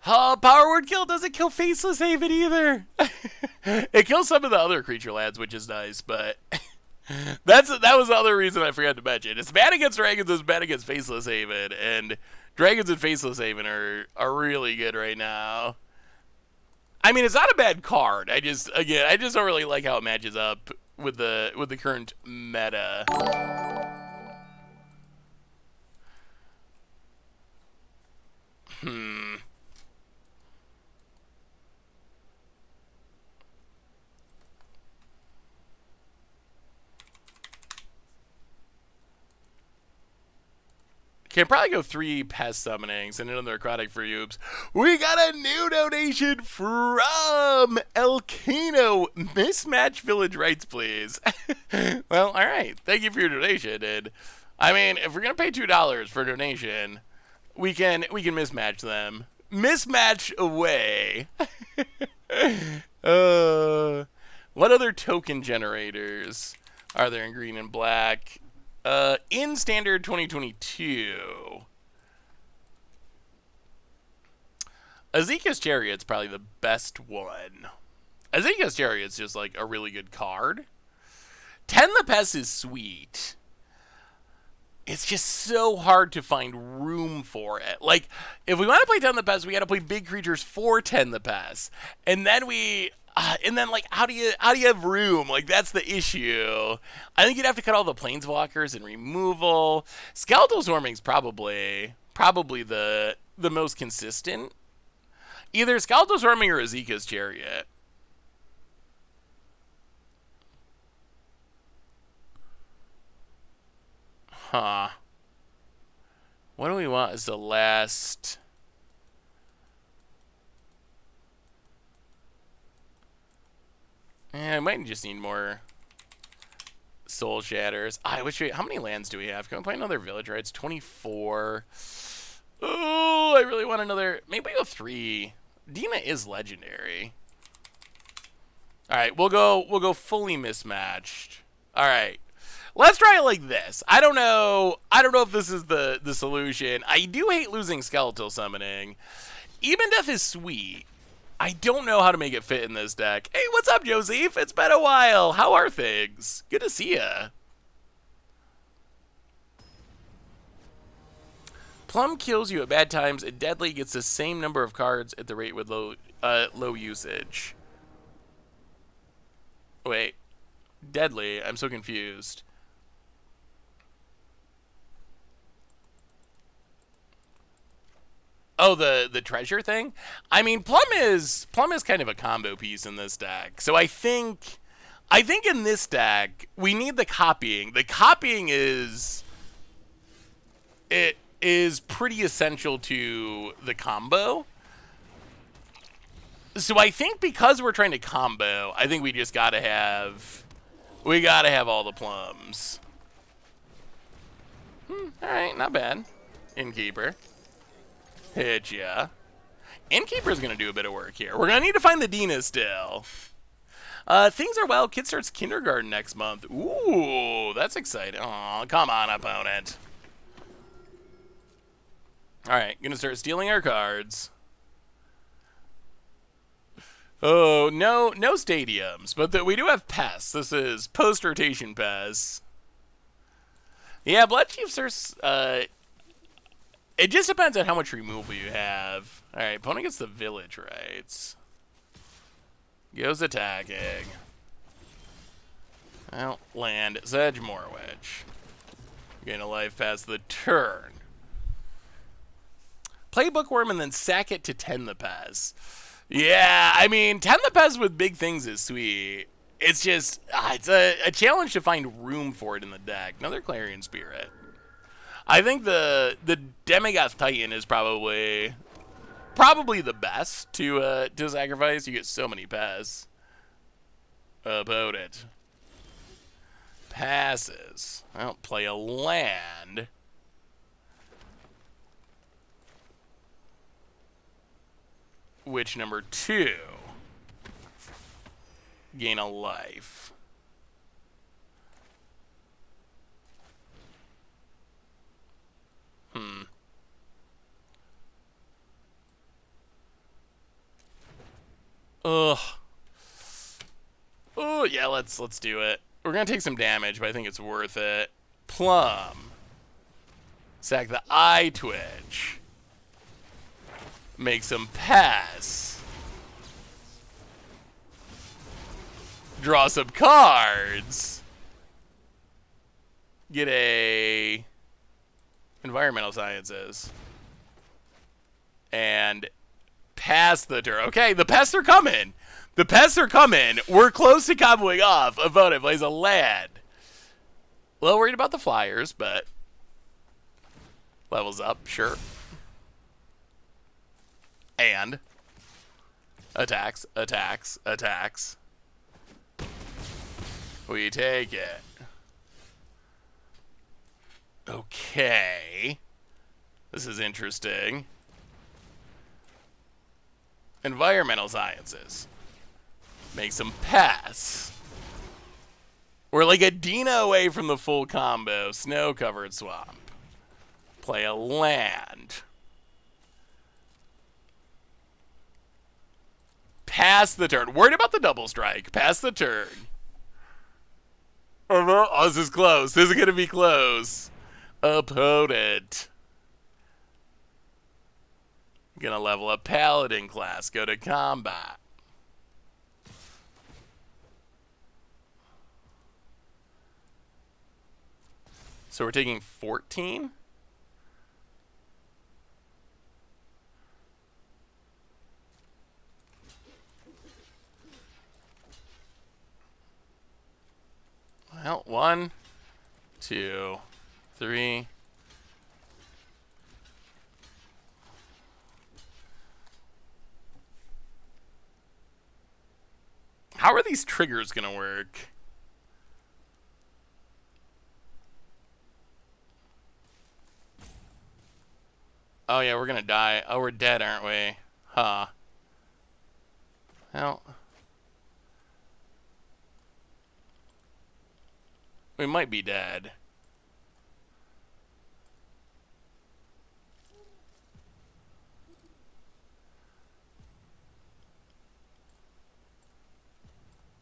Power Word Kill doesn't kill Faceless Haven either. It kills some of the other creature lands, which is nice, but that was the other reason I forgot to mention. It's bad against dragons, it's bad against Faceless Haven, and dragons and Faceless Haven are really good right now. I mean, it's not a bad card. I just don't really like how it matches up with the current meta. Can probably go 3 pest summonings and another aquatic for Yoobs. We got a new donation from Elkino. Mismatch Village Rights, please. Well, all right. Thank you for your donation. And I mean, if we're gonna pay $2 for a donation, we can mismatch them. Mismatch away. What other token generators are there in green and black? In standard 2022, Azeka's Chariot's probably the best one. Azeka's Chariot's just like a really good card. Ten the Pest is sweet. It's just so hard to find room for it. Like, if we want to play Ten the Pest, we got to play big creatures for Ten the Pest, and then like, how do you have room? Like, that's the issue. I think you'd have to cut all the planeswalkers and removal. Skeletal Swarming's probably the most consistent. Either Skeletal Swarming or Azeka's Chariot. Huh. What do we want as the last... I might just need more Soul Shatters. I wish we... How many lands do we have? Can we play another Village Rites? 24. Oh, I really want another... Maybe go 3. Dina is legendary. Alright, we'll go fully mismatched. Alright. Let's try it like this. I don't know if this is the solution. I do hate losing Skeletal Summoning. Even Death is sweet. I don't know how to make it fit in this deck. Hey, what's up, Joseph? It's been a while. How are things? Good to see ya. Plum kills you at bad times, and Deadly gets the same number of cards at the rate with low usage. Wait. Deadly? I'm so confused. Oh, the treasure thing? I mean, Plum is kind of a combo piece in this deck. So I think in this deck we need the copying. The copying is pretty essential to the combo. So I think because we're trying to combo, I think we just gotta have all the plums. All right, not bad. Innkeeper. Hit ya. Innkeeper's gonna do a bit of work here. We're gonna need to find the Dina still. Things are well. Kid starts kindergarten next month. Ooh, that's exciting. Aw, come on, opponent. Alright, gonna start stealing our cards. Oh, no stadiums, but we do have pests. This is post-rotation pests. Yeah, Blood Chiefs are... It just depends on how much removal you have. Alright, opponent gets the Village Rites. Goes attacking. Well, land. Zedge Morwich. Gain a life past the turn. Play Bookworm and then sack it to 10 the Pest. Yeah, I mean, 10 the Pest with big things is sweet. It's just, it's a challenge to find room for it in the deck. Another Clarion Spirit. I think the Demigoth Titan is probably the best to sacrifice. You get so many pests. Opponent passes. I don't play a land. Which number 2? Gain a life. Ugh. Oh yeah, let's do it. We're gonna take some damage, but I think it's worth it. Plum. Sack the Eye Twitch. Make some pass. Draw some cards. Get a Environmental Sciences. And pass the turn. Okay, the pests are coming. The pests are coming. We're close to comboing off. Opponent plays a land. A little worried about the Flyers, but levels up, sure. And attacks, attacks, attacks. We take it. Okay. This is interesting. Environmental Sciences. Make some pass. We're like a Dina away from the full combo. Snow-covered swamp. Play a land. Pass the turn. Worried about the double strike. Pass the turn. Oh, this is close. This is going to be close. Opponent. Gonna level up Paladin class. Go to combat. So we're taking 14? Well, 1, 2, 3. How are these triggers gonna work? Oh yeah, we're gonna die. Oh, we're dead, aren't we? Huh. Well, we might be dead.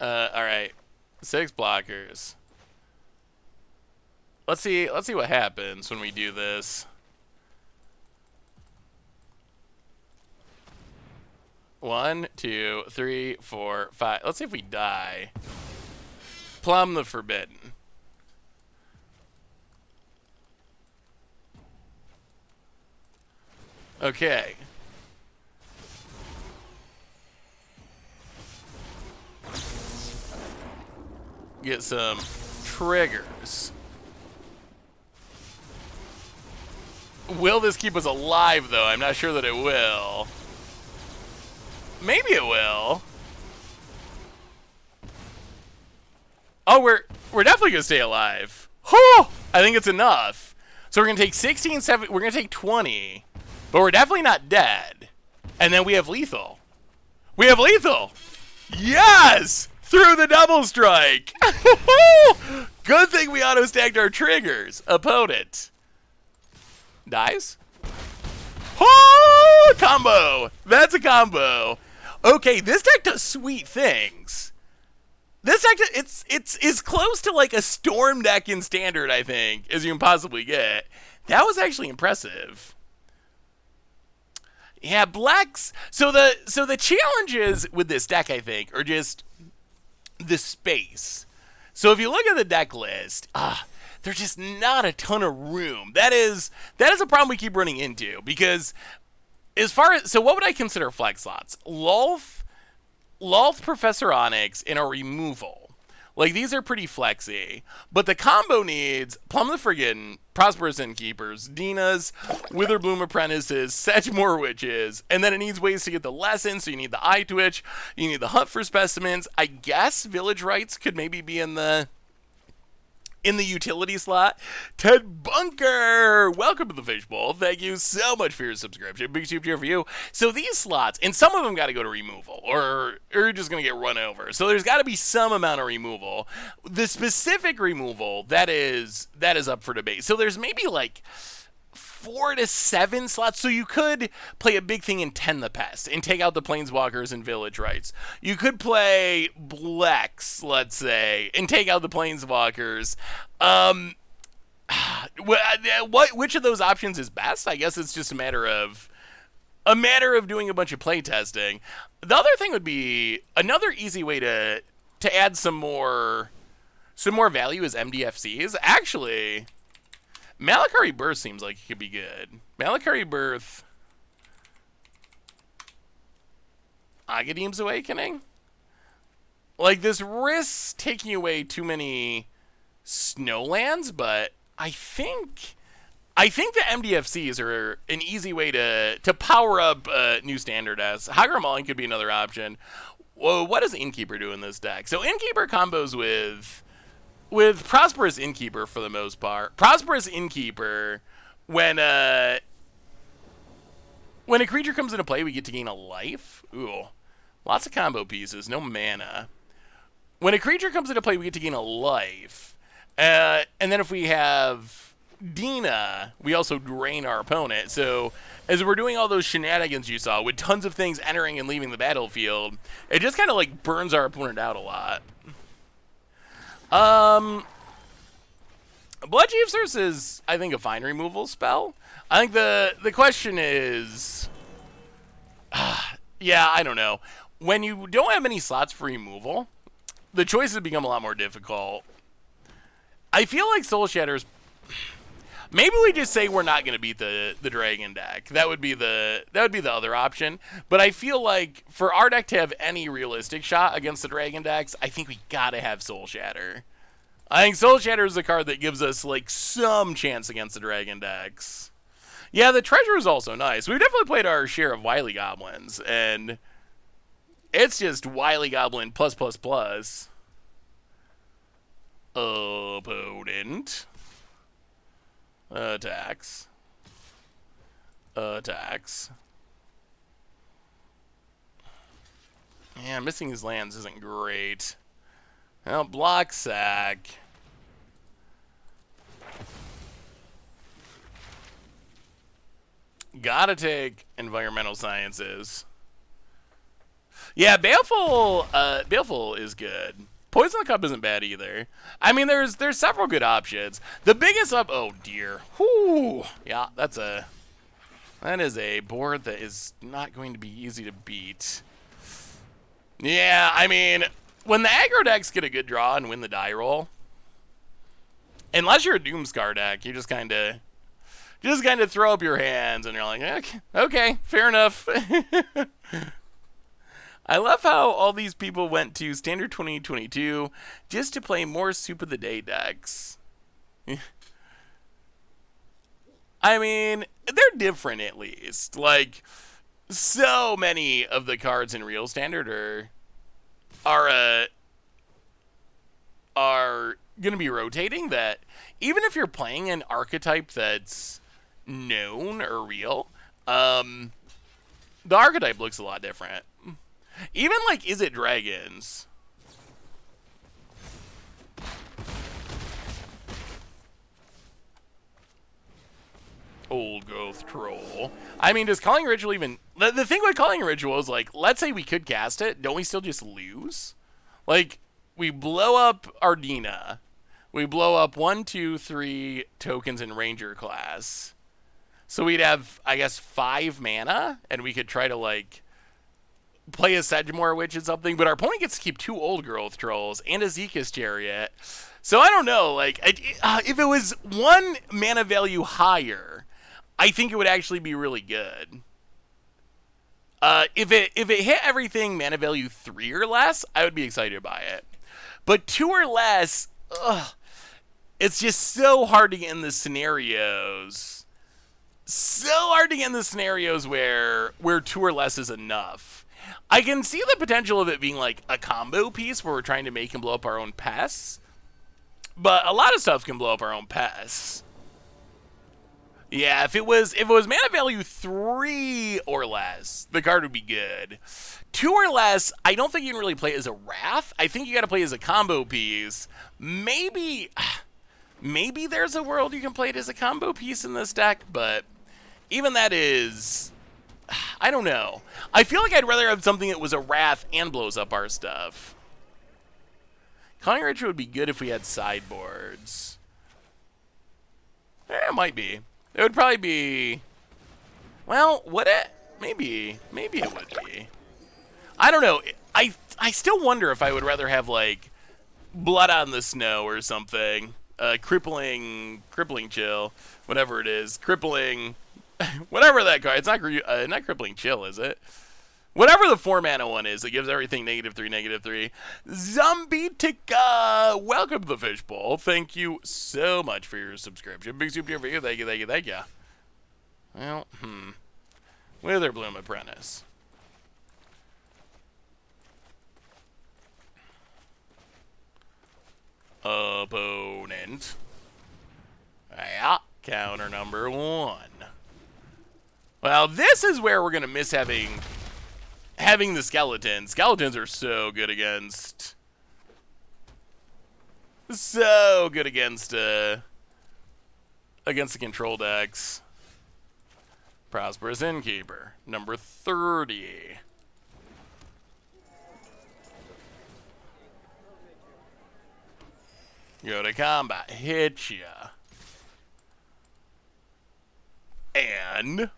Alright. 6 blockers. Let's see what happens when we do this. 1, 2, 3, 4, 5. Let's see if we die. Plumb the Forbidden. Okay. Get some triggers. Will this keep us alive, though? I'm not sure that it will. Maybe it will. Oh, we're definitely gonna stay alive. Whew! I think it's enough. So we're gonna take 16, 7. We're gonna take 20, but we're definitely not dead. And then we have lethal. We have lethal. Yes! Through the double strike. Good thing we auto stacked our triggers. Opponent dies. Oh, combo. That's a combo. Okay, this deck does sweet things. This deck, it's as close to like a storm deck in standard, I think, as you can possibly get. That was actually impressive. Yeah, blacks. So the challenges with this deck, I think, are just the space. So if you look at the deck list, there's just not a ton of room. That is a problem we keep running into because as far as, so what would I consider flex slots? Lolth, Professor Onyx, and a removal. Like, these are pretty flexy. But the combo needs Plumb the Forgotten, Prosperous Innkeepers, Dina's, Witherbloom Apprentices, Sedgemoor Witches, and then it needs ways to get the lessons, so you need the Eye Twitch, you need the Hunt for Specimens. I guess Village Rites could maybe be in the utility slot. Ted Bunker, welcome to the Fishbowl. Thank you so much for your subscription. Big super cheer for you. So these slots, and some of them got to go to removal, or you're just going to get run over. So there's got to be some amount of removal. The specific removal, that is up for debate. So there's maybe like 4 to 7 slots, so you could play a big thing in 10 the Pest and take out the Planeswalkers and Village Rites. You could play Blex, let's say, and take out the Planeswalkers. Which of those options is best? I guess it's just a matter of doing a bunch of play testing. The other thing would be another easy way to add some more value is MDFCs. Actually, Malakari Birth seems like it could be good. Malakari Birth. Agadeem's Awakening? Like, this risks taking away too many snowlands, but I think the MDFCs are an easy way to power up new standard as. Hagra Mauling could be another option. Whoa, what does Innkeeper do in this deck? So Innkeeper combos with Prosperous Innkeeper for the most part. Prosperous Innkeeper, when a creature comes into play, we get to gain a life. Ooh, lots of combo pieces, no mana. When a creature comes into play, we get to gain a life. And then if we have Dina, we also drain our opponent. So as we're doing all those shenanigans you saw, with tons of things entering and leaving the battlefield, it just kind of like burns our opponent out a lot. Blood Chiefs is, I think, a fine removal spell. I think the question is, yeah, I don't know. When you don't have any slots for removal, the choices become a lot more difficult. I feel like Soul Shatter's. Maybe we just say we're not going to beat the dragon deck. That would be the other option. But I feel like for our deck to have any realistic shot against the dragon decks, I think we gotta have Soul Shatter. I think Soul Shatter is the card that gives us like some chance against the dragon decks. Yeah, the treasure is also nice. We've definitely played our share of Wily Goblins, and it's just Wily Goblin plus plus plus. Opponent attacks. attacks. Yeah, missing his lands isn't great. Well, block sack. Gotta take environmental sciences. Yeah, Baleful is good. Poison the Cup isn't bad either. I mean, there's several good options. The biggest oh dear. Whoo. Yeah, that is a board that is not going to be easy to beat. Yeah, I mean, when the aggro decks get a good draw and win the die roll, unless you're a Doomscar deck, you just kind of throw up your hands and you're like, okay, fair enough. I love how all these people went to Standard 2022 just to play more Soup of the Day decks. I mean, they're different at least. Like, so many of the cards in Real Standard are going to be rotating, that even if you're playing an archetype that's known or real, the archetype looks a lot different. Even like, is it dragons? Old growth troll. I mean, does Culling Ritual even... The thing with Culling Ritual is, like, let's say we could cast it, don't we still just lose? Like, we blow up Ardina. We blow up 1, 2, 3 tokens in Ranger class. So we'd have, I guess, 5 mana, and we could try to, like, play a Sedgemoor Witch or something, but our opponent gets to keep 2 Old Growth Trolls and a Zekus Chariot. So I don't know, like, if it was 1 mana value higher, I think it would actually be really good. If it hit everything mana value 3 or less, I would be excited by it. But 2 or less, it's just so hard to get in the scenarios. So hard to get in the scenarios where 2 or less is enough. I can see the potential of it being like a combo piece where we're trying to make and blow up our own pests. But a lot of stuff can blow up our own pests. Yeah, if it was mana value 3 or less, the card would be good. 2 or less, I don't think you can really play it as a Wrath. I think you got to play it as a combo piece. Maybe there's a world you can play it as a combo piece in this deck, but even that is... I don't know. I feel like I'd rather have something that was a Wrath and blows up our stuff. Culling Ritual would be good if we had sideboards. It might be. It would probably be... Well, would it? Maybe it would be. I don't know. I still wonder if I would rather have, like, Blood on the Snow or something. Crippling Chill. Whatever it is. Crippling... Whatever that card. It's not Crippling Chill, is it? Whatever the 4 mana one is, it gives everything -3, -3. Zombitica! Welcome to the Fishbowl. Thank you so much for your subscription. Big soup to your video. Thank you. Well, Witherbloom Apprentice. Opponent. Yeah, counter number 1. Well, this is where we're going to miss having the skeletons. Skeletons are so good against... against the control decks. Prosperous Innkeeper, number 30. Go to combat, hit ya. And...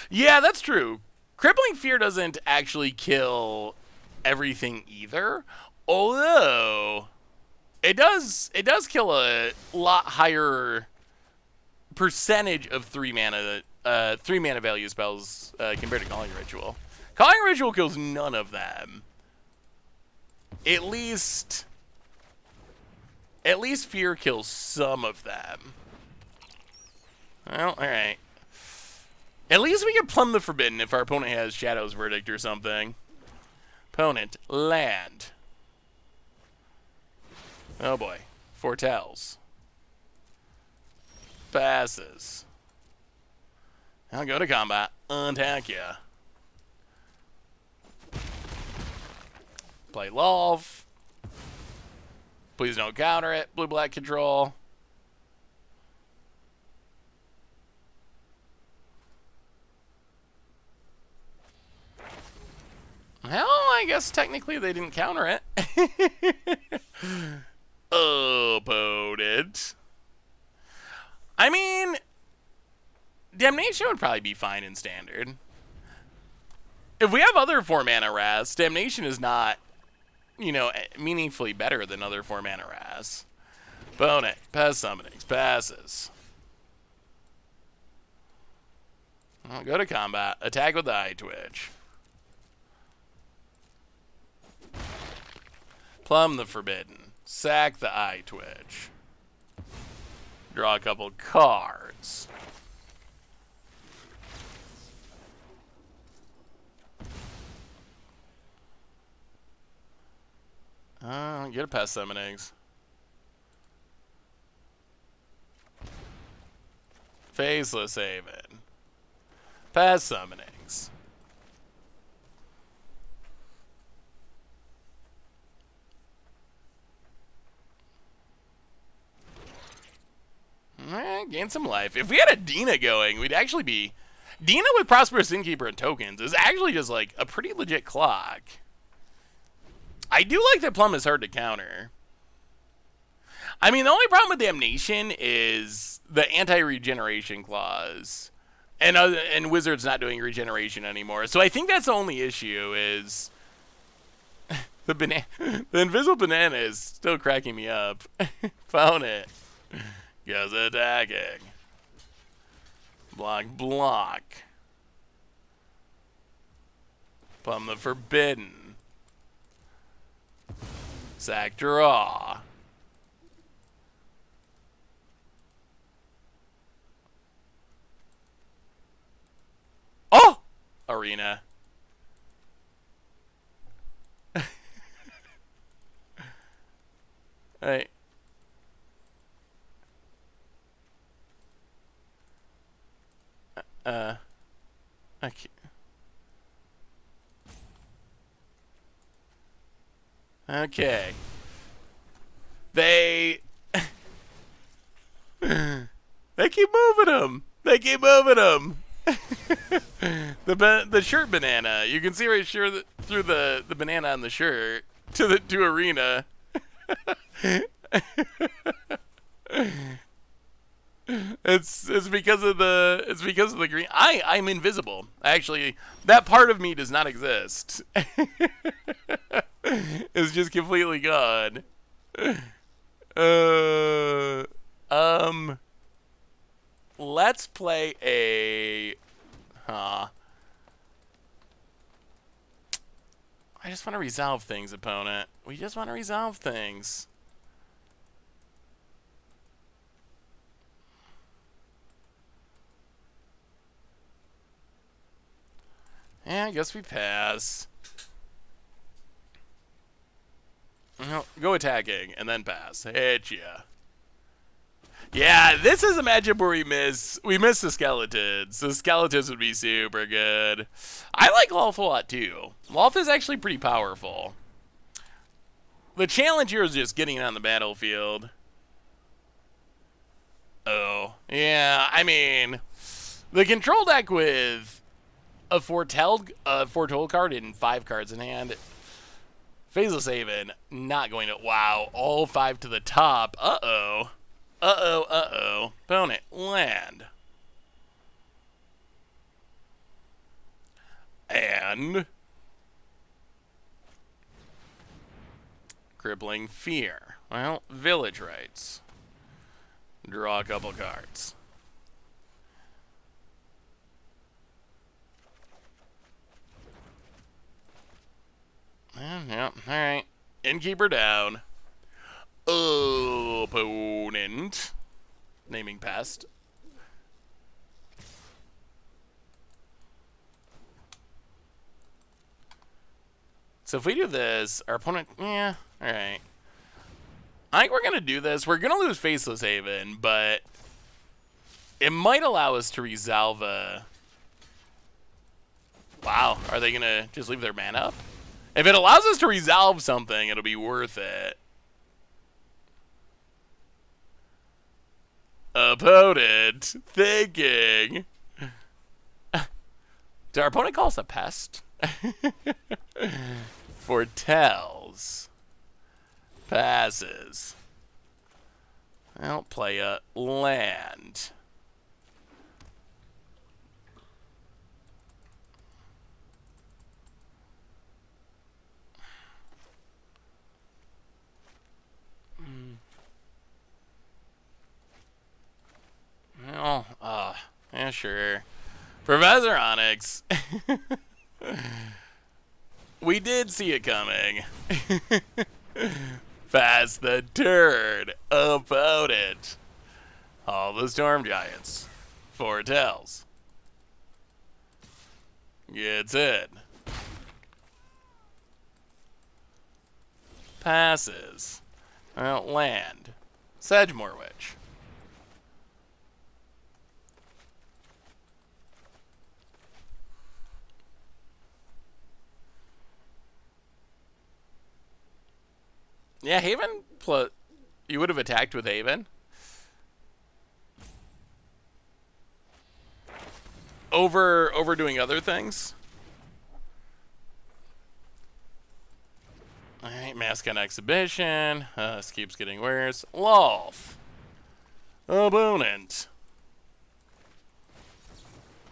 yeah, that's true. Crippling Fear doesn't actually kill everything either, although it does kill a lot higher percentage of 3 mana value spells compared to Culling Ritual. Culling Ritual kills none of them. At least Fear kills some of them. Well, all right. At least we can plumb the Forbidden if our opponent has Shadow's Verdict or something. Opponent, land. Oh boy. Foretells. Passes. I'll go to combat. Attack ya. Play Lolf. Please don't counter it. Blue-black control. Well, I guess technically they didn't counter it. Opponent. I mean, Damnation would probably be fine in Standard. If we have other 4-mana Wraths, Damnation is not, you know, meaningfully better than other 4-mana Wraths. Opponent. Pass summonings. Passes. I'll go to combat. Attack with the Eye Twitch. Plumb the Forbidden. Sack the Eye Twitch. Draw a couple cards. Get a Pest Summonings. Faceless Haven. Pest Summonings. Gain some life. If we had a Dina going, we'd actually be... Dina with Prosperous Innkeeper and tokens is actually just like a pretty legit clock. I do like that Plum is hard to counter. I mean, the only problem with Damnation is the anti-regeneration clause. And Wizards not doing regeneration anymore. So I think that's the only issue is... the invisible banana is still cracking me up. Found it. Goes attacking. Block, block. Plumb the Forbidden. Sack, draw. Oh! Arena. Hey. Okay. Okay. They keep moving them. They keep moving them. The shirt banana. You can see right through the banana on the shirt to arena. It's because of the green. I'm invisible. Actually, that part of me does not exist. It's just completely gone. Let's play a. I just want to resolve things, opponent. We just want to resolve things. Yeah, I guess we pass. No, go attacking and then pass. Hit ya. Yeah, this is a matchup where we miss the skeletons. The skeletons would be super good. I like Lolth a lot too. Lolth is actually pretty powerful. The challenge here is just getting it on the battlefield. Oh, yeah, I mean, the control deck with a foretold card and 5 cards in hand. Faceless Haven, not going to... Wow, all 5 to the top. Uh-oh. Uh-oh, uh-oh. Opponent, land. And... Crippling Fear. Well, Village Rites. Draw a couple cards. Yeah, alright. Innkeeper down. Opponent. Naming Pest. So if we do this, our opponent... Yeah, alright. I think we're going to do this. We're going to lose Faceless Haven, but it might allow us to resolve a Are they gonna just leave their mana up? If it allows us to resolve something, it'll be worth it. Opponent thinking. Did our opponent call us a pest? Foretells. Passes. I'll play a land. Well, yeah, sure. Professor Onyx. We did see it coming. Pass the turn. Opponent. All the Storm Giants. Foretells. Gets in. Passes. Land. Sedgemoor Witch. Yeah, Haven plus you would have attacked with Haven. Over doing other things. Alright, Mascot Exhibition. This keeps getting worse. Lolf. Opponent.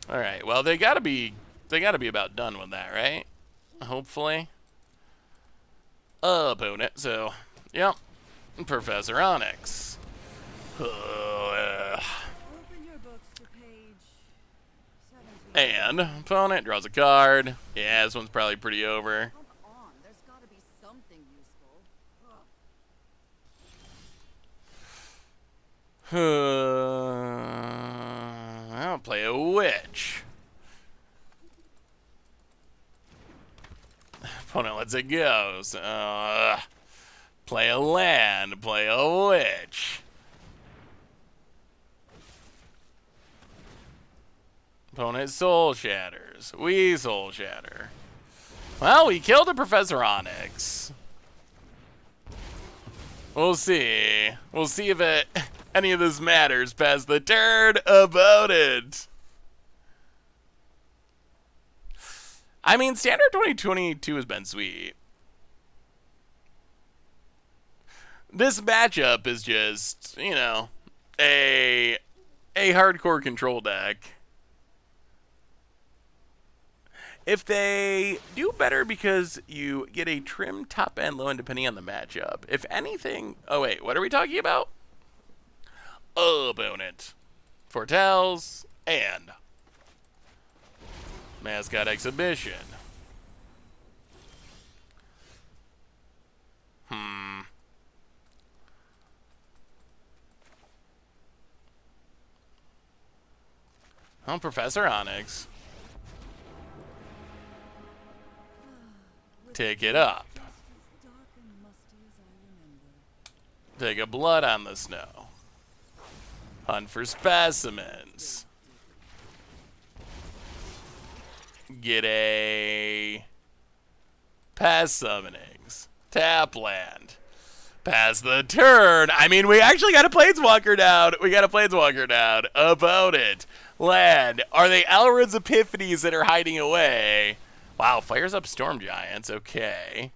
Alright, well they gotta be about done with that, right? Hopefully. Opponent, so yep. Professor Onyx. Open your books to page 17. And opponent draws a card. Yeah, this one's probably pretty over. Come on, there's got to be something useful. I'll play a witch. Opponent lets it go. So, play a land. Play a witch. Opponent soul shatters. We soul shatter. Well, we killed a Professor Onyx. We'll see. We'll see if any of this matters past the turn. Opponent. I mean, Standard 2022 has been sweet. This matchup is just, you know, a hardcore control deck. If they do better because you get a trim top end, low end depending on the matchup. If anything, oh wait, what are we talking about? Opponent. Foretells and Mascot Exhibition. Oh, Professor Onyx. Take it up. Dark and musty as I remember. Take a blood on the snow. Hunt for specimens. Get a pass summonings. Tap land. Pass the turn. I mean, we actually got a Planeswalker down. We got a Planeswalker down. Opponent. Land. Are they Elrod's Epiphanies that are hiding away? Wow, fires up Storm Giants. Okay.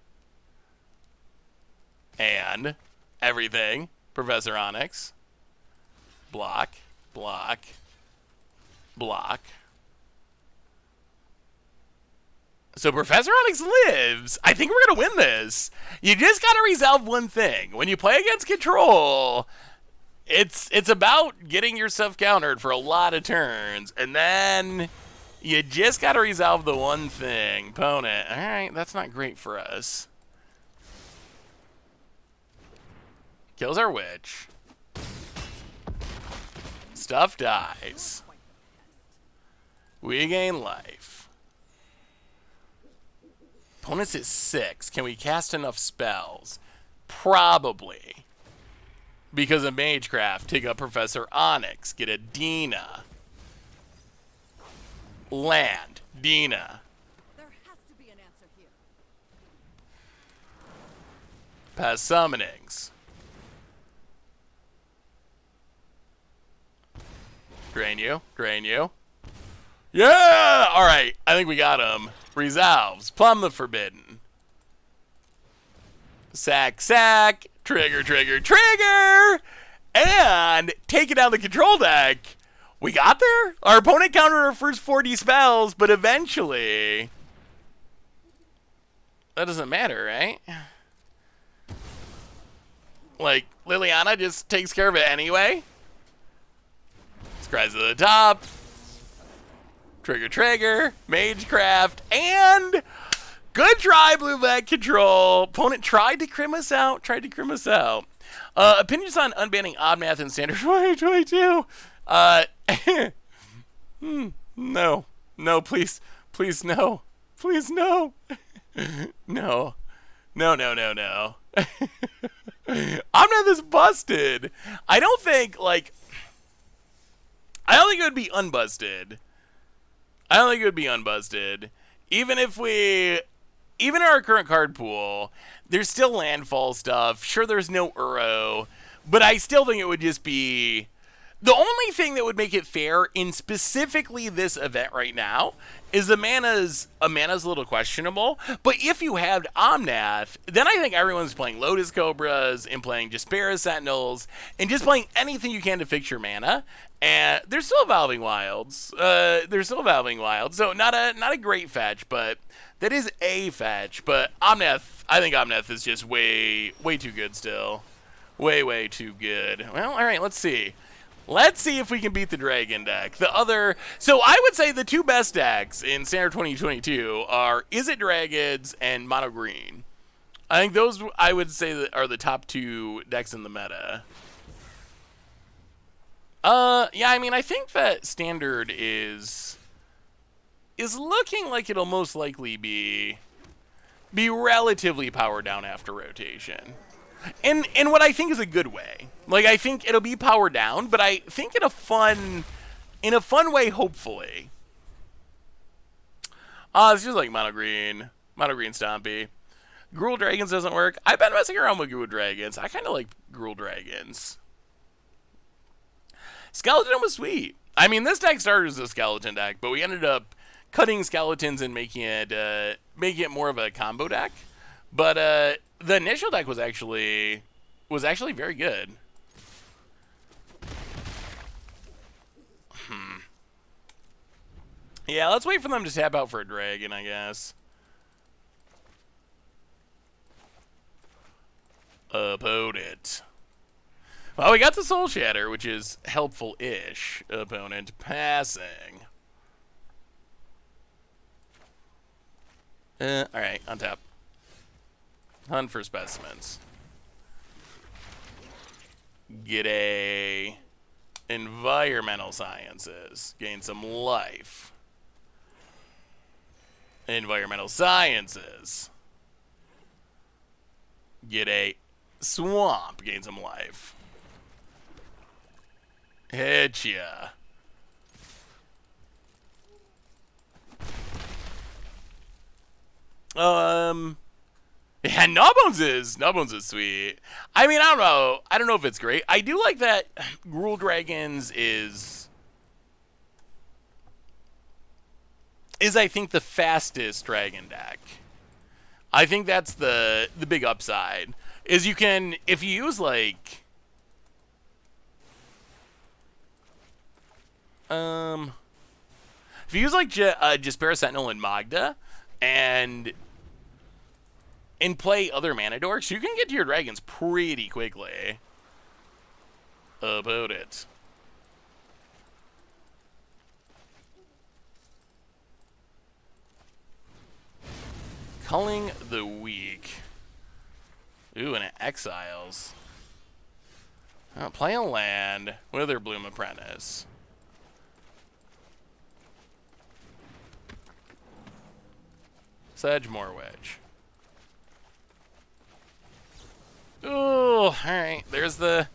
And everything. Professor Onyx. Block. Block. Block. So Professor Onyx lives. I think we're going to win this. You just got to resolve one thing. When you play against control, it's about getting yourself countered for a lot of turns. And then you just got to resolve the one thing. Opponent. All right, that's not great for us. Kills our witch. Stuff dies. We gain life. Opponent's at 6. Can we cast enough spells? Probably. Because of Magecraft, take up Professor Onyx. Get a Dina. Land. Dina. Past summonings. Drain you. Drain you. Yeah! Alright, I think we got him. Resolves. Plumb the Forbidden. Sack, sack. Trigger, trigger, trigger! And taking down the control deck. We got there? Our opponent countered our first 40 spells, but eventually... That doesn't matter, right? Like, Liliana just takes care of it anyway. Scries to the top. Trigger, trigger. Magecraft. And... Good try, blue black control. Opponent tried to crim us out. Opinions on unbanning Oddmath in Standard 2022. No. No, please. Please, no. Please, no. No. No. Oddmath is busted. I don't think it would be unbusted. Even in our current card pool, there's still landfall stuff. Sure, there's no Uro, but I still think it would just be... The only thing that would make it fair in specifically this event right now is a mana's a little questionable. But if you have Omnath, then I think everyone's playing Lotus Cobras and playing Jaspera Sentinels and just playing anything you can to fix your mana. And there's still Evolving Wilds. So not a great fetch, but that is a fetch. But Omnath, I think Omnath is just way too good still. Way too good. Well, all right, let's see. Let's see if we can beat the Dragon deck. So I would say the two best decks in Standard 2022 are Izzet Dragons and Mono Green. I think those, I would say, that are the top two decks in the meta. Yeah, I mean, I think that Standard is looking like it'll most likely be relatively powered down after rotation. In what I think is a good way. Like, I think it'll be powered down, but I think in a fun way, hopefully. It's just like Mono Green Stompy. Gruul Dragons doesn't work. I've been messing around with Gruul Dragons. I kind of like Gruul Dragons. Skeleton was sweet. I mean, this deck started as a skeleton deck, but we ended up cutting skeletons and making it more of a combo deck. But the initial deck was actually very good. Yeah, let's wait for them to tap out for a dragon, I guess. Opponent. Well, we got the Soul Shatter, which is helpful-ish. Opponent passing. Alright, on tap. Hunt for specimens. Get a Environmental Sciences. Gain some life. Environmental Sciences. Get a Swamp. Gain some life. Hit ya. Yeah, Gnawbones is sweet. I mean, I don't know if it's great. I do like that Gruul Dragons is I think the fastest dragon deck. I think that's the big upside. Is you can, if you use like Jaspera Sentinel and Magda and play other mana dorks, you can get to your dragons pretty quickly. About it. Culling the Weak. Ooh, and it exiles. Oh, play a land. Witherbloom Apprentice. Sedgemoor Wedge. Ooh, alright. There's the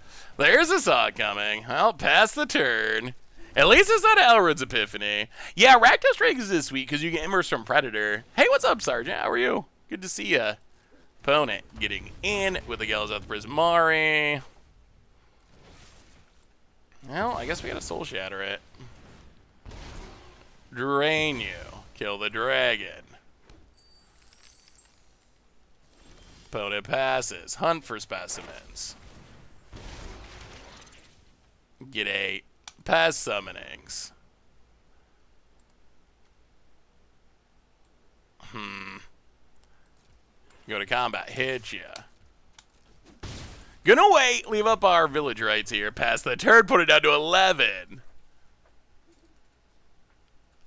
saw coming. I'll pass the turn. At least it's not Elrod's Epiphany. Yeah, Rakdos Dragons is sweet because you get Immerse from Predator. Hey, what's up, Sergeant? How are you? Good to see ya. Opponent getting in with the Gallows of Prismari. Well, I guess we gotta Soul Shatter it. Drain you. Kill the dragon. Opponent passes. Hunt for specimens. Get 8. Pass summonings. Go to combat. Hit ya. Gonna wait. Leave up our village rights here. Pass the turn. Put it down to 11.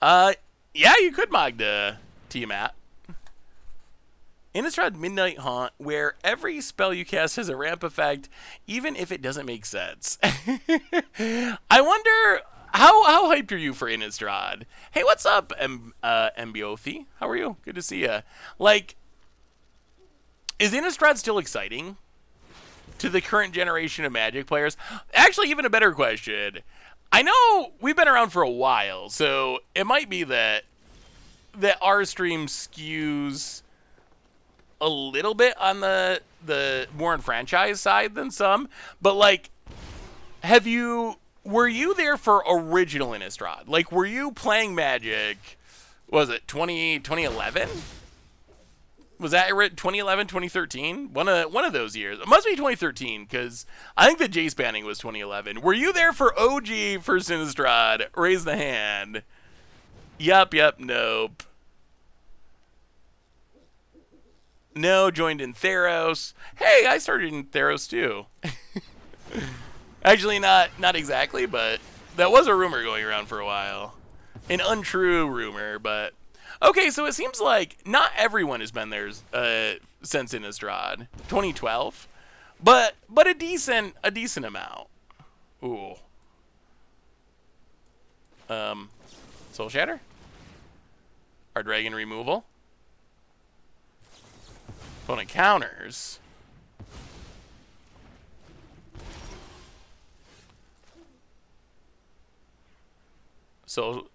Yeah, you could Magda Tiamat. Innistrad Midnight Haunt, where every spell you cast has a ramp effect, even if it doesn't make sense. I wonder, how hyped are you for Innistrad? Hey, what's up, Mbiothi? How are you? Good to see ya. Like, is Innistrad still exciting to the current generation of Magic players? Actually, even a better question. I know we've been around for a while, so it might be that our stream skews a little bit on the more on franchise side than some, but like, were you there for original Innistrad? Like, were you playing Magic, was it 2011? Was that 2011, 2013? One of those years. It must be 2013, because I think the Jace banning was 2011. Were you there for OG First Innistrad? Raise the hand. Yup, nope. No, joined in Theros. Hey, I started in Theros too. Actually, not exactly, but that was a rumor going around for a while. An untrue rumor, but okay. So it seems like not everyone has been there since Innistrad 2012, but a decent amount. Ooh. Soul Shatter. Our dragon removal. Opponent counters. So,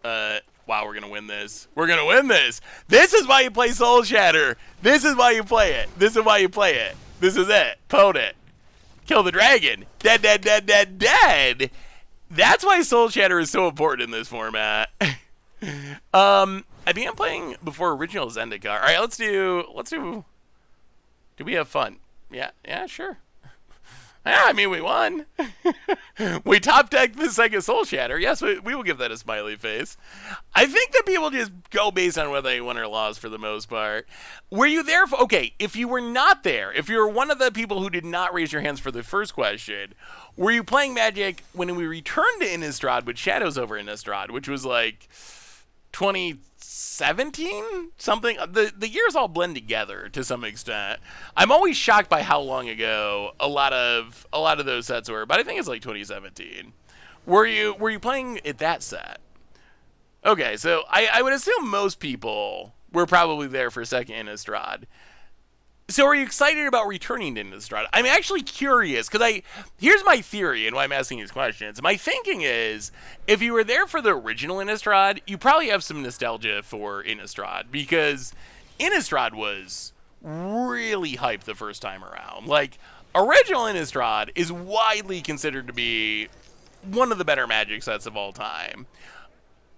wow, we're gonna win this. We're gonna win this. This is why you play Soul Shatter. This is why you play it. This is why you play it. This is it. Opponent. Kill the dragon. Dead, dead, dead, dead, dead. That's why Soul Shatter is so important in this format. I began playing before original Zendikar. All right, let's do. Do we have fun? Yeah, sure. Yeah, I mean, we won. We top decked the second Soul Shatter. Yes, we will give that a smiley face. I think that people just go based on whether they won or lost for the most part. Were you there for, okay, if you were not there, if you were one of the people who did not raise your hands for the first question, were you playing Magic when we returned to Innistrad with Shadows over Innistrad, which was like 2017? Something. The years all blend together to some extent. I'm always shocked by how long ago a lot of those sets were, but I think it's like 2017. Were you playing at that set? Okay, so I would assume most people were probably there for second Innistrad. So are you excited about returning to Innistrad? I'm actually curious, because here's my theory and why I'm asking these questions. My thinking is, if you were there for the original Innistrad, you probably have some nostalgia for Innistrad, because Innistrad was really hyped the first time around. Like, original Innistrad is widely considered to be one of the better Magic sets of all time.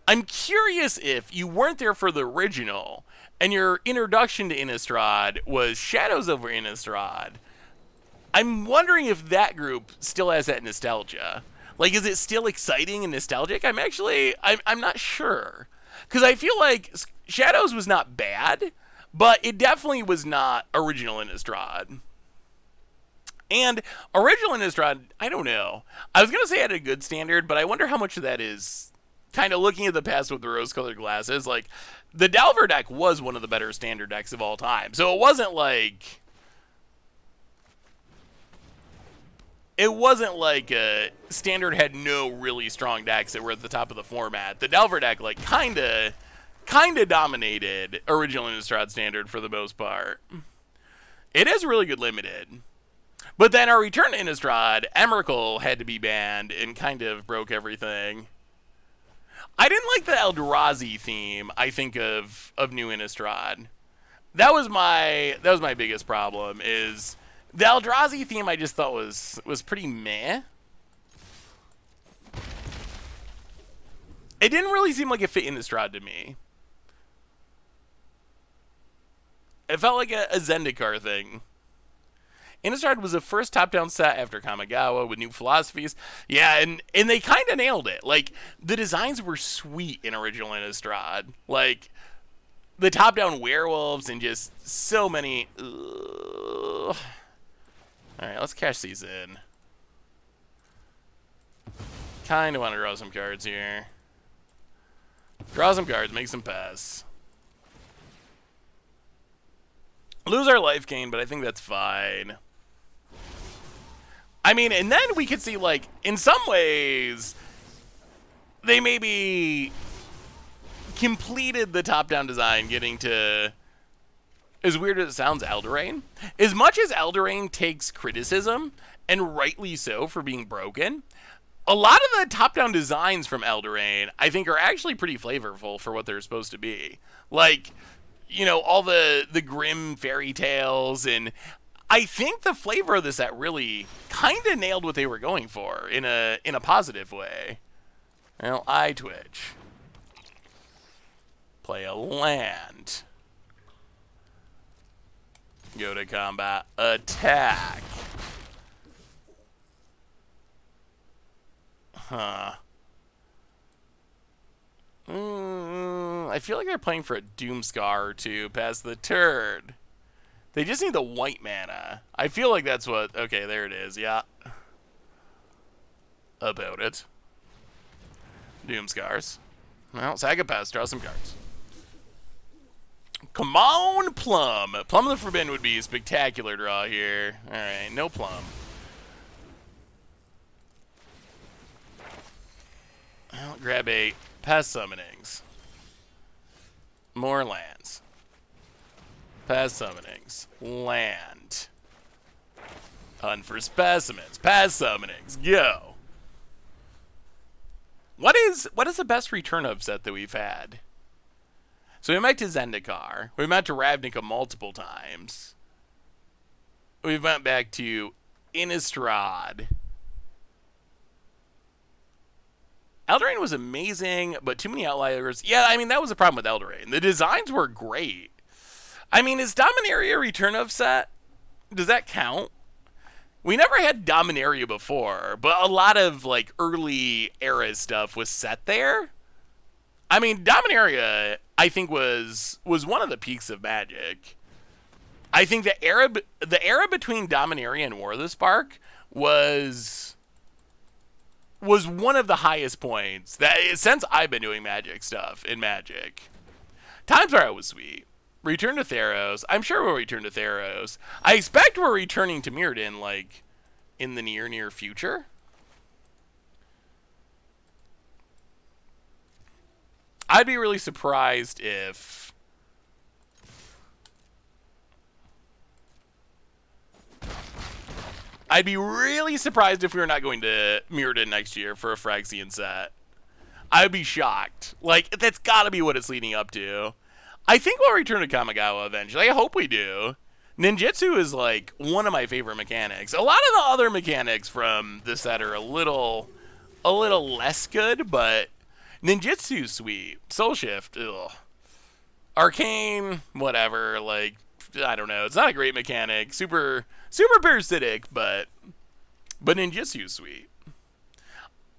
I'm curious if you weren't there for the original, and your introduction to Innistrad was Shadows over Innistrad. I'm wondering if that group still has that nostalgia. Like, is it still exciting and nostalgic? I'm not sure. Because I feel like Shadows was not bad, but it definitely was not original Innistrad. And original Innistrad, I don't know. I was going to say it had a good standard, but I wonder how much of that is kind of looking at the past with the rose-colored glasses. Like, the Delver deck was one of the better standard decks of all time. So it wasn't like standard had no really strong decks that were at the top of the format. The Delver deck, like, kind of dominated original Innistrad standard for the most part. It is really good limited. But then our return to Innistrad, Emrakul had to be banned and kind of broke everything. I didn't like the Eldrazi theme, I think, of New Innistrad. That was my biggest problem. Is the Eldrazi theme I just thought was pretty meh. It didn't really seem like it fit Innistrad to me. It felt like a Zendikar thing. Innistrad was the first top-down set after Kamigawa with new philosophies. Yeah, and they kind of nailed it. Like, the designs were sweet in original Innistrad. Like, the top-down werewolves and just so many... Alright, let's cash these in. Kind of want to draw some cards here. Draw some cards, make some pass. Lose our life gain, but I think that's fine. I mean, and then we could see, like, in some ways, they maybe completed the top-down design getting to, as weird as it sounds, Eldraine. As much as Eldraine takes criticism, and rightly so for being broken, a lot of the top-down designs from Eldraine, I think, are actually pretty flavorful for what they're supposed to be. Like, you know, all the grim fairy tales, and I think the flavor of the set really kind of nailed what they were going for in a positive way. Well, I twitch. Play a land. Go to combat. Attack. Huh. I feel like they're playing for a Doomscar or two past the turn. They just need the white mana. I feel like that's what... Okay, there it is. Yeah. About it. Doomscars. Well, Saga Pass. Draw some cards. Come on, Plum. Plum of the Forbidden would be a spectacular draw here. Alright, no Plum. I'll grab a Past Summonings. More lands. Past Summonings. Land. Hunt for specimens. Past Summonings. Go. What is the best return of set that we've had? So we went to Zendikar. We went to Ravnica multiple times. We went back to Innistrad. Eldraine was amazing, but too many outliers. Yeah, I mean, that was the problem with Eldraine. The designs were great. I mean, is Dominaria a return of set? Does that count? We never had Dominaria before, but a lot of, like, early era stuff was set there. I mean, Dominaria, I think, was one of the peaks of Magic. I think the era between Dominaria and War of the Spark was one of the highest points that since I've been doing Magic stuff in Magic. Times Arrow was sweet. Return to Theros. I'm sure we'll return to Theros. I expect we're returning to Mirrodin, like, in the near future. I'd be really surprised if... I'd be really surprised if we were not going to Mirrodin next year for a Phyrexian set. I'd be shocked. Like, that's gotta be what it's leading up to. I think we'll return to Kamigawa eventually. I hope we do. Ninjutsu is, like, one of my favorite mechanics. A lot of the other mechanics from this set are a little less good, but Ninjutsu's sweet. Soul Shift, ugh. Arcane, whatever, like, I don't know. It's not a great mechanic. Super parasitic, but Ninjutsu's sweet.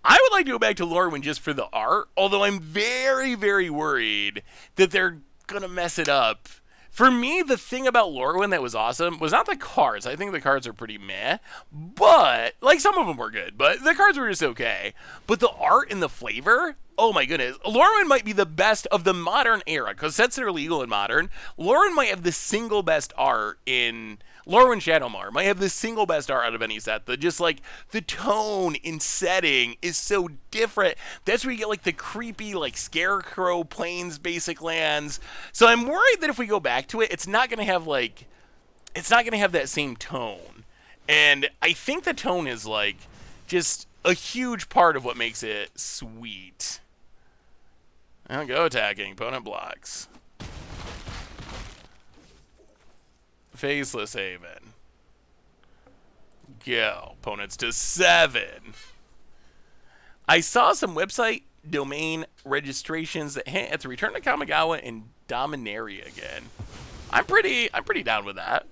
I would like to go back to Lorwyn just for the art, although I'm very, very worried that they're going to mess it up. For me, the thing about Lorwyn that was awesome was not the cards. I think the cards are pretty meh, but, like, some of them were good, but the cards were just okay. But the art and the flavor, oh my goodness. Lorwyn might be the best of the modern era, because sets that are legal in modern, Lorwyn might have the single best art in... Lorwyn Shadowmar might have the single best art out of any set. Just like the tone in setting is so different. That's where you get like the creepy like Scarecrow Plains basic lands. So I'm worried that if we go back to it, it's not gonna have that same tone. And I think the tone is like just a huge part of what makes it sweet. I'll go attacking. Opponent blocks. Faceless Haven. Go. Opponents to 7. I saw some website domain registrations that hint at the return to Kamigawa and Dominaria again. I'm pretty down with that.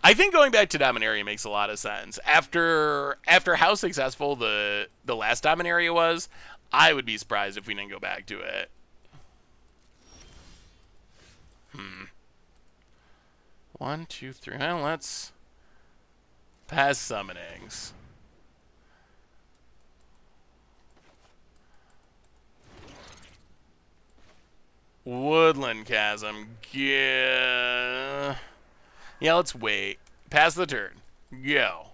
I think going back to Dominaria makes a lot of sense. After how successful the last Dominaria was, I would be surprised if we didn't go back to it. 1, 2, 3. Well, let's pass summonings. Woodland Chasm. Yeah, let's wait. Pass the turn. Go.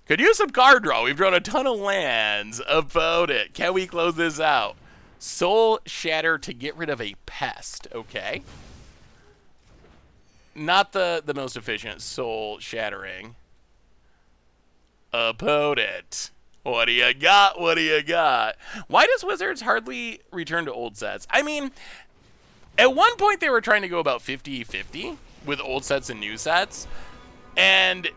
Could use some card draw. We've drawn a ton of lands. About it. Can we close this out? Soul Shatter to get rid of a pest. Okay. Not the most efficient soul shattering. Opponent. What do you got? What do you got? Why does Wizards hardly return to old sets? I mean, at one point they were trying to go about 50-50 with old sets and new sets. And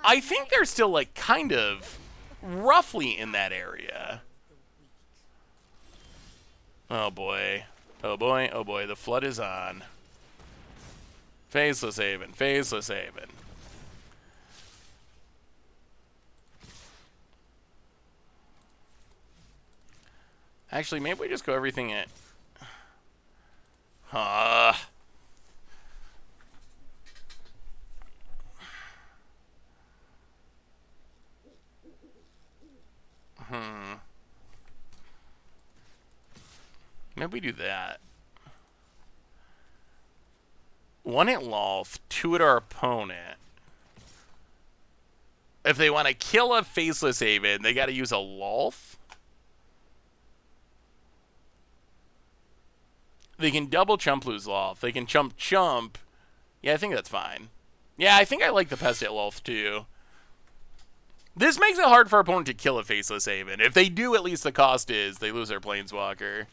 I think they're still like kind of roughly in that area. Oh boy. Oh boy. Oh boy. The flood is on. Faceless Haven. Faceless Haven. Actually, maybe we just go everything at... Maybe we do that. 1 at Lolth, 2 at our opponent. If they want to kill a Faceless Haven, they got to use a Lolth. They can double chump lose Lolth. They can chump. Yeah, I think that's fine. Yeah, I think I like the Pest at Lolth too. This makes it hard for our opponent to kill a Faceless Haven. If they do, at least the cost is they lose their Planeswalker.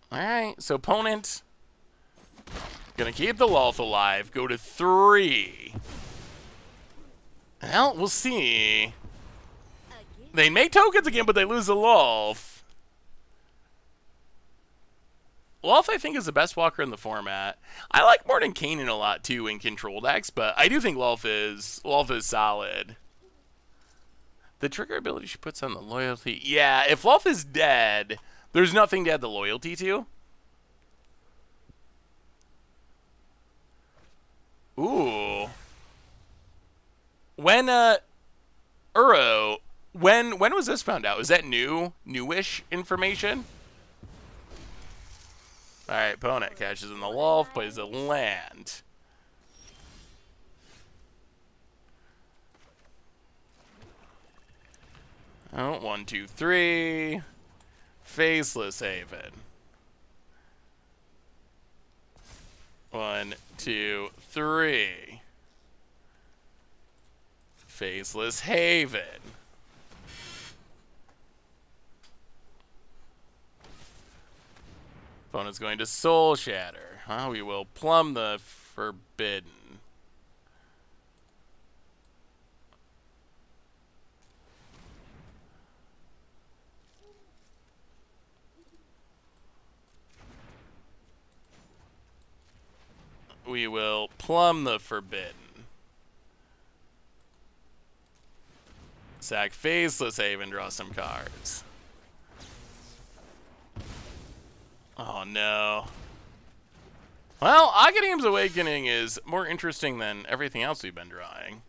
Alright, so opponent gonna keep the Lolth alive. Go to 3. Well, we'll see. They make tokens again, but they lose the Lolth. Lolth, I think, is the best walker in the format. I like Mordenkainen a lot, too, in control decks, but I do think Lolth is solid. The trigger ability she puts on the loyalty. Yeah, if Lolth is dead, there's nothing to add the loyalty to. Ooh. When, Uro... When was this found out? Is that newish information? Alright, opponent catches in the Lolth, plays a land. Oh, 1, 2, 3. Faceless Haven. 1, 2, 3. Faceless Haven. Opponent's going to Soul Shatter. We will plumb the Forbidden. We will plumb the Forbidden. Sack Faceless Haven, draw some cards. Oh no. Well, Aghanim's Awakening is more interesting than everything else we've been drawing.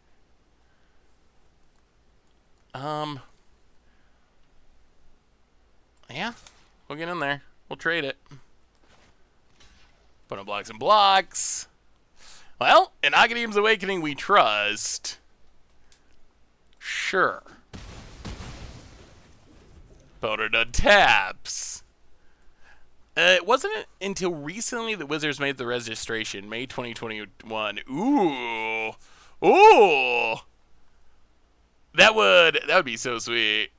Yeah, we'll get in there. We'll trade it. Put on blocks and blocks. Well, in Aghanim's Awakening we trust. Sure. Opponent taps. It wasn't until recently that Wizards made the registration, May 2021. Ooh. Ooh. That would be so sweet.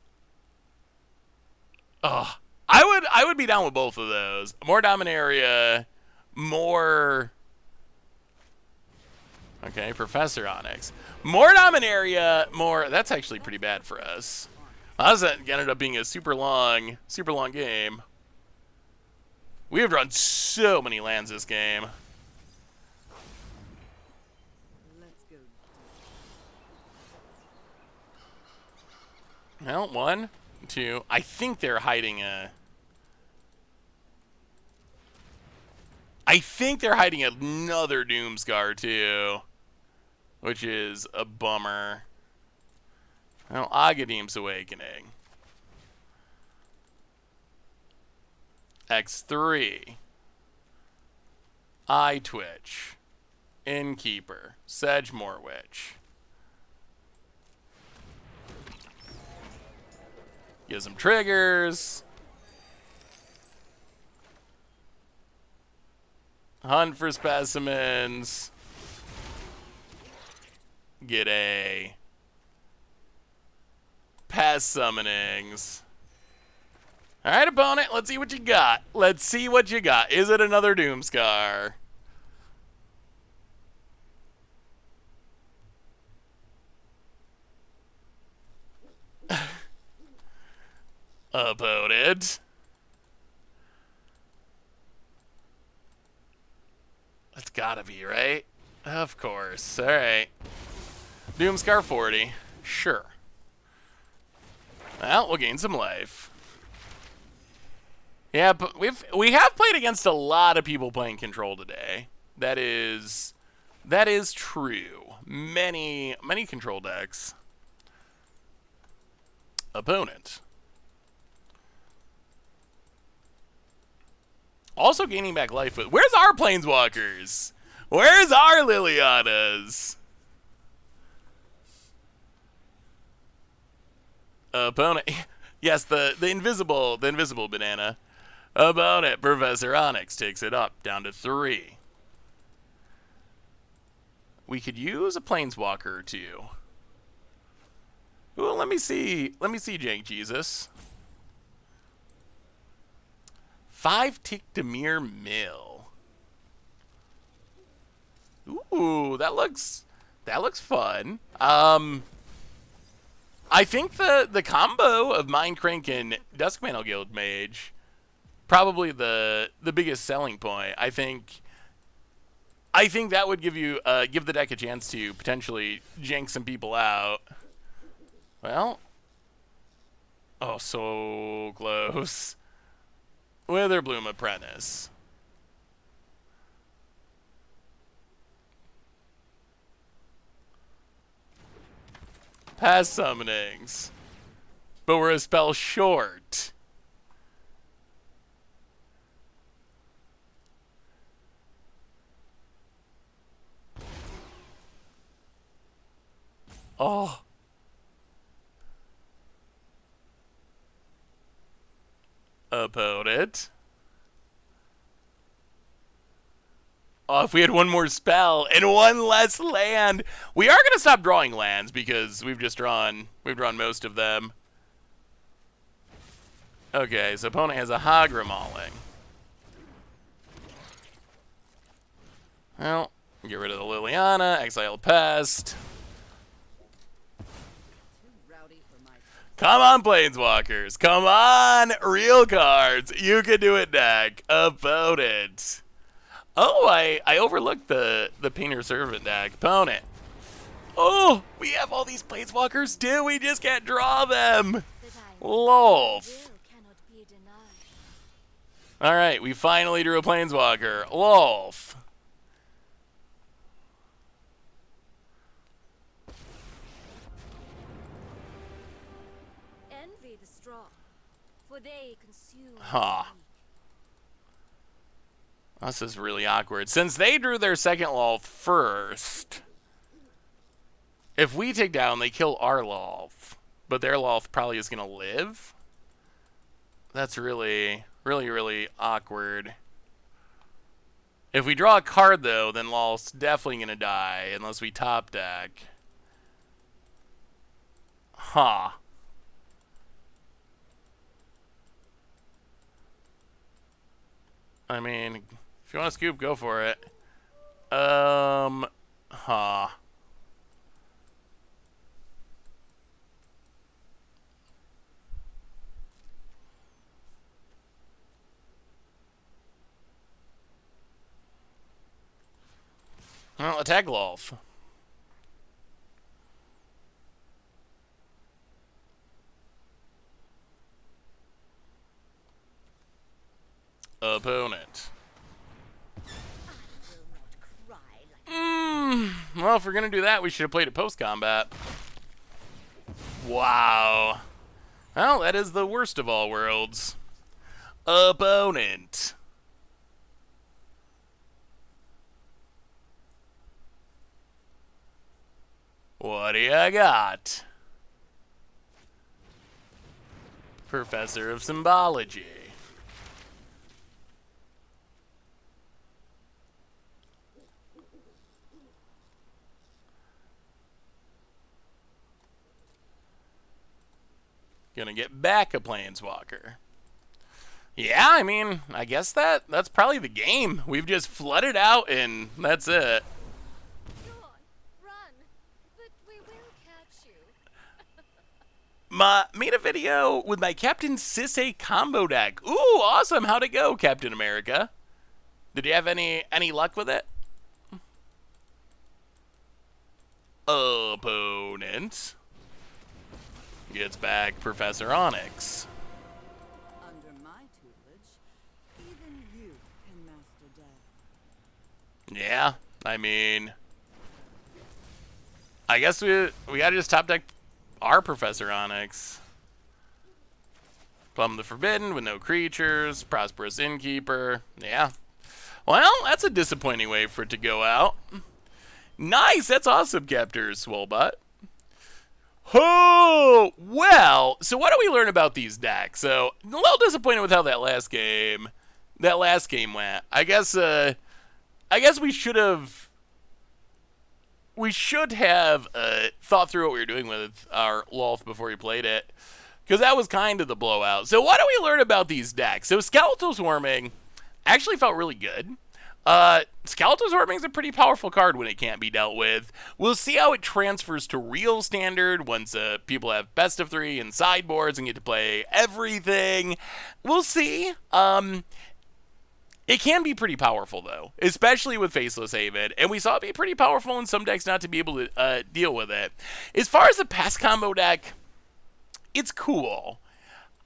Oh, I would be down with both of those. More Dominaria, more. Okay, Professor Onyx. More Dominaria, more. That's actually pretty bad for us. That ended up being a super long game. We have run so many lands this game. Let's go. Well, 1, 2. I think they're hiding a. I think they're hiding another Doomscar too, which is a bummer. Well, Agadeem's Awakening. X3. Eye Twitch. Innkeeper. Sedgemoor Witch. Give some triggers. Hunt for specimens. Get a. Past summonings. Alright, opponent, let's see what you got. Let's see what you got. Is it another Doomscar? Opponent. It's gotta be, right? Of course. Alright. Doomscar 40. Sure. Well, we'll gain some life. Yeah, but we have played against a lot of people playing Control today. That is true. Many Control decks. Opponent. Also gaining back life with. Where's our Planeswalkers? Where's our Lilianas? Opponent. Yes, the invisible banana. Opponent. Professor Onyx takes it up down to 3. We could use a Planeswalker or 2. Ooh, let me see Jank Jesus. 5-tick Demir Mill. Ooh, that looks fun. I think the combo of Mindcrank and Duskmantle Guild Mage probably the biggest selling point. I think that would give the deck a chance to potentially jank some people out. Well, oh, so close. Witherbloom Apprentice. Past summonings. But we're a spell short. Oh. Opponent. Oh, if we had one more spell and one less land. We are going to stop drawing lands because we've drawn most of them. Okay, so opponent has a Hagra Mauling. Well, get rid of the Liliana, exile Pest. Come on, Planeswalkers. Come on, real cards. You can do it, deck. Opponent. Oh, I overlooked the Painter Servant deck. Opponent. Oh, we have all these Planeswalkers too. We just can't draw them. Lolf. Alright, we finally drew a Planeswalker. Lolf. Envy the strong, for they consume. Huh. This is really awkward. Since they drew their second Lolf first, if we take down, they kill our Lolf, but their Lolf probably is going to live. That's really awkward. If we draw a card, though, then Lolf's definitely going to die, unless we top deck. Huh. I mean, if you want to scoop, go for it. Huh. Well, attack Lolf. Opponent. will not cry like Well, if we're gonna do that, we should have played it post-combat. Wow. Well, that is the worst of all worlds. Opponent. What do you got? Professor of Symbology. Gonna get back a Planeswalker. Yeah, I mean, I guess that's probably the game. We've just flooded out and that's it. Dawn, run! But we will catch you. Made a video with my Captain Sisay combo deck. Ooh, awesome. How'd it go, Captain America? Did you have any luck with it? Opponent gets back Professor Onyx. Under my tutelage, even you can master death. Yeah, I mean, I guess we gotta just top deck our Professor Onyx. Plumb the Forbidden with no creatures, Prosperous Innkeeper. Yeah. Well, that's a disappointing way for it to go out. Nice, that's awesome, Captor Swolbot. Oh, well, so what do we learn about these decks? So, a little disappointed with how that last game went. I guess we should have thought through what we were doing with our Lolth before we played it, because that was kind of the blowout. So what do we learn about these decks? So Skeletal Swarming actually felt really good. Skeletal Swarming is a pretty powerful card when it can't be dealt with. We'll see how it transfers to real standard once people have best of 3 and sideboards and get to play everything. We'll see. It can be pretty powerful, though, especially with Faceless Haven, and we saw it be pretty powerful in some decks not to be able to deal with it. As far as the past combo deck, it's cool.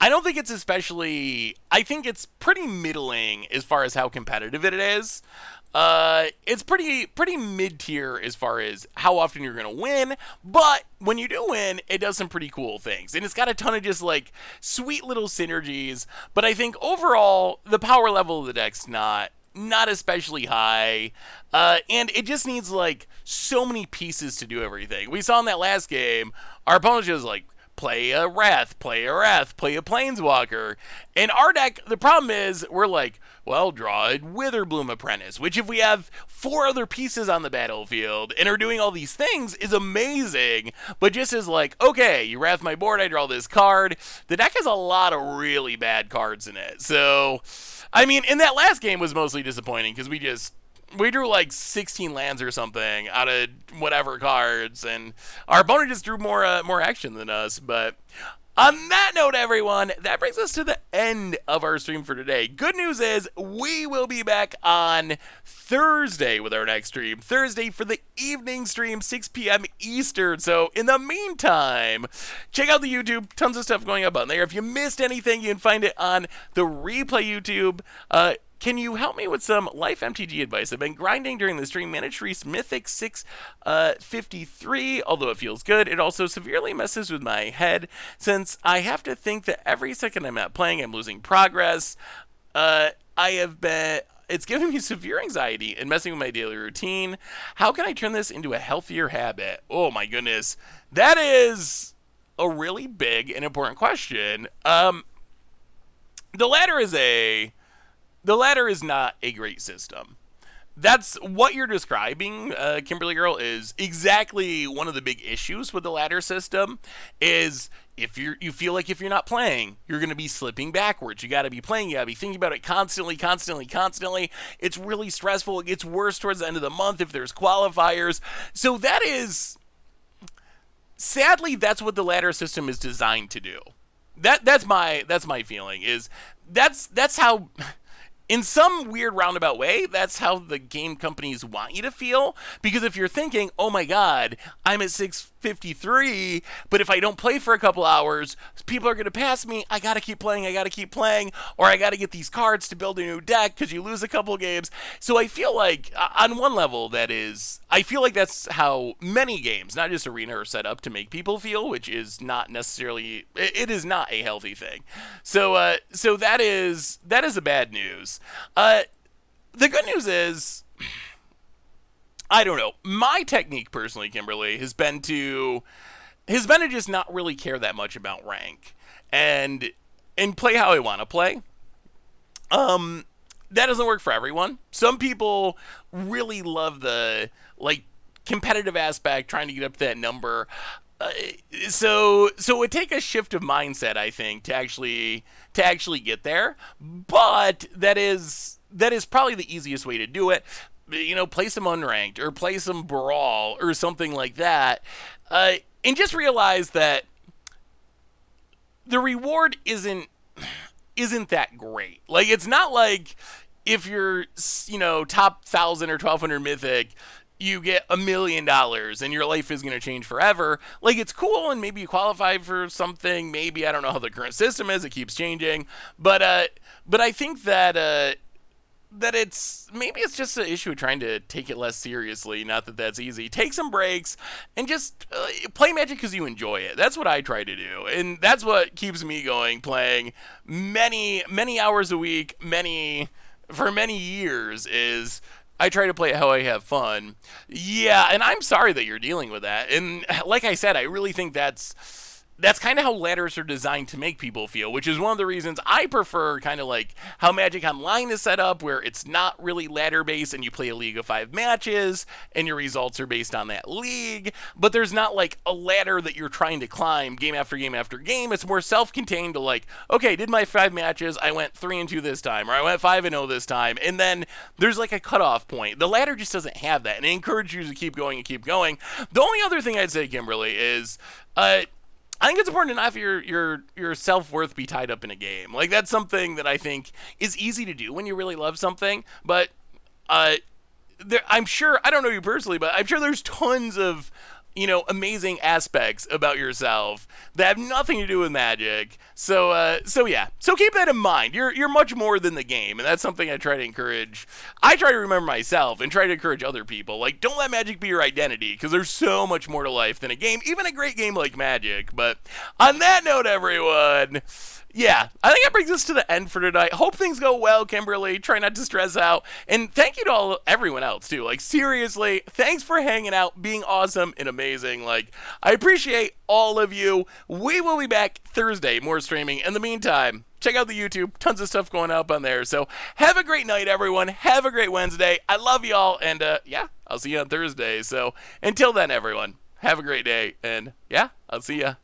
I don't think it's especially... I think it's pretty middling as far as how competitive it is. It's pretty mid-tier as far as how often you're going to win, but when you do win, it does some pretty cool things. And it's got a ton of just, like, sweet little synergies, but I think overall, the power level of the deck's not especially high, and it just needs, like, so many pieces to do everything. We saw in that last game, our opponent just, like, play a Wrath, play a Planeswalker. And our deck, the problem is, we're like, well, draw a Witherbloom Apprentice, which if we have 4 other pieces on the battlefield and are doing all these things is amazing, but just as like, okay, you Wrath my board, I draw this card. The deck has a lot of really bad cards in it. So, I mean, in that last game was mostly disappointing because we drew like 16 lands or something out of whatever cards, and our opponent just drew more action than us. But on that note, everyone, that brings us to the end of our stream for today. Good news is we will be back on Thursday with our next stream. Thursday for the evening stream, 6 p.m. Eastern. So in the meantime, check out the YouTube. Tons of stuff going up on there. If you missed anything, you can find it on the replay YouTube. Can you help me with some life MTG advice? I've been grinding during the stream, managed to reach Mythic 653, although it feels good. It also severely messes with my head, since I have to think that every second I'm not playing, I'm losing progress. It's giving me severe anxiety and messing with my daily routine. How can I turn this into a healthier habit? Oh my goodness. That is a really big and important question. The ladder is not a great system. that's what you're describing, Kimberly Girl, is exactly one of the big issues with the ladder system. Is if you feel like if you're not playing, you're going to be slipping backwards. You got to be playing. You got to be thinking about it constantly, constantly, constantly. It's really stressful. It gets worse towards the end of the month if there's qualifiers. So that is, sadly, that's what the ladder system is designed to do. That's my feeling. Is that's how, in some weird roundabout way, that's how the game companies want you to feel. Because if you're thinking, oh my god, I'm at 653, but if I don't play for a couple hours, people are going to pass me. I got to keep playing. Or I got to get these cards to build a new deck because you lose a couple games. So I feel like, on one level, I feel like that's how many games, not just Arena, are set up to make people feel, which is not necessarily, it is not a healthy thing. So that is a bad news. The good news is, I don't know. My technique personally, Kimberly, has been to just not really care that much about rank and play how I want to play. That doesn't work for everyone. Some people really love the competitive aspect, trying to get up to that number. So it would take a shift of mindset, I think, to actually get there. But that is probably the easiest way to do it. Play some unranked or play some brawl or something like that, and just realize that the reward isn't that great. Like, it's not like if you're top 1,000 or 1,200 mythic, you get $1 million and your life is going to change forever. Like, it's cool, and maybe you qualify for something. Maybe, I don't know how the current system is. It keeps changing. But I think that it's just an issue of trying to take it less seriously. Not that that's easy. Take some breaks and just play Magic because you enjoy it. That's what I try to do, and that's what keeps me going. Playing many hours a week, for many years, is I try to play it how I have fun. Yeah, and I'm sorry that you're dealing with that. And like I said, I really think that's kind of how ladders are designed to make people feel, which is one of the reasons I prefer kind of like how Magic Online is set up, where it's not really ladder based and you play a league of 5 matches and your results are based on that league, but there's not like a ladder that you're trying to climb game after game after game. It's more self-contained to like, okay, did my 5 matches, I went 3-2 this time, or I went 5-0 this time, and then there's like a cutoff point. The ladder just doesn't have that, and it encourages you to keep going and keep going. The only other thing I'd say, Kimberly, is I think it's important to not have your self-worth be tied up in a game. Like, that's something that I think is easy to do when you really love something, but I'm sure, I don't know you personally, but I'm sure there's tons of amazing aspects about yourself that have nothing to do with Magic. So yeah. So keep that in mind. You're much more than the game, and that's something I try to encourage. I try to remember myself and try to encourage other people. Like, don't let Magic be your identity, because there's so much more to life than a game, even a great game like Magic. But on that note, everyone, yeah, I think that brings us to the end for tonight. Hope things go well, Kimberly. Try not to stress out. And thank you to everyone else, too. Like, seriously, thanks for hanging out, being awesome and amazing. Like, I appreciate all of you. We will be back Thursday, more streaming. In the meantime, check out the YouTube. Tons of stuff going up on there. So have a great night, everyone. Have a great Wednesday. I love y'all. And, yeah, I'll see you on Thursday. So until then, everyone, have a great day. And, yeah, I'll see ya.